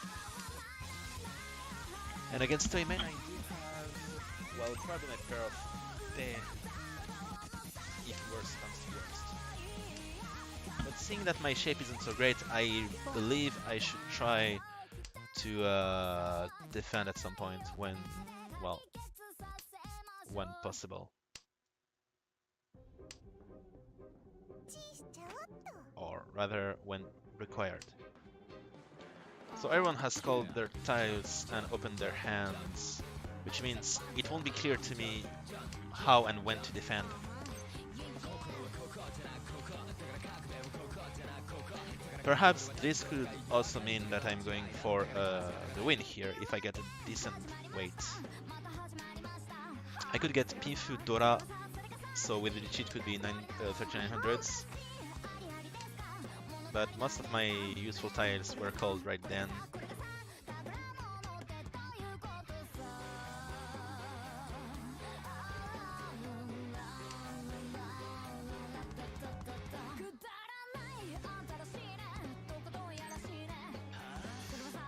And against Toyman I do have, well, probably my pair of Te, if worst comes to worst. But seeing that my shape isn't so great, I believe I should try to defend at some point when, well, when possible. Or rather, when required. So everyone has called their tiles and opened their hands, which means it won't be clear to me how and when to defend. Perhaps this could also mean that I'm going for the win here if I get a decent weight. I could get Pinfu Dora, so with the cheat could be 3900s. But most of my useful tiles were called right then.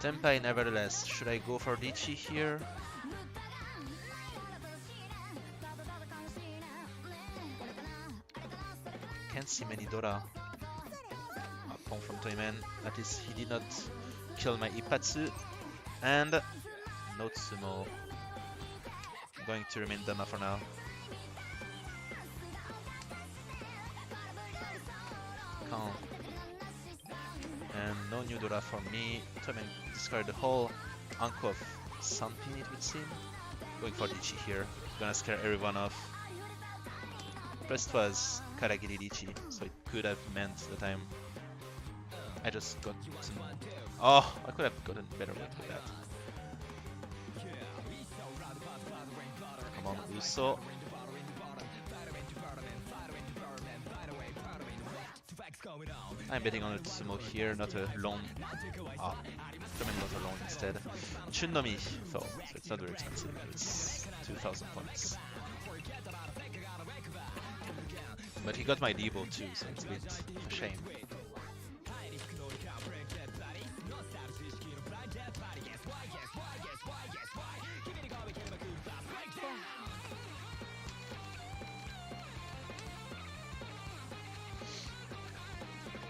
Tenpai nevertheless, should I go for Dichi here? Can't see many Dora. A pawn from Toyman, at least he did not kill my Ipatsu. And no Tsumo. I'm going to remain Dama for now. Calm. no new Dora for me. Toyman discarded the whole Anko of Sunpin, it would seem. Going for Ichi here. Gonna scare everyone off. First was Karagiri Ichi, so it could have meant that I just got some... Oh, I could have gotten better with that. Come on, Uso. I'm betting on a Tsumo here, not a long... Ah, Toyman got a long instead. Chunnomi, though, so it's not very expensive. It's 2,000 points. But he got my Debo too, so it's a bit of a shame.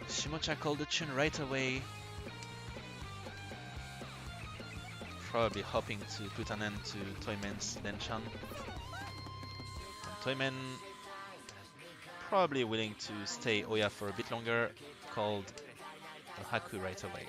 Shimocha called the Chun right away. Probably hoping to put an end to Toyman's Denchan. Toyman probably willing to stay Oya for a bit longer, called the Haku right away.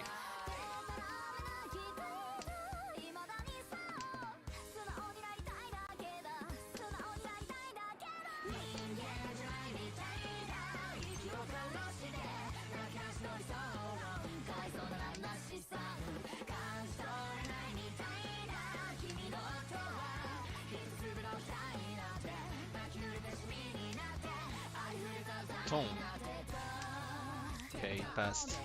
Tom. Okay, passed.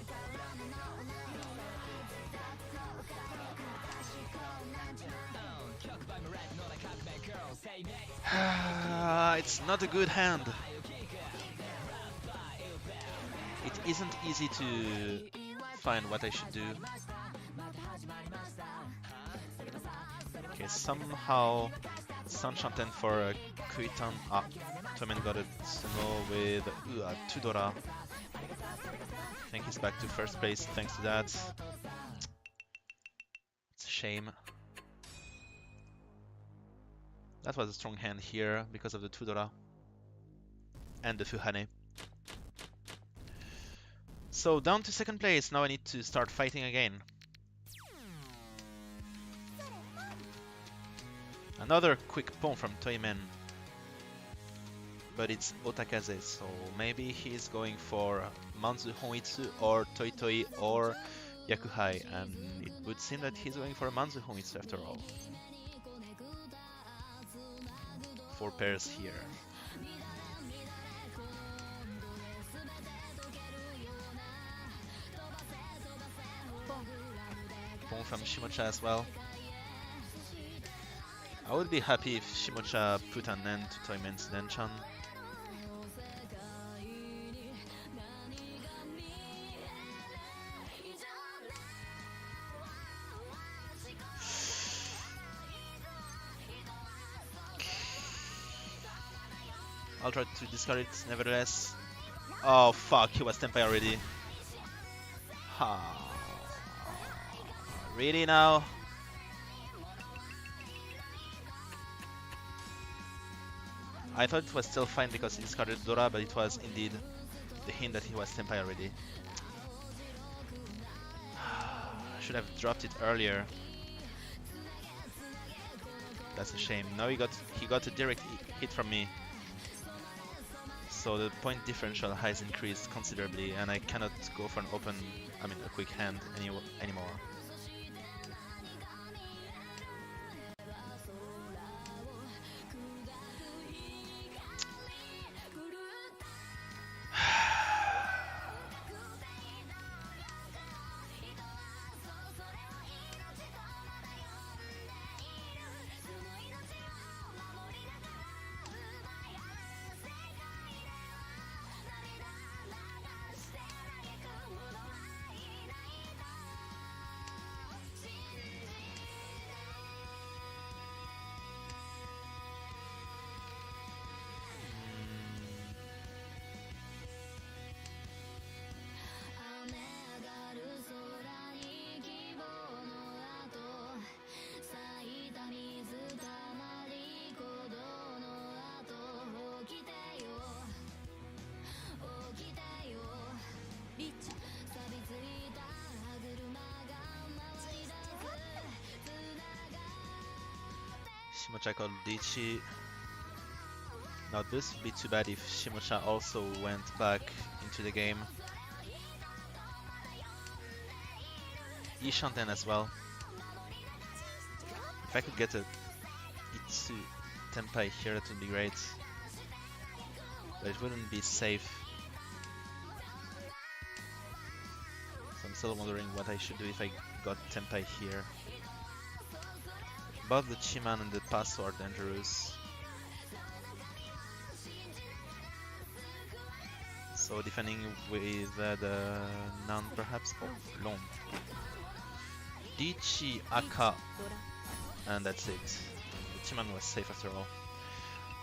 It's not a good hand. It isn't easy to find what I should do. Okay, somehow Sanchanten for a Kuitan. Ah, Toyman got a Sumo with 2 Dora. I think he's back to first place thanks to that. It's a shame. That was a strong hand here because of the 2 Dora and the Fuhane. So down to second place, now I need to start fighting again. Another quick pawn from Toyman. But it's Otakaze, so maybe he's going for Manzu Honitsu or Toitoi or Yakuhai, and it would seem that he's going for Manzu Honitsu after all. 4 pairs here. Pawn from Shimocha as well. I would be happy if Shimocha put an end to Toyman's Denchan. I'll try to discard it nevertheless. Oh fuck, he was Tenpai already. Ha. Really now? I thought it was still fine because he discarded Dora, but it was indeed the hint that he was Tenpai already. I should have dropped it earlier. That's a shame. Now he got a direct hit from me. So the point differential has increased considerably, and I cannot go for a quick hand anymore. Shimocha called Dichi. Now this would be too bad if Shimocha also went back into the game. Ishanten as well. If I could get a Itsu Tenpai here, that would be great. But it wouldn't be safe. So I'm still wondering what I should do if I got Tenpai here. Both the Chiman and the Paso are dangerous. So defending with the Nan perhaps? Oh, Long. Dichi, Aka, and that's it. The Chiman was safe after all.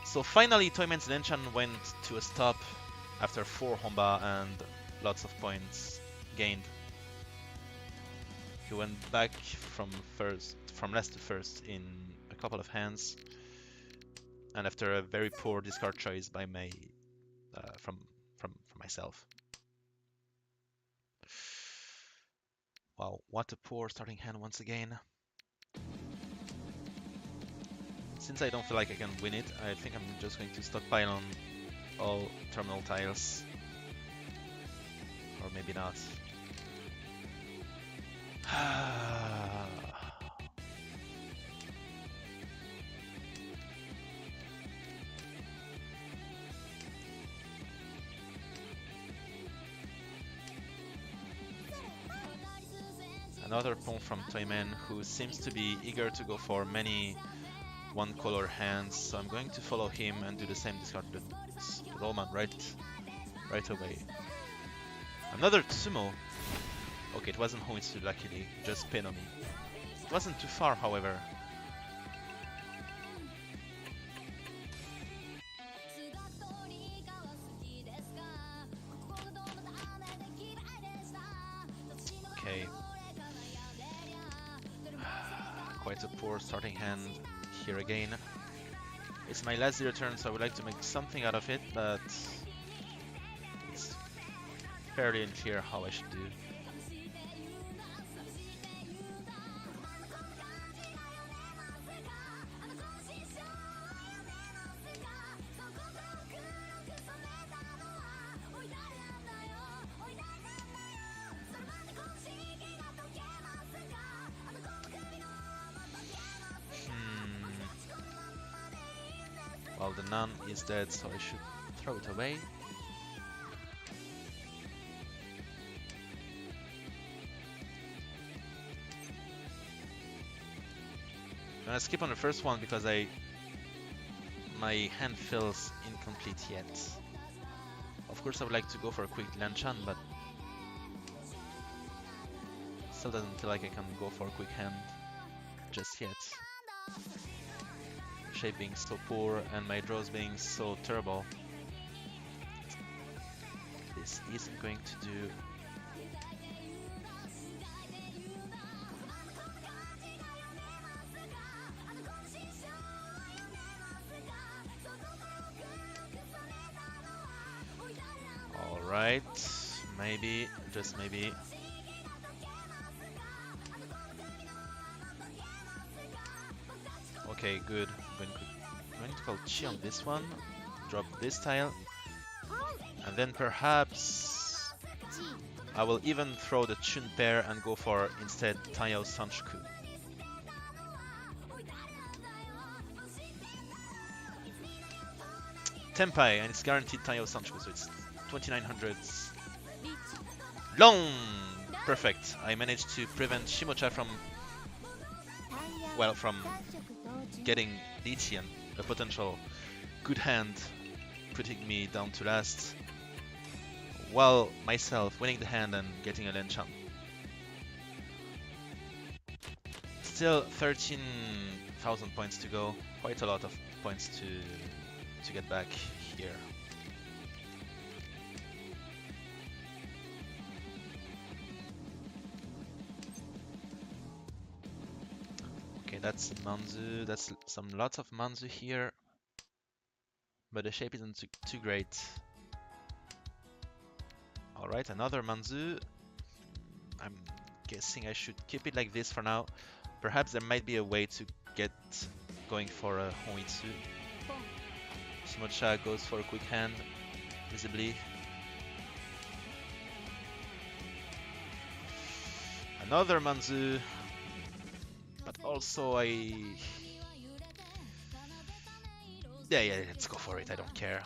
So finally Toyman's Lenchan went to a stop after 4 Honba and lots of points gained. He went back from last to first in a couple of hands, and after a very poor discard choice by my from myself. Wow, what a poor starting hand once again. Since I don't feel like I can win it, I think I'm just going to stockpile on all terminal tiles. Or maybe not. Another pawn from Toyman who seems to be eager to go for many one color hands, so I'm going to follow him and do the same discard to Roman right away. Another Tsumo. Okay, it wasn't Hoitsu luckily, just Penomi. It wasn't too far, however. Okay. Quite a poor starting hand here again. It's my last 0 turn, so I would like to make something out of it, but it's fairly unclear how I should do. Well, the Nun is dead, so I should throw it away. I'm gonna skip on the first one because my hand feels incomplete yet. Of course I would like to go for a quick Lanchan, but still doesn't feel like I can go for a quick hand just yet. Shape being so poor and my draws being so terrible. This isn't going to do. Alright, maybe, just maybe. Okay, good. I'm going to call Chi on this one, drop this tile, and then perhaps I will even throw the Chun pair and go for instead Taiyo Sanchuku. Tenpai, and it's guaranteed Taiyo Sanchuku, so it's 2900s. Long! Perfect. I managed to prevent Shimocha from getting Dichi and a potential good hand putting me down to last, while myself winning the hand and getting a Lenchan. Still 13,000 points to go, quite a lot of points to get back here. Okay, that's Manzu, that's lots of Manzu here, but the shape isn't too great. Alright, another Manzu. I'm guessing I should keep it like this for now. Perhaps there might be a way to get going for a Honitsu. Shimocha goes for a quick hand, visibly. Another Manzu, but also yeah, let's go for it, I don't care.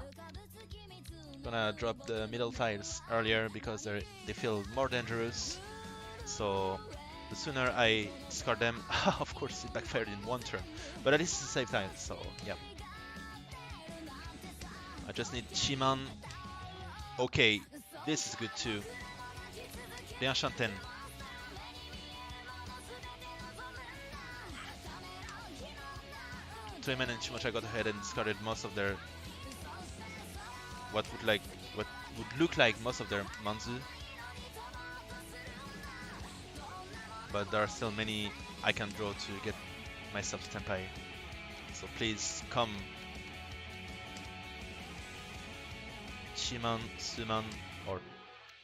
Gonna drop the middle tiles earlier because they feel more dangerous. So the sooner I discard them, of course it backfired in one turn, but at least it's a safe tile, so yeah. I just need Chiman. Okay, this is good too. Bien Shanten. Toyman and Shimocha got ahead and discarded most of their what would look like most of their Manzu. But there are still many I can draw to get myself to Tenpai. So please come. Shiman, Suman, or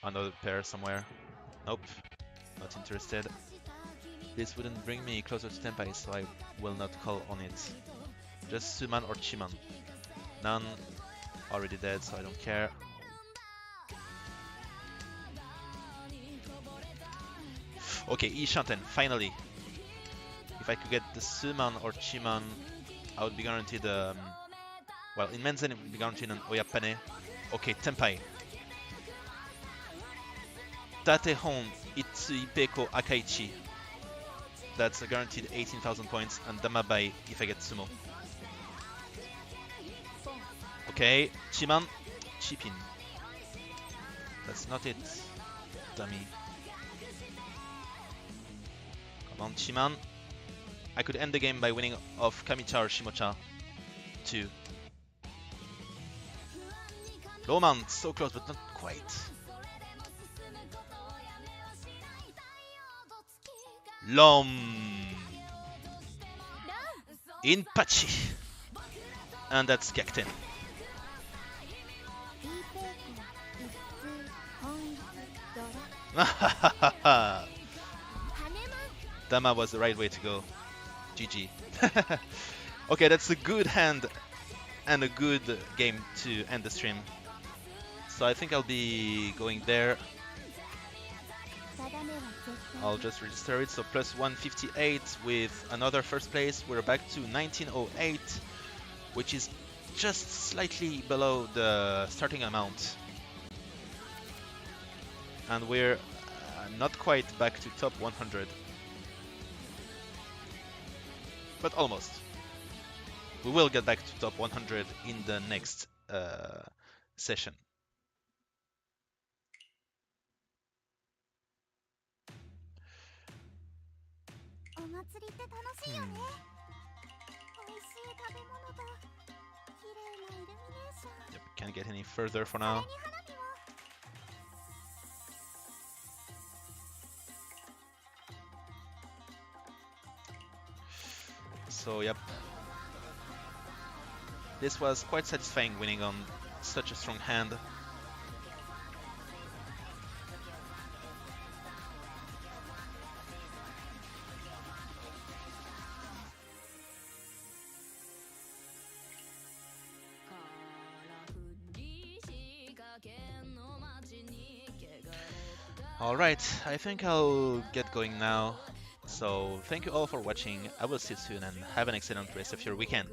another pair somewhere. Nope, not interested. This wouldn't bring me closer to Tenpai, so I will not call on it. Just Suman or Chiman. None already dead, so I don't care. Okay, Ishanten, finally. If I could get the Suman or Chiman, I would be guaranteed, well, in Menzen it would be guaranteed an Oyapane. Okay, Tenpai. Tatehon Itsu Ipeko Akaichi. That's a guaranteed 18,000 points, and Damabai if I get Sumo. Okay, Chiman, Chipin. That's not it, dummy. Come on, Chiman. I could end the game by winning off Kamicha or Shimocha. 2. Roman, so close, but not quite. Lom. Inpachi. And that's Gekten. Dama was the right way to go. GG. Okay, that's a good hand and a good game to end the stream. So I think I'll be going there. I'll just register it. So plus 158 with another first place. We're back to 1908, which is just slightly below the starting amount. And we're not quite back to top 100. But almost. We will get back to top 100 in the next session. Yep, can't get any further for now. So yep, this was quite satisfying winning on such a strong hand. Alright, I think I'll get going now. So thank you all for watching. I will see you soon and have an excellent rest of your weekend.